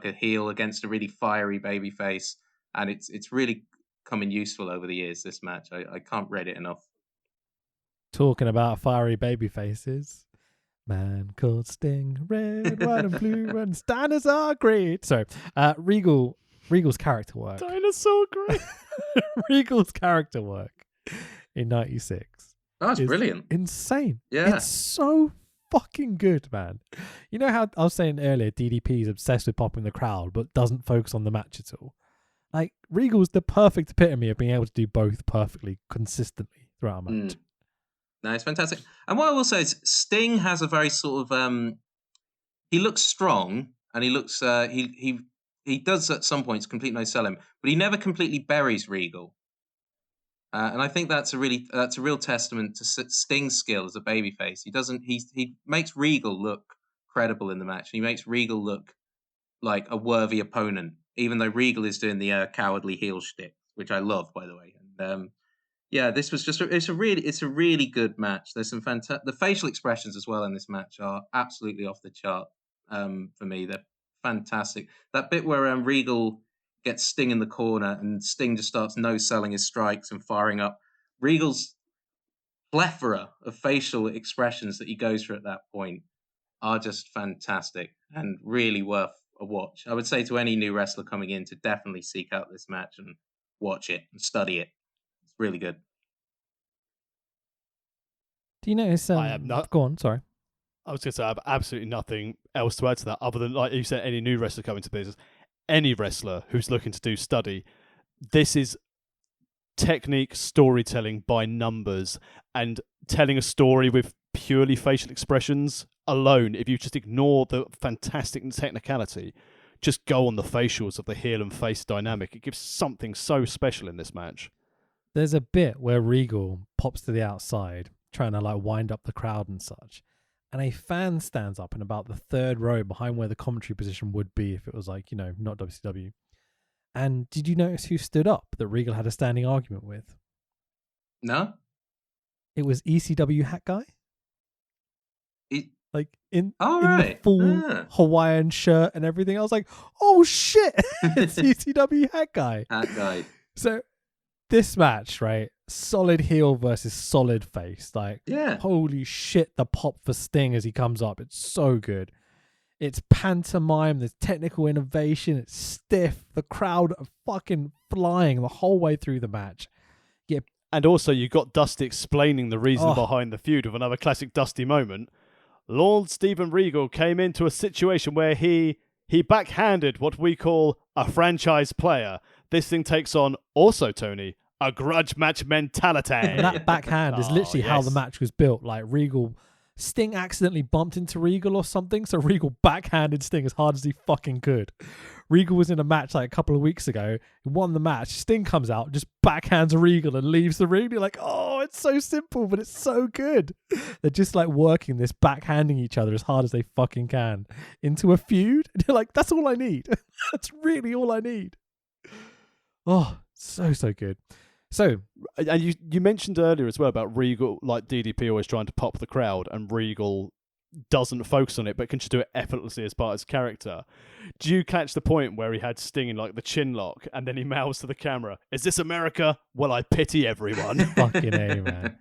a heel against a really fiery babyface, and it's really come in useful over the years. This match, I can't rate it enough. Talking about fiery baby faces. Man called Sting, red, white, and blue, and Steiners are great. Sorry, Regal's character work. Dinosaur great. Regal's character work in 96. That's brilliant. Insane. Yeah. It's so fucking good, man. You know how I was saying earlier, DDP is obsessed with popping the crowd, but doesn't focus on the match at all. Like, Regal's the perfect epitome of being able to do both perfectly, consistently throughout a match. No, it's fantastic. And what I will say is Sting has a very sort of he looks strong, and he looks he does at some points completely no sell him, but he never completely buries Regal. And I think that's a real testament to Sting's skill as a babyface. He makes Regal look credible in the match. He makes Regal look like a worthy opponent, even though Regal is doing the cowardly heel shtick, which I love, by the way. And yeah, this was just it's a really good match. There's some the facial expressions as well in this match are absolutely off the chart for me. They're fantastic. That bit where Regal gets Sting in the corner and Sting just starts no-selling his strikes and firing up. Regal's plethora of facial expressions that he goes through at that point are just fantastic and really worth a watch. I would say to any new wrestler coming in to definitely seek out this match and watch it and study it. It's really good. Do you notice? I have not. Go on, sorry. I was going to say I have absolutely nothing else to add to that other than, like you said, any new wrestler coming to business. Any wrestler who's looking to do study, this is technique storytelling by numbers, and telling a story with purely facial expressions alone. If you just ignore the fantastic technicality, just go on the facials of the heel and face dynamic, it gives something so special in this match. There's a bit where Regal pops to the outside, trying to like wind up the crowd and such, and a fan stands up in about the third row behind where the commentary position would be if it was like, you know, not WCW. And did you notice who stood up that Regal had a standing argument with? No? It was ECW Hat Guy. Like in the full Hawaiian shirt and everything. I was like, oh shit, it's ECW Hat Guy. Hat Guy. So this match, right? Solid heel versus solid face. Like, holy shit, the pop for Sting as he comes up. It's so good. It's pantomime. There's technical innovation. It's stiff. The crowd are fucking flying the whole way through the match. You get And also, you got Dusty explaining the reason behind the feud with another classic Dusty moment. Lord Steven Regal came into a situation where he backhanded what we call a franchise player. This thing takes on, also, Tony, a grudge match mentality. And that backhand is literally how the match was built. Like Sting accidentally bumped into Regal or something, so Regal backhanded Sting as hard as he fucking could. Regal was in a match like a couple of weeks ago. He won the match. Sting comes out, just backhands Regal and leaves the ring. You're like, oh, it's so simple, but it's so good. They're just like working this, backhanding each other as hard as they fucking can into a feud. And you're like, that's all I need. That's really all I need. Oh, so good. So, and you mentioned earlier as well about Regal, like DDP always trying to pop the crowd, and Regal doesn't focus on it, but can just do it effortlessly as part of his character. Do you catch the point where he had Sting in like the chin lock, and then he mouths to the camera, "Is this America? Well, I pity everyone." Fucking A, man.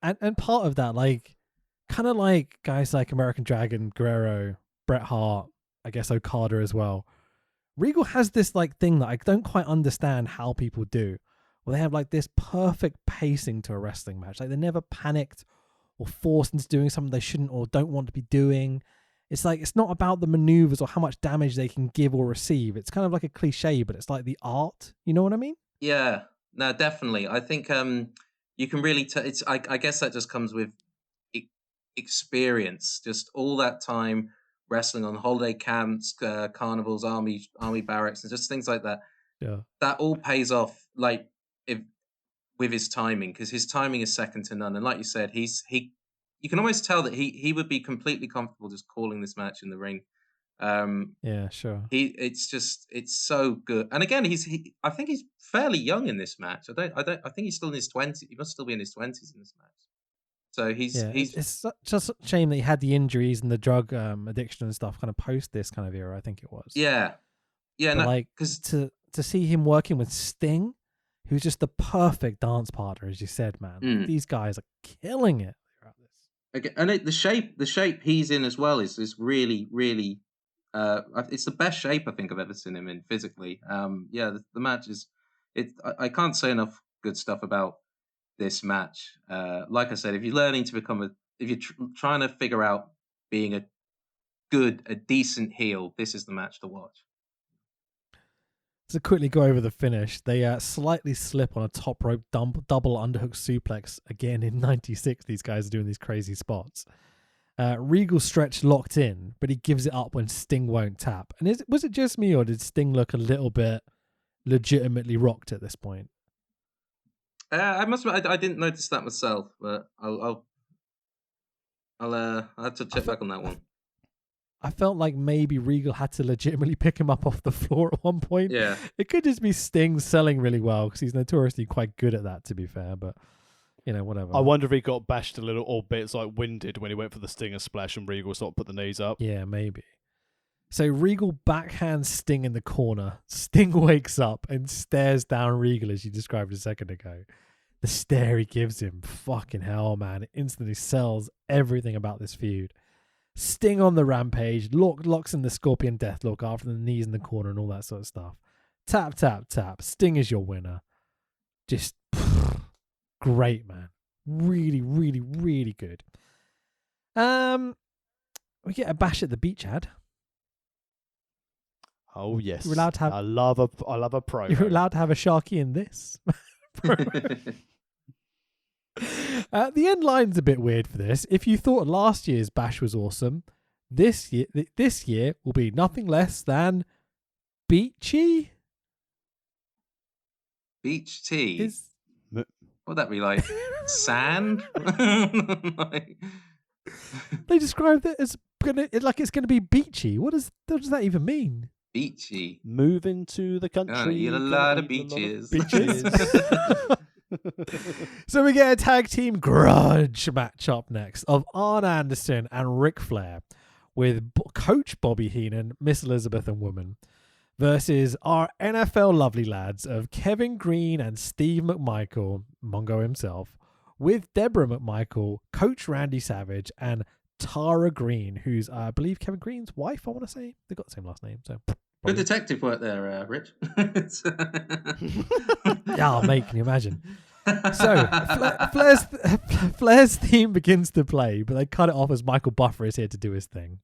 And part of that, like, kind of like guys like American Dragon, Guerrero, Bret Hart, I guess Okada as well. Regal has this like thing that I don't quite understand how people do. Well, they have like this perfect pacing to a wrestling match. Like, they're never panicked or forced into doing something they shouldn't or don't want to be doing. It's like, it's not about the maneuvers or how much damage they can give or receive. It's kind of like a cliche, but it's like the art. You know what I mean? Yeah, no, definitely. I think you can really it's I guess that just comes with experience. Just all that time wrestling on holiday camps, carnivals, army barracks, and just things like that. Yeah, that all pays off. Like, with his timing, because his timing is second to none. And like you said, you can almost tell that he would be completely comfortable just calling this match in the ring. Yeah, sure. It's so good. And again, I think he's fairly young in this match. I think he's still in his 20s. He must still be in his 20s in this match. So it's just a shame that he had the injuries and the drug addiction and stuff kind of post this kind of era, I think it was. Yeah. But no, like, because to see him working with Sting, who's just the perfect dance partner, as you said, man. These guys are killing it throughout this. Okay, and the shape he's in as well is really, really. It's the best shape I think I've ever seen him in physically. The match is. I can't say enough good stuff about this match. Like I said, if you're learning to become if you're trying to figure out being a decent heel, this is the match to watch. To quickly go over the finish, they slightly slip on a top rope double underhook suplex. Again, in 96, these guys are doing these crazy spots. Regal stretch locked in, but he gives it up when Sting won't tap. And was it just me, or did Sting look a little bit legitimately rocked at this point? I must admit, I didn't notice that myself, but I'll have to check back on that one. I felt like maybe Regal had to legitimately pick him up off the floor at one point. Yeah. It could just be Sting selling really well, because he's notoriously quite good at that, to be fair, but, you know, whatever. I wonder if he got bashed a little, or bits like winded when he went for the Stinger splash and Regal sort of put the knees up. Yeah, maybe. So Regal backhands Sting in the corner. Sting wakes up and stares down Regal, as you described a second ago. The stare he gives him, fucking hell, man. It instantly sells everything about this feud. Sting on the rampage, locks in the Scorpion Deathlock after the knees in the corner and all that sort of stuff. Tap, tap, tap. Sting is your winner. Just great, man. Really, really, really good. We get a bash at the beach ad. Oh yes, you're allowed to have. I love a promo. You're allowed to have a Sharky in this. The end line's a bit weird for this. If you thought last year's bash was awesome, this year will be nothing less than beachy. Beach tea. Would that be like sand? They described it as it's gonna be beachy. What does that even mean? Beachy. Moving to the country. Eat a lot of beaches. So we get a tag team grudge match up next of Arn Anderson and Ric Flair with Coach Bobby Heenan, Miss Elizabeth and Woman versus our NFL lovely lads of Kevin Green and Steve McMichael, Mongo himself, with Deborah McMichael, Coach Randy Savage, and Tara Green, who's I believe Kevin Green's wife, I want to say. They've got the same last name, so good detective work there, Rich. Yeah, mate, can you imagine? So Flair's theme begins to play, but they cut it off as Michael Buffer is here to do his thing.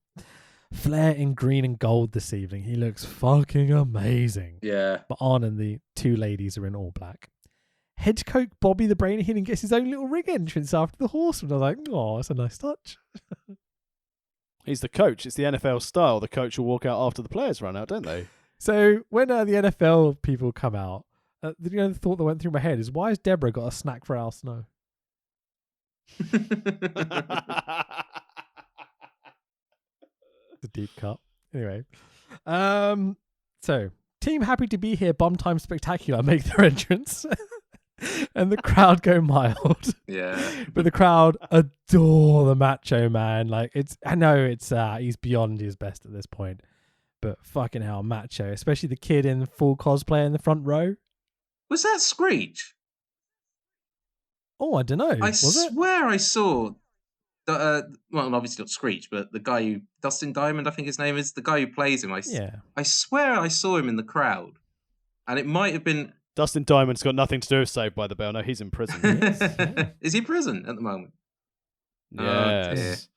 Flair in green and gold this evening. He looks fucking amazing. Yeah. But Arn and the two ladies are in all black. Hedge coach Bobby the Brain Hidden gets his own little ring entrance after the Horseman. I was like, oh, that's a nice touch. He's the coach. It's the NFL style. The coach will walk out after the players run out, don't they? So when the NFL people come out, the thought that went through my head is, why has Deborah got a snack for Al Snow? The deep cut. Anyway, so team happy to be here. Bomb Time Spectacular make their entrance, and the crowd go mild. Yeah, but the crowd adore the Macho Man. Like I know it's he's beyond his best at this point, but fucking hell, Macho, especially the kid in full cosplay in the front row. Was that Screech? Oh, I don't know. I swear I saw. Well, obviously not Screech, but the guy who Dustin Diamond, I think his name is, the guy who plays him. I swear I saw him in the crowd, and it might have been. Dustin Diamond's got nothing to do with Saved by the Bell. No, he's in prison. Yes. Is he in prison at the moment? Yes.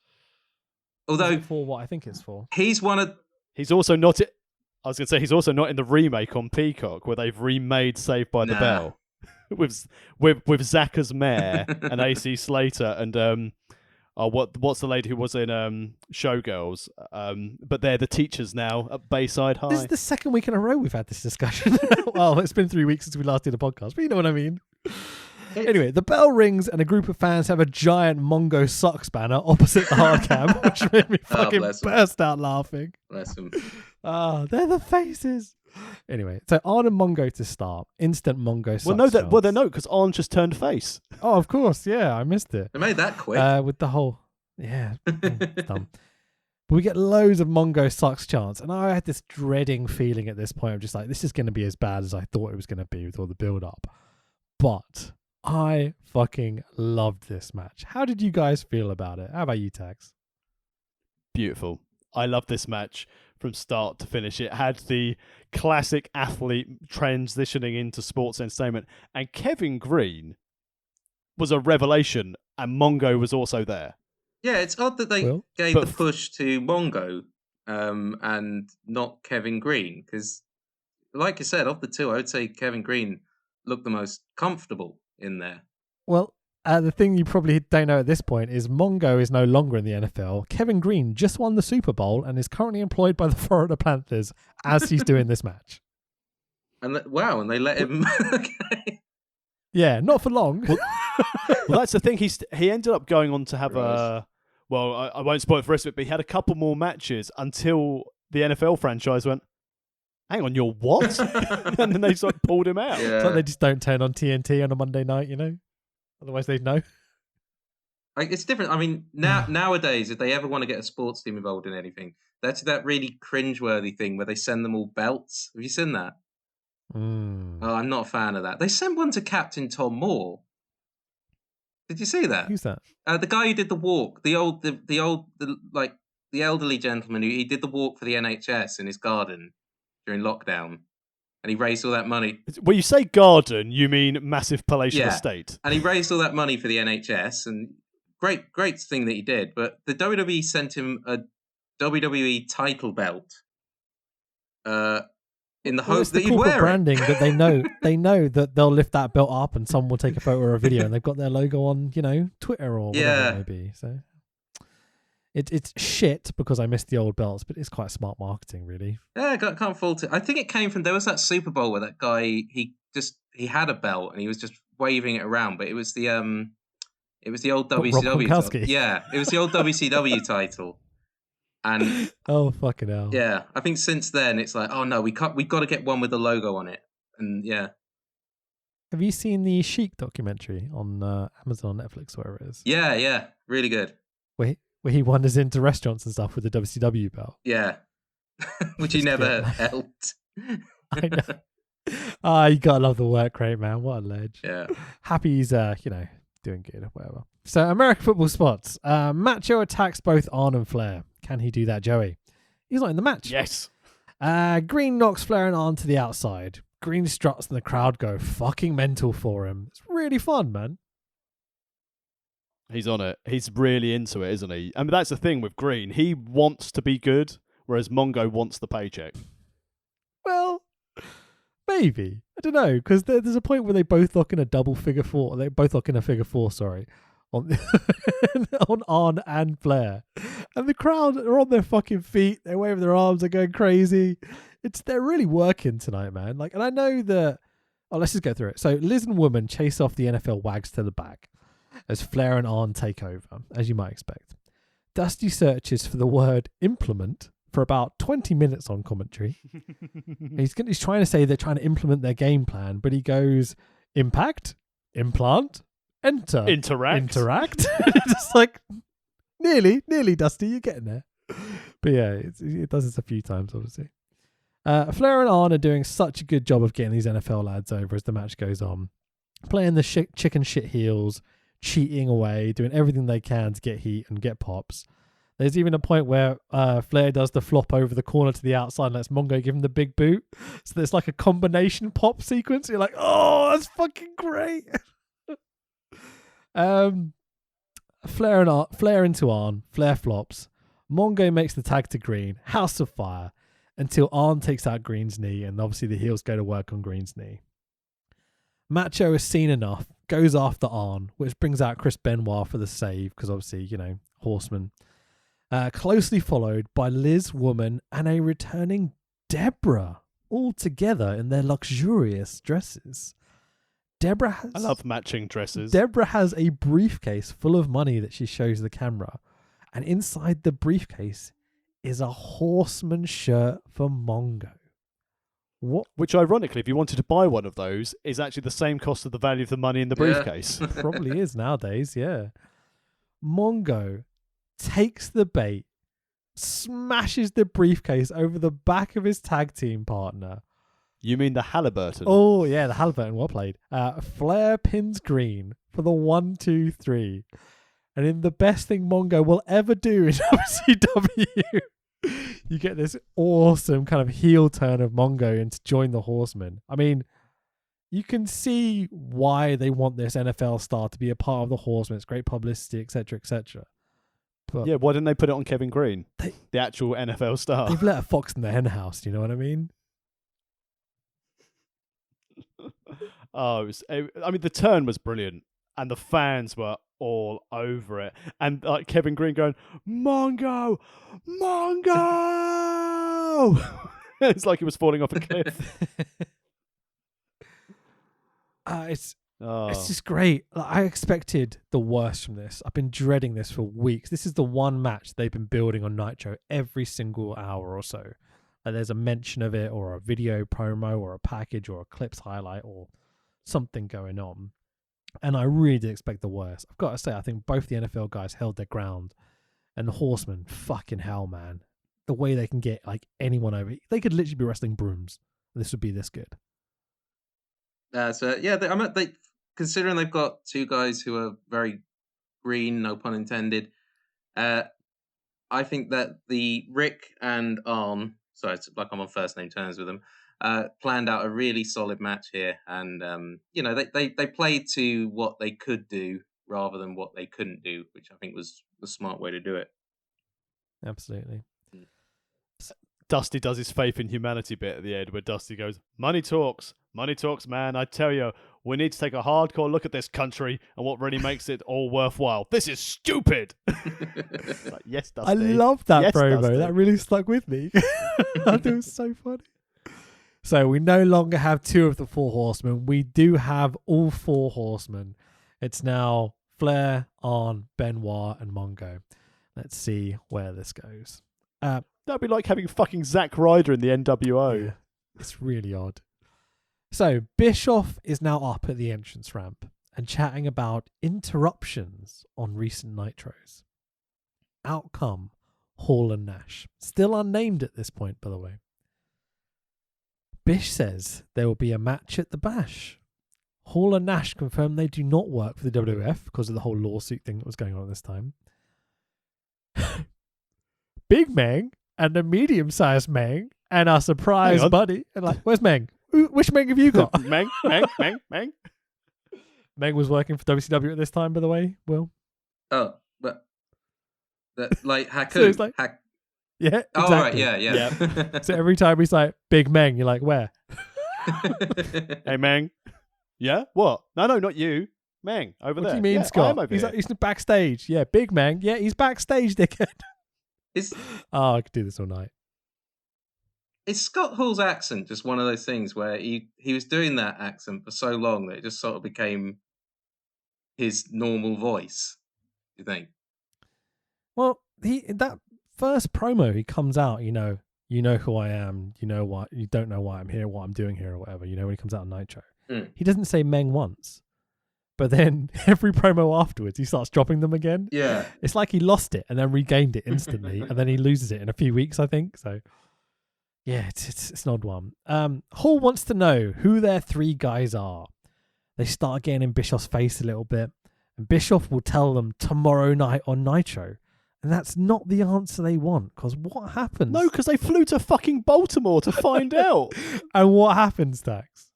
Although for what I think it's for, he's one of. He's also not. I was going to say he's also not in the remake on Peacock where they've remade Saved by the Bell with Zach as mayor and AC Slater and what's the lady who was in Showgirls? But they're the teachers now at Bayside High. This is the second week in a row we've had this discussion. Well, it's been 3 weeks since we last did a podcast, but you know what I mean. Anyway, the bell rings and a group of fans have a giant Mongo Sucks banner opposite the hard cam, which made me fucking burst out laughing. Bless them. They're the faces. Anyway, so Arn and Mongo to start. Instant Mongo Sucks. Well, no, because Arn just turned face. Oh, of course, yeah, I missed it. They made that quick. With the whole, it's dumb. But we get loads of Mongo Sucks chants, and I had this dreading feeling at this point of just like, this is going to be as bad as I thought it was going to be with all the build-up. But I fucking loved this match. How did you guys feel about it? How about you, Tax? Beautiful. I love this match from start to finish. It had the classic athlete transitioning into sports entertainment, and Kevin Green was a revelation, and Mongo was also there. Yeah, it's odd that they gave the push to Mongo and not Kevin Green, because, like you said, of the two, I would say Kevin Green looked the most comfortable in there. Well, the thing you probably don't know at this point is Mongo is no longer in the NFL. Kevin Green just won the Super Bowl and is currently employed by the Florida Panthers as he's doing this match. And and they let him. Okay. Yeah, not for long. Well, that's the thing. He ended up going on to have I won't spoil it for the rest of it, but he had a couple more matches until the NFL franchise went, hang on, you're what? And then they sort of pulled him out. Yeah. It's like they just don't turn on TNT on a Monday night, you know? Otherwise they'd know. Like, it's different. I mean, nowadays, if they ever want to get a sports team involved in anything, that's that really cringeworthy thing where they send them all belts. Have you seen that? Mm. Oh, I'm not a fan of that. They sent one to Captain Tom Moore. Did you see that? Who's that? The guy who did the walk, the elderly gentleman who he did the walk for the NHS in his garden during lockdown, and he raised all that money. When you say garden, you mean massive palatial estate. And he raised all that money for the NHS, and great thing that he did. But the WWE sent him a WWE title belt. In the hope that he'd wear branding it. That they know that they'll lift that belt up and someone will take a photo or a video and they've got their logo on, Twitter or whatever it may be. So it's shit because I missed the old belts, but it's quite smart marketing, really. Yeah, can't fault it. I think it came from, there was that Super Bowl where that guy he had a belt and he was just waving it around, but it was the old WCW title. Yeah, it was the old WCW title. And oh, fucking hell. Yeah, I think since then it's like, oh no, we've got to get one with the logo on it. And yeah. Have you seen the Chic documentary on Amazon, Netflix, wherever it is? Yeah, really good. Where he wanders into restaurants and stuff with the WCW belt. Yeah, which he never helped. I know. You gotta love the work rate, man. What a ledge. Yeah. Happy he's doing good or whatever. So American football spots. Macho attacks both Arn and Flair. Can he do that, Joey? He's not in the match. Yes. Green knocks Flair and Arn to the outside. Green struts and the crowd go fucking mental for him. It's really fun, man. He's on it. He's really into it, isn't he? I mean, that's the thing with Green. He wants to be good, whereas Mongo wants the paycheck. Well, maybe. I don't know, because there's a point where they both lock in a double figure four. They both lock in a figure four, sorry, on on Arn and Flair. And the crowd are on their fucking feet. They're waving their arms. They're going crazy. They're really working tonight, man. Like, and I know that... Oh, let's just go through it. So Liz and Woman chase off the NFL wags to the back as Flair and Arn take over, as you might expect. Dusty searches for the word implement for about 20 minutes on commentary. He's trying to say they're trying to implement their game plan, but he goes, impact, implant, enter, interact. Just like, nearly, Dusty, you're getting there. But yeah, it does this a few times, obviously. Flair and Arn are doing such a good job of getting these NFL lads over as the match goes on. Playing the chicken shit heels, cheating away, doing everything they can to get heat and get pops. There's even a point where Flair does the flop over the corner to the outside and lets Mongo give him the big boot. So there's like a combination pop sequence. You're like, oh, that's fucking great. Flair into Arn. Flair flops. Mongo makes the tag to Green. House of Fire. Until Arn takes out Green's knee, and obviously the heels go to work on Green's knee. Macho has seen enough, goes after Arn, which brings out Chris Benoit for the save, because obviously, Horseman. Closely followed by Liz, Woman, and a returning Deborah, all together in their luxurious dresses. I love matching dresses. Deborah has a briefcase full of money that she shows the camera, and inside the briefcase is a Horseman shirt for Mongo. What? Which, ironically, if you wanted to buy one of those, is actually the same cost of the value of the money in the briefcase. Probably is nowadays, yeah. Mongo takes the bait, smashes the briefcase over the back of his tag team partner. You mean the Halliburton? Oh, yeah, the Halliburton. Well played. Flair pins Green for the 1, 2, 3. And in the best thing Mongo will ever do in WCW, you get this awesome kind of heel turn of Mongo and to join the Horsemen. I mean, you can see why they want this NFL star to be a part of the Horsemen. It's great publicity, etc., etc. But yeah, why didn't they put it on Kevin Green, the actual NFL star? They've let a fox in the hen house. Do you know what I mean? The turn was brilliant, and the fans were all over it, and like Kevin Green going, Mongo. It's like he was falling off a cliff. It's just great. I expected the worst from this. I've been dreading this for weeks. This is the one match they've been building on Nitro every single hour or so. There's a mention of it, or a video promo, or a package, or a clips highlight, or something going on. And I really did expect the worst. I've got to say, I think both the NFL guys held their ground. And the Horsemen, fucking hell, man. The way they can get like anyone over. They could literally be wrestling brooms. This would be this good. They considering they've got two guys who are very green, no pun intended. I think that the Rick and Arn, sorry, it's like I'm on first name terms with them, planned out a really solid match here, and they played to what they could do rather than what they couldn't do, which I think was the smart way to do it. Absolutely. Dusty does his faith in humanity bit at the end, where Dusty goes, money talks, man. I tell you, we need to take a hardcore look at this country and what really makes it all worthwhile. This is stupid. Like, yes, Dusty. I love that promo. Dusty. That really stuck with me. I thought it was so funny. So we no longer have two of the four horsemen. We do have all four horsemen. It's now Flair, Arn, Benoit, and Mongo. Let's see where this goes. That'd be like having fucking Zack Ryder in the NWO. Yeah, it's really odd. So Bischoff is now up at the entrance ramp and chatting about interruptions on recent Nitros. Out come Hall and Nash. Still unnamed at this point, by the way. Bish says there will be a match at the Bash. Hall and Nash confirm they do not work for the WWF because of the whole lawsuit thing that was going on at this time. Big Mang and the medium-sized Mang and our surprise buddy. And like, where's Mang? Which Meng have you got? Meng. Meng was working for WCW at this time, by the way. Will. Oh, but like Haku. So it's like- Yeah. Exactly. Oh right, yeah. So every time he's like Big Meng, you're like, where? Hey, Meng. Yeah? What? No, not you. Meng, over What there. do you mean, Yeah, Scott? I am over He's here. like, he's backstage. Yeah, Big Meng. Yeah, he's backstage, dickhead. Is Oh, I could do this all night. Scott Hall's accent just one of those things where he was doing that accent for so long that it just sort of became his normal voice? Do you think? Well, that first promo, he comes out, you know who I am, you know what, you don't know why I'm here, what I'm doing here, or whatever. You know, when he comes out on Nitro, he doesn't say Meng once, but then every promo afterwards, he starts dropping them again. Yeah, It's like he lost it and then regained it instantly, and then he loses it in a few weeks, I think. So, yeah, it's an odd one. Hall wants to know who their three guys are. They start getting in Bischoff's face a little bit, and Bischoff will tell them tomorrow night on Nitro. And that's not the answer they want, because what happens? No, because they flew to fucking Baltimore to find out. And what happens, Dax?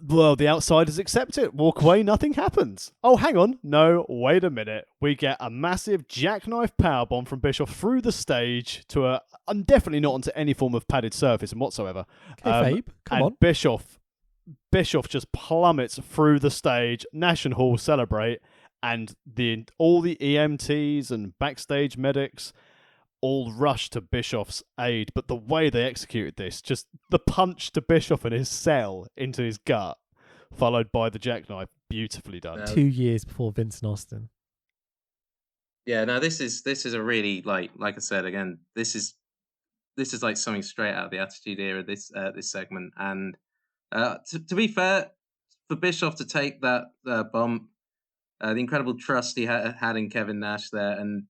Well, the outsiders accept it. Walk away, nothing happens. Oh, hang on. No, wait a minute. We get a massive jackknife powerbomb from Bischoff through the stage to and definitely not onto any form of padded surface whatsoever. Okay, Fabe, come on. Bischoff just plummets through the stage. Nash and Hall celebrate. And all the EMTs and backstage medics all rush to Bischoff's aid. But the way they executed this, just the punch to Bischoff in his cell into his gut, followed by the jackknife, beautifully done. 2 years before Vince and Austin. yeah. No, this is a really like I said again. This is like something straight out of the Attitude Era. This segment, and to be fair, for Bischoff to take that bump. The incredible trust he had in Kevin Nash there, and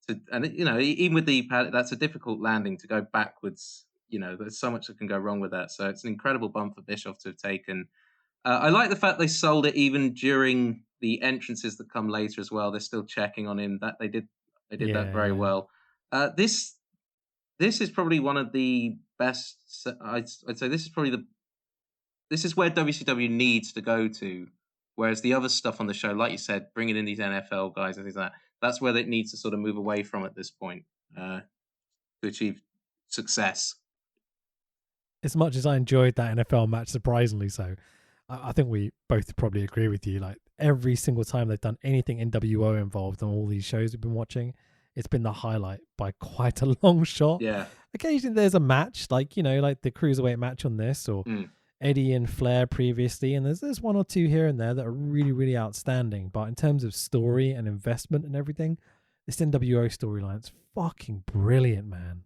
you know, even with the pad, that's a difficult landing to go backwards. You know, there's so much that can go wrong with that. So it's an incredible bump for Bischoff to have taken. I like the fact they sold it even during the entrances that come later as well. They're still checking on him. That they did that very well. This is probably one of the best. I'd say this is probably this is where WCW needs to go to. Whereas the other stuff on the show, like you said, bringing in these NFL guys and things like that, that's where it needs to sort of move away from at this point to achieve success. As much as I enjoyed that NFL match, surprisingly so, I think we both probably agree with you. Like every single time they've done anything NWO involved on all these shows we've been watching, it's been the highlight by quite a long shot. Yeah. Occasionally there's a match, like, you know, like the Cruiserweight match on this, or Eddie and Flair previously, and there's one or two here and there that are really, really outstanding. But in terms of story and investment and everything, this NWO storyline's fucking brilliant, man.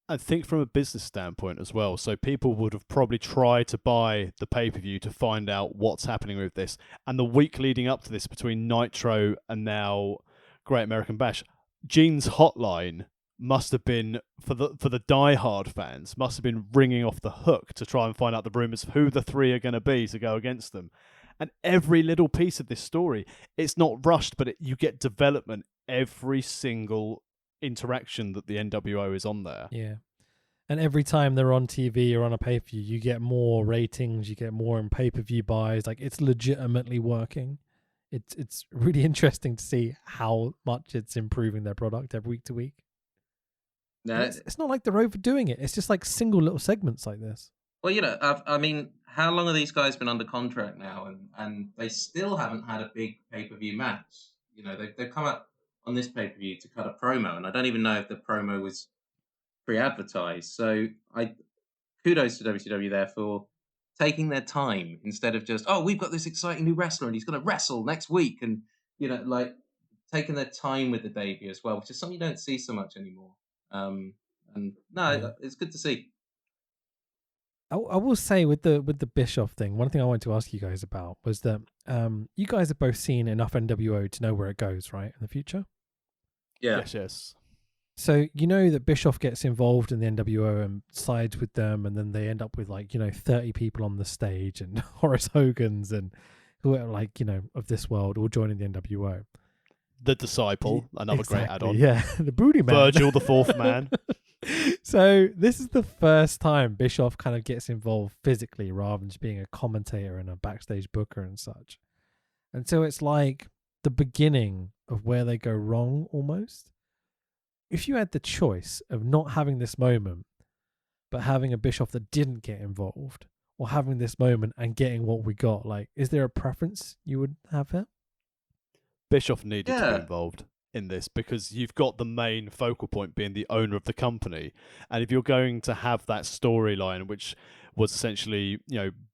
I think from a business standpoint as well. So people would have probably tried to buy the pay-per-view to find out what's happening with this. And the week leading up to this, between Nitro and now Great American Bash, Gene's hotline must have been, for the diehard fans, must have been ringing off the hook to try and find out the rumours of who the three are going to be to go against them. And every little piece of this story, it's not rushed, but you get development every single interaction that the NWO is on there. Yeah. And every time they're on TV or on a pay-per-view, you get more ratings, you get more in pay-per-view buys. Like, it's legitimately working. It's really interesting to see how much it's improving their product every week to week. No, It's not like they're overdoing it. It's just like single little segments like this. well, you know, I mean, how long have these guys been under contract now, and they still haven't had a big pay-per-view match? You know, they've come up on this pay-per-view to cut a promo, and I don't even know if the promo was pre-advertised. So kudos to WCW there for taking their time instead of just, oh, we've got this exciting new wrestler and he's going to wrestle next week, and you know, like taking their time with the debut as well, which is something you don't see so much anymore. It's good to see. I will say with the Bischoff thing, one thing I wanted to ask you guys about was that you guys have both seen enough NWO to know where it goes, right, in the future? Yeah. Yes. So you know that Bischoff gets involved in the NWO and sides with them, and then they end up with 30 people on the stage and Horace Hogan's and who are of this world all joining the NWO. The Disciple, another great add-on. Yeah, the Booty Man. Virgil, the fourth man. So this is the first time Bischoff kind of gets involved physically rather than just being a commentator and a backstage booker and such. And so it's like the beginning of where they go wrong almost. If you had the choice of not having this moment, but having a Bischoff that didn't get involved, or having this moment and getting what we got, like, is there a preference you would have here? Bischoff needed to be Yeah. involved in this because you've got the main focal point being the owner of the company. And if you're going to have that storyline, which was essentially,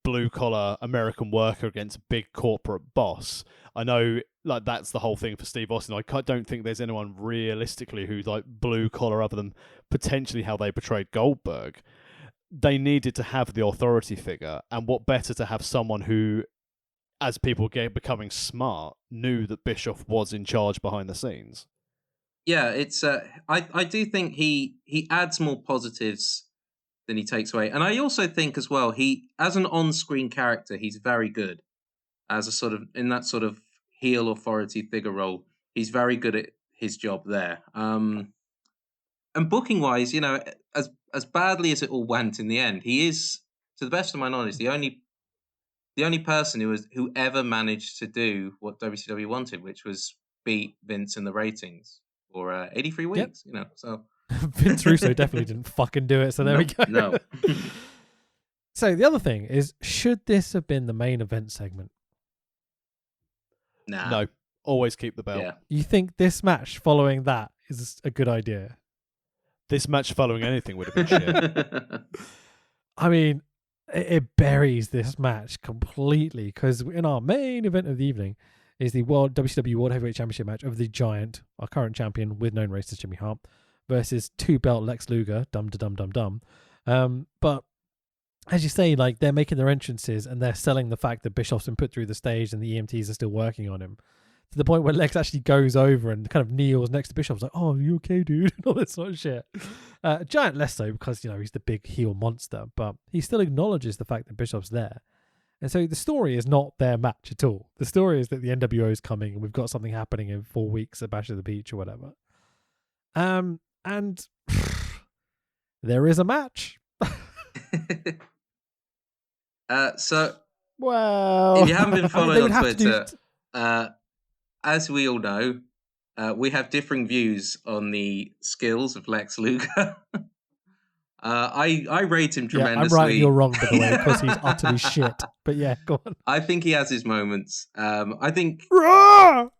blue collar American worker against big corporate boss, I know like that's the whole thing for Steve Austin. I don't think there's anyone realistically who's like blue collar other than potentially how they portrayed Goldberg. They needed to have the authority figure, and what better to have someone who, as people becoming smart, knew that Bischoff was in charge behind the scenes. Yeah, it's. I do think he adds more positives than he takes away, and I also think as well he, as an on-screen character, he's very good as a sort of in that sort of heel authority figure role. He's very good at his job there. And booking wise, as badly as it all went in the end, he is, to the best of my knowledge, the only person who ever managed to do what WCW wanted, which was beat Vince in the ratings for 83 weeks. So Vince Russo definitely didn't fucking do it. So there we go. No. So the other thing is, should this have been the main event segment? Nah. No, always keep the belt. Yeah. You think this match following that is a good idea? This match following anything would have been shit. I mean, it buries this match completely because in our main event of the evening is the WCW World Heavyweight Championship match of the Giant, our current champion with known racist Jimmy Hart, versus 2-belt Lex Luger, dum. But as you say, like they're making their entrances and they're selling the fact that Bischoff's been put through the stage and the EMTs are still working on him. To the point where Lex actually goes over and kind of kneels next to Bischoff, like, "Oh, you okay, dude?" and all that sort of shit. Giant less so because he's the big heel monster, but he still acknowledges the fact that Bischoff's there. And so the story is not their match at all. The story is that the NWO is coming and we've got something happening in 4 weeks at Bash at the Beach or whatever. And there is a match. So Well, if you haven't been they following would on have to Twitter, as we all know, we have differing views on the skills of Lex Luger. I rate him Yeah, I'm tremendously. right and you're wrong, by the way, because he's utterly shit. But yeah, go on. I think he has his moments. I think Roar!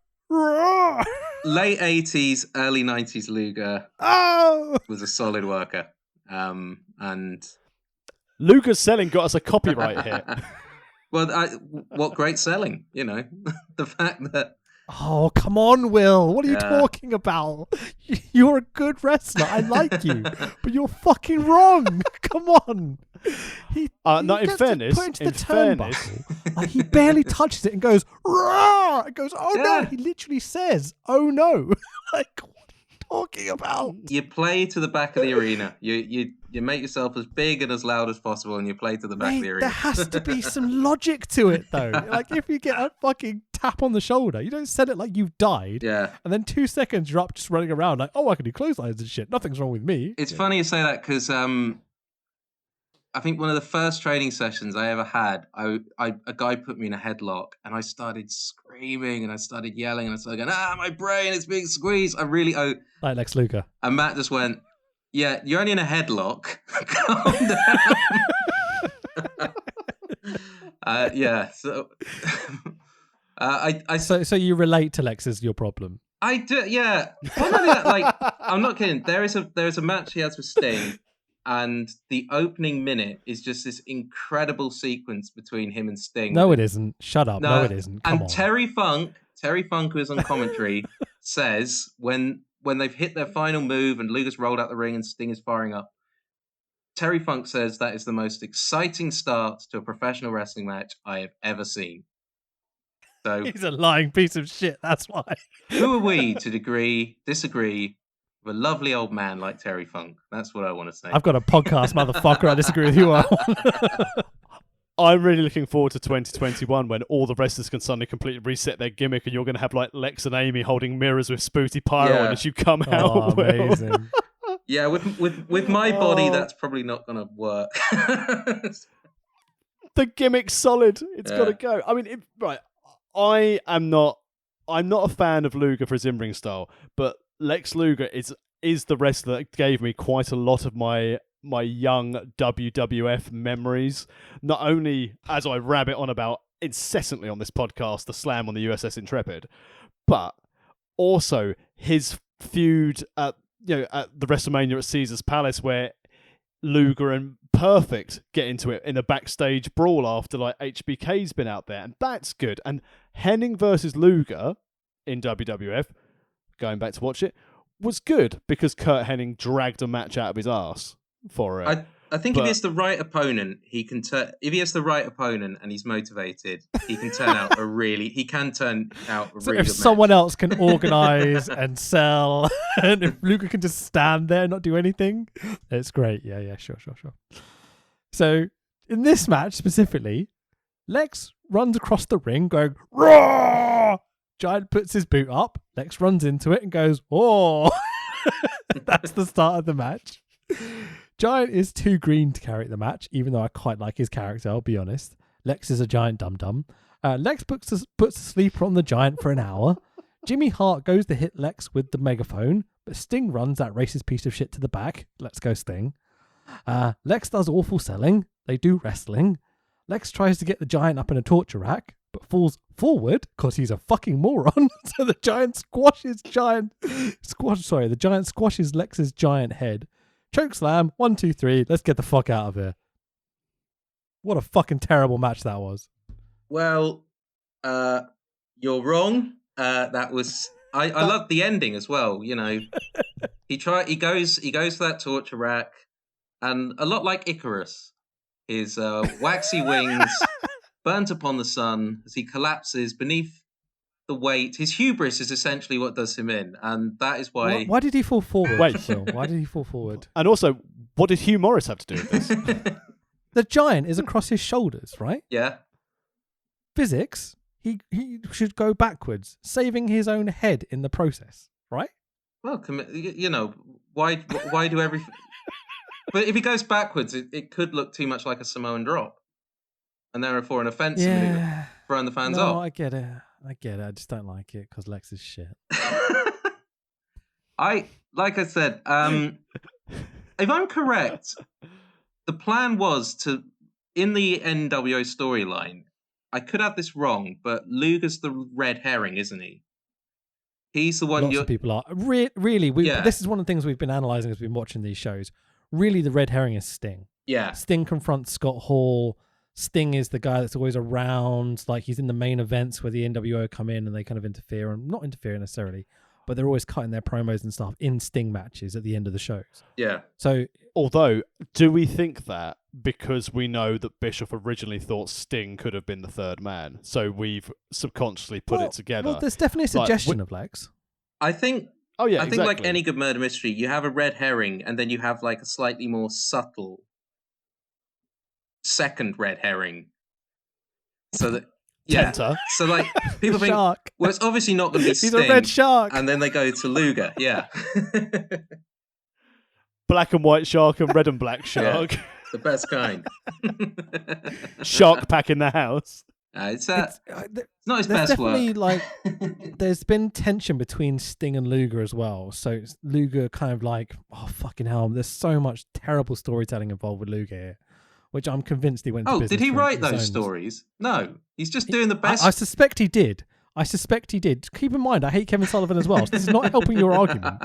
late 80s, early 90s Luger Oh! was a solid worker. And Luger's selling got us a copyright hit. well, what great selling, the fact that Oh, come on, Will. What are you Yeah. talking about? You're a good wrestler. I like you. But you're fucking wrong. Come on. He No, in gets fairness, put into the in fairness. turnbuckle. Like, he barely touches it and goes, "Roar!" It goes, "Oh no." Yeah. He literally says, "Oh no." Like, what are you talking about? you play to the back of the arena. You make yourself as big and as loud as possible, and you play to the back of Mate, the arena. there has to be some logic to it, though. Like, if you get a fucking tap on the shoulder, you don't sell it like you've died. Yeah. And then 2 seconds, you're up just running around like, "Oh, I can do clotheslines and shit. Nothing's wrong with me." It's funny you say that because I think one of the first training sessions I ever had, a guy put me in a headlock, and I started screaming and I started yelling and I started going, my brain is being squeezed. I really Like Lex Luger. And Matt just went, "Yeah, you're only in a headlock. Calm down." Yeah. So So you relate to Lex as your problem. I do, yeah. Well, not only that, like, I'm not kidding. There is a match he has with Sting, and the opening minute is just this incredible sequence between him and Sting. No, it isn't. Shut up. No, it isn't. Come and on. Terry Funk, who is on commentary, says when they've hit their final move and Luger's rolled out the ring and Sting is firing up, Terry Funk says that is the most exciting start to a professional wrestling match I have ever seen. So He's a lying piece of shit. That's why. who are we to disagree with a lovely old man like Terry Funk? That's what I want to say. I've got a podcast, motherfucker. I disagree with you. I'm really looking forward to 2021 when all the wrestlers can suddenly completely reset their gimmick and you're going to have like Lex and Amy holding mirrors with Spooty Pyro Yeah. on as you come Oh, out. Will. amazing. Yeah, with my body, that's probably not going to work. The gimmick's solid. It's got to Yeah. go. I mean, right. I'm not a fan of Luger for his in-ring style, but Lex Luger is the wrestler that gave me quite a lot of my young WWF memories. Not only as I rabbit on about incessantly on this podcast, the slam on the USS Intrepid, but also his feud at the WrestleMania at Caesar's Palace, where Luger and Perfect get into it in a backstage brawl after like HBK's been out there, and that's good. And Hennig versus Luger in WWF, going back to watch it, was good because Kurt Hennig dragged a match out of his ass for it. I think if he has the right opponent, he can turn. If he has the right opponent and he's motivated, he can turn out a really. He can turn out a So really if good someone match. else can organize and sell, and if Luger can just stand there and not do anything, it's great. Yeah, sure. So in this match specifically, Lex runs across the ring going, "Raw!" Giant puts his boot up. Lex runs into it and goes, "Oh!" That's the start of the match. Giant is too green to carry the match, even though I quite like his character, I'll be honest. Lex is a giant dum-dum. Lex puts a sleeper on the Giant for an hour. Jimmy Hart goes to hit Lex with the megaphone, but Sting runs that racist piece of shit to the back. Let's go, Sting. Lex does awful selling. They do wrestling. Lex tries to get the Giant up in a torture rack, but falls forward because he's a fucking moron. So the Giant squashes Lex's giant head. Choke slam, 1, 2, 3. Let's get the fuck out of here. What a fucking terrible match that was. Well, you're wrong. That was. I love the ending as well. You know, he goes to that torture rack, and a lot like Icarus, his waxy wings burnt upon the sun as he collapses beneath the weight. His hubris is essentially what does him in, and that is why. Why did he fall forward? Wait. Phil? Why did he fall forward? And also, what did Hugh Morris have to do with this? The Giant is across his shoulders, right? Yeah. Physics, he should go backwards, saving his own head in the process, right? Well, you know, why do everything? But if he goes backwards, it could look too much like a Samoan drop, and therefore an offensive maneuver, throwing the fans off. I get it. I just don't like it because Lex is shit. Like I said, if I'm correct, the plan was to, in the NWO storyline, I could have this wrong, but Luger's the red herring, isn't he? He's the one. Lots of people are really. This is one of the things we've been analysing as we've been watching these shows. Really, the red herring is Sting. Yeah. Sting confronts Scott Hall. Sting is the guy that's always around. Like, he's in the main events where the NWO come in and they kind of interfere, and not interfere necessarily, but they're always cutting their promos and stuff in Sting matches at the end of the shows. Yeah. So, although, do we think that because we know that Bischoff originally thought Sting could have been the third man, so we've subconsciously put it together? Well, there's definitely a suggestion of Lex. I think. Oh yeah, I think exactly. like any good murder mystery, you have a red herring, and then you have like a slightly more subtle second red herring. So that Tenta. So like people think, Shark. well, it's obviously not going to be Sting. He's a red shark. And then they go to Luger. Yeah. Black and white shark and red and black shark. Yeah, the best kind. Shark pack in the house. It's not his best definitely work. There's been tension between Sting and Luger as well. So Luger kind of like, oh fucking hell, there's so much terrible storytelling involved with Luger here, which I'm convinced he went to Oh, business did he for write his those own- stories? No, he's just doing the best. I suspect he did. Keep in mind, I hate Kevin Sullivan as well. So this is not helping your argument.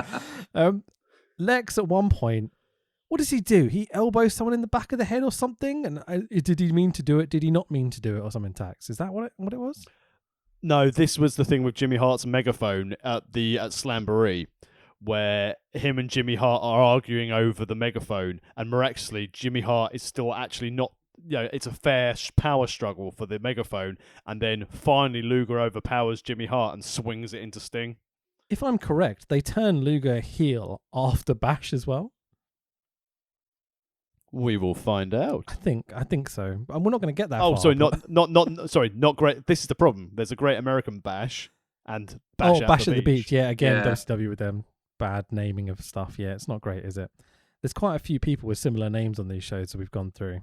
Lex at one point, what does he do? He elbows someone in the back of the head or something? And did he mean to do it? Did he not mean to do it or something, Tax? Is that what it was? No, this was the thing with Jimmy Hart's megaphone at Slamboree, where him and Jimmy Hart are arguing over the megaphone, and miraculously Jimmy Hart is still actually not, it's a fair power struggle for the megaphone, and then finally Luger overpowers Jimmy Hart and swings it into Sting. If I'm correct, they turn Luger heel after Bash as well. We will find out. I think so. And we're not going to get that Oh, far. sorry, but- not great. This is the problem. There's a Great American Bash and Bash Bash at at the Beach. Yeah, again, Yeah. WCW with them. bad naming of stuff. Yeah, it's not great, is it? There's quite a few people with similar names on these shows that we've gone through.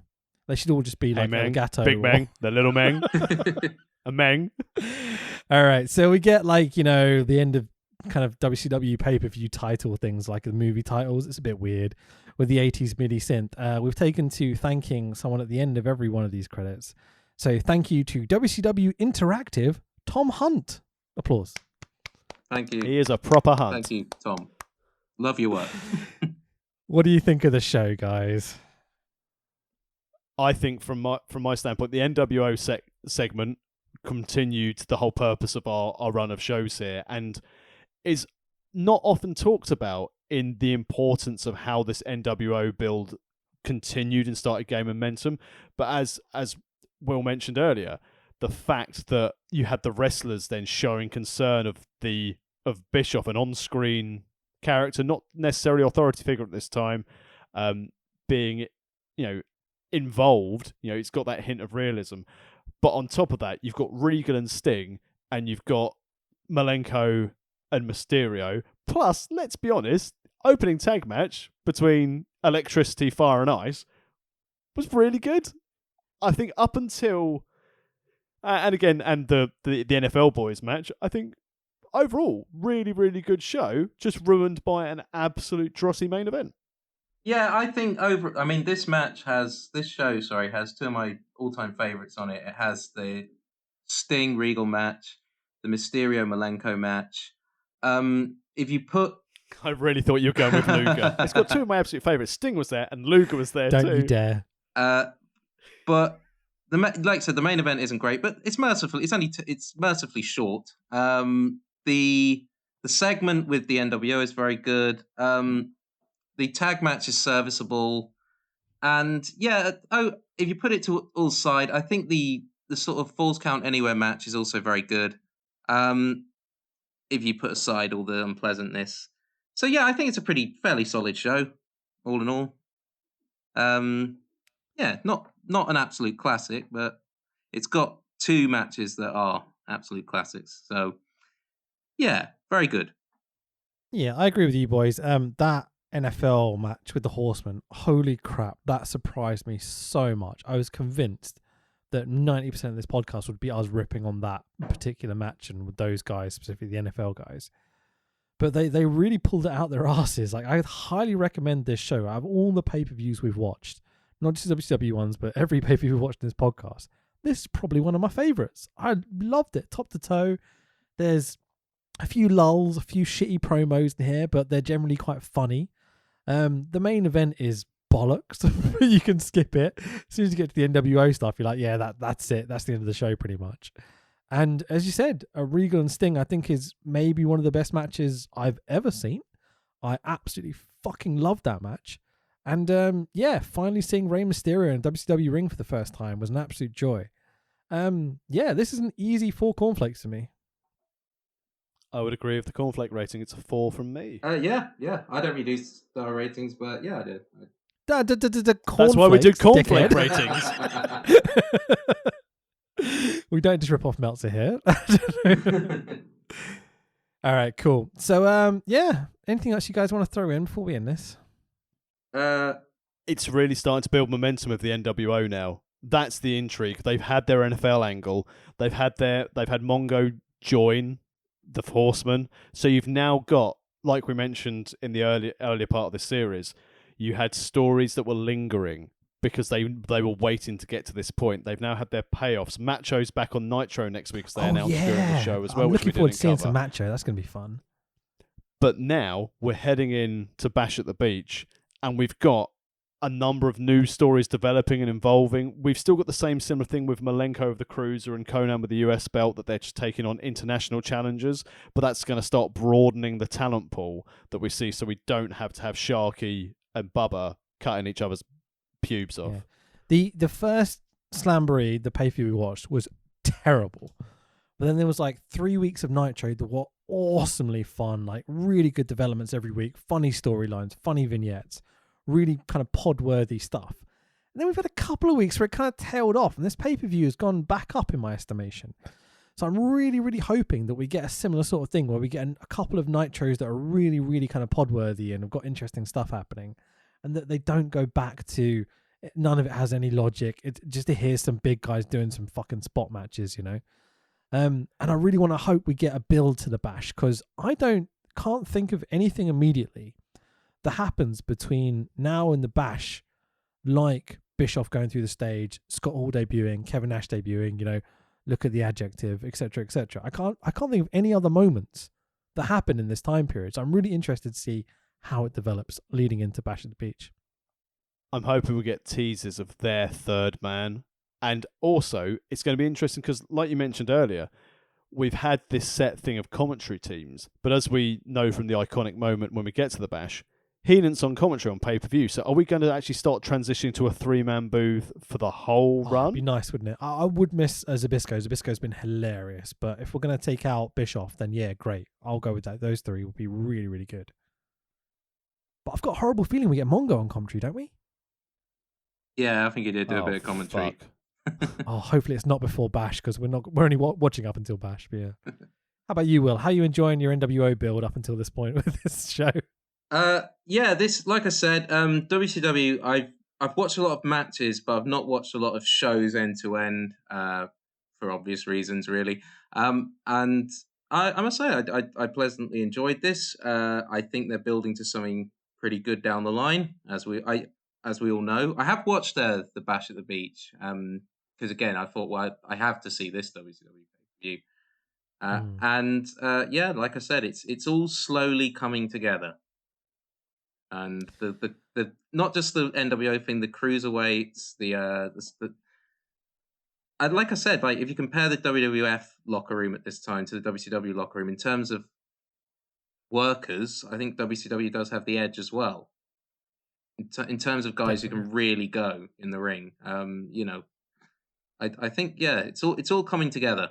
They should all just be like Meng, Elgato. Big Meng, the little Meng, a Meng. All right, so we get like, you know, the end of kind of WCW pay-per-view title things like the movie titles. It's a bit weird with the 80s MIDI synth. We've taken to thanking someone at the end of every one of these credits. So thank you to WCW Interactive, Tom Hunt. Applause. Thank you. He is a proper hunt. Thank you, Tom. Love your work. What do you think of the show, guys? I think from my standpoint, the NWO segment continued the whole purpose of our run of shows here, and is not often talked about in the importance of how this NWO build continued and started gaining momentum. But as Will mentioned earlier, the fact that you had the wrestlers then showing concern of Bischoff, an on-screen character, not necessarily authority figure at this time, being, you know, involved, you know, it's got that hint of realism. But on top of that, you've got Regal and Sting, and you've got Malenko and Mysterio. Plus, let's be honest, opening tag match between Electricity, Fire and Ice was really good. I think up until and the NFL boys match, I think overall really, really good show, just ruined by an absolute drossy main event. Yeah, I think this show has two of my all-time favorites on it. It has the Sting Regal match, the Mysterio Malenko match. If you put, I really thought you were going with Luger. It's got two of my absolute favorites. Sting was there, and Luger was there Don't too. you dare! But like I said, the main event isn't great, but it's merciful. It's mercifully short. The segment with the NWO is very good. The tag match is serviceable, and if you put it to all side, I think the sort of Falls Count Anywhere match is also very good. If you put aside all the unpleasantness, so yeah, I think it's a fairly solid show, all in all. Not an absolute classic, but it's got two matches that are absolute classics. So yeah, very good. Yeah, I agree with you boys. That NFL match with the Horsemen, holy crap, that surprised me so much. I was convinced that 90% of this podcast would be us ripping on that particular match and with those guys, specifically the NFL guys. But they really pulled it out their asses. Like, I highly recommend this show. Out of all the pay-per-views we've watched, not just the WCW ones, but every pay-per-view we've watched in this podcast, this is probably one of my favorites. I loved it, top to toe. There's a few lulls, a few shitty promos in here, but they're generally quite funny. The main event is bollocks. You can skip it. As soon as you get to the NWO stuff, you're like, yeah, that's it. That's the end of the show pretty much. And as you said, Regal and Sting, I think, is maybe one of the best matches I've ever seen. I absolutely fucking loved that match. And finally seeing Rey Mysterio in WCW ring for the first time was an absolute joy. This is an easy 4 cornflakes for me. I would agree with the cornflake rating. It's a 4 from me. Yeah. I don't really do star ratings, but yeah, I did. That's why we do cornflake ratings. We don't just rip off Meltzer here. All right, cool. So, anything else you guys want to throw in before we end this? It's really starting to build momentum of the NWO now. That's the intrigue. They've had their NFL angle. They've had Mongo join the Horsemen. So you've now got, like we mentioned in the earlier part of the series, you had stories that were lingering because they were waiting to get to this point. They've now had their payoffs. Macho's back on Nitro next week because they announced during the show as well. I'm which looking we forward didn't to seeing cover. some Macho. That's going to be fun. But now we're heading in to Bash at the Beach, and we've got a number of new stories developing and evolving. We've still got the same similar thing with Malenko of the Cruiser and Conan with the US belt, that they're just taking on international challengers, but that's going to start broadening the talent pool that we see, so we don't have to have Sharky and Bubba cutting each other's pubes off. Yeah. The first Slamboree, the pay-per-view we watched, was terrible. But then there was like 3 weeks of Nitro that were awesomely fun, like really good developments every week, funny storylines, funny vignettes, really kind of pod-worthy stuff. And then we've had a couple of weeks where it kind of tailed off, and this pay-per-view has gone back up in my estimation. So I'm really, really hoping that we get a similar sort of thing where we get a couple of nitros that are really, really kind of pod worthy and have got interesting stuff happening, and that they don't go back to none of it has any logic. It's just to hear some big guys doing some fucking spot matches, you know. And I really want to hope we get a build to the Bash, because I can't think of anything immediately that happens between now and the Bash, like Bischoff going through the stage, Scott Hall debuting, Kevin Nash debuting, you know, look at the adjective, etc., etc. I can't think of any other moments that happen in this time period. So I'm really interested to see how it develops leading into Bash at the Beach. I'm hoping we get teasers of their third man. And also, it's going to be interesting because, like you mentioned earlier, we've had this set thing of commentary teams. But as we know from the iconic moment when we get to the Bash, Heenan's on commentary on pay-per-view. So are we going to actually start transitioning to a three-man booth for the whole run? It'd be nice, wouldn't it? I would miss Zbyszko. Zbyszko's been hilarious. But if we're going to take out Bischoff, then yeah, great. I'll go with that. Those three would be really, really good. But I've got a horrible feeling we get Mongo on commentary, don't we? Yeah, I think he did do a bit of commentary. Hopefully it's not before Bash, because we're only watching up until Bash. But yeah. How about you, Will? How are you enjoying your NWO build up until this point with this show? Yeah, this, like I said, WCW. I've watched a lot of matches, but I've not watched a lot of shows end to end, for obvious reasons, really. And I must say, I pleasantly enjoyed this. I think they're building to something pretty good down the line, as we all know. I have watched the Bash at the Beach, because again, I thought, well, I have to see this WCW pay-per-view. And yeah, like I said, it's all slowly coming together. And the not just the NWO thing, the cruiserweights, and like I said, like if you compare the WWF locker room at this time to the WCW locker room in terms of workers, I think WCW does have the edge as well. In terms of guys who can really go in the ring, you know, I think it's all coming together.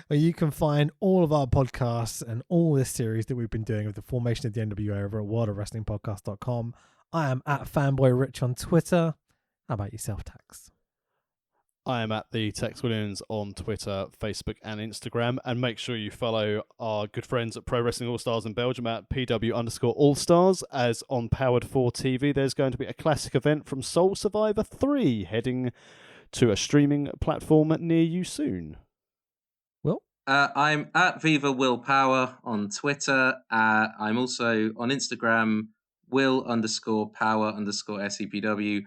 Well, you can find all of our podcasts and all this series that we've been doing of the formation of the NWO over at worldofwrestlingpodcast.com. I am at Fanboy Rich on Twitter. How about yourself, Tax? I am at the Tex Williams on Twitter, Facebook, and Instagram. And make sure you follow our good friends at Pro Wrestling All Stars in Belgium at PW_All-Stars. As on Powered 4 TV, there's going to be a classic event from Soul Survivor 3 heading to a streaming platform near you soon. Will? I'm at Viva Willpower on Twitter. I'm also on Instagram, Will_Power_SEPW.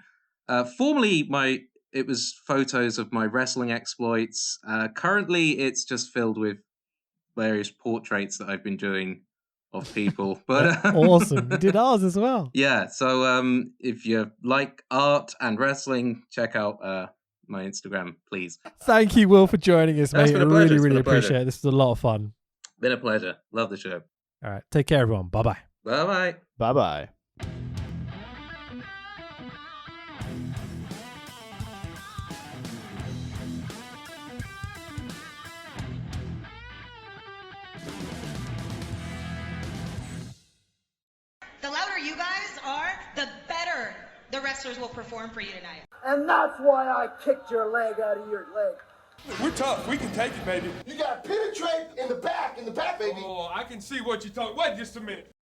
Formerly, it was photos of my wrestling exploits. Currently, it's just filled with various portraits that I've been doing of people. But awesome. You did ours as well. Yeah. So if you like art and wrestling, check out my Instagram, please. Thank you, Will, for joining us, mate. I really, really appreciate pleasure. it. This is a lot of fun. Been a pleasure. Love the show. All right. Take care, everyone. Bye-bye. Bye-bye. Bye-bye. The louder you guys are, the better the wrestlers will perform for you tonight. And that's why I kicked your leg out of your leg. We're tough. We can take it, baby. You gotta penetrate in the back, baby. Oh, I can see what you're talking. Wait just a minute.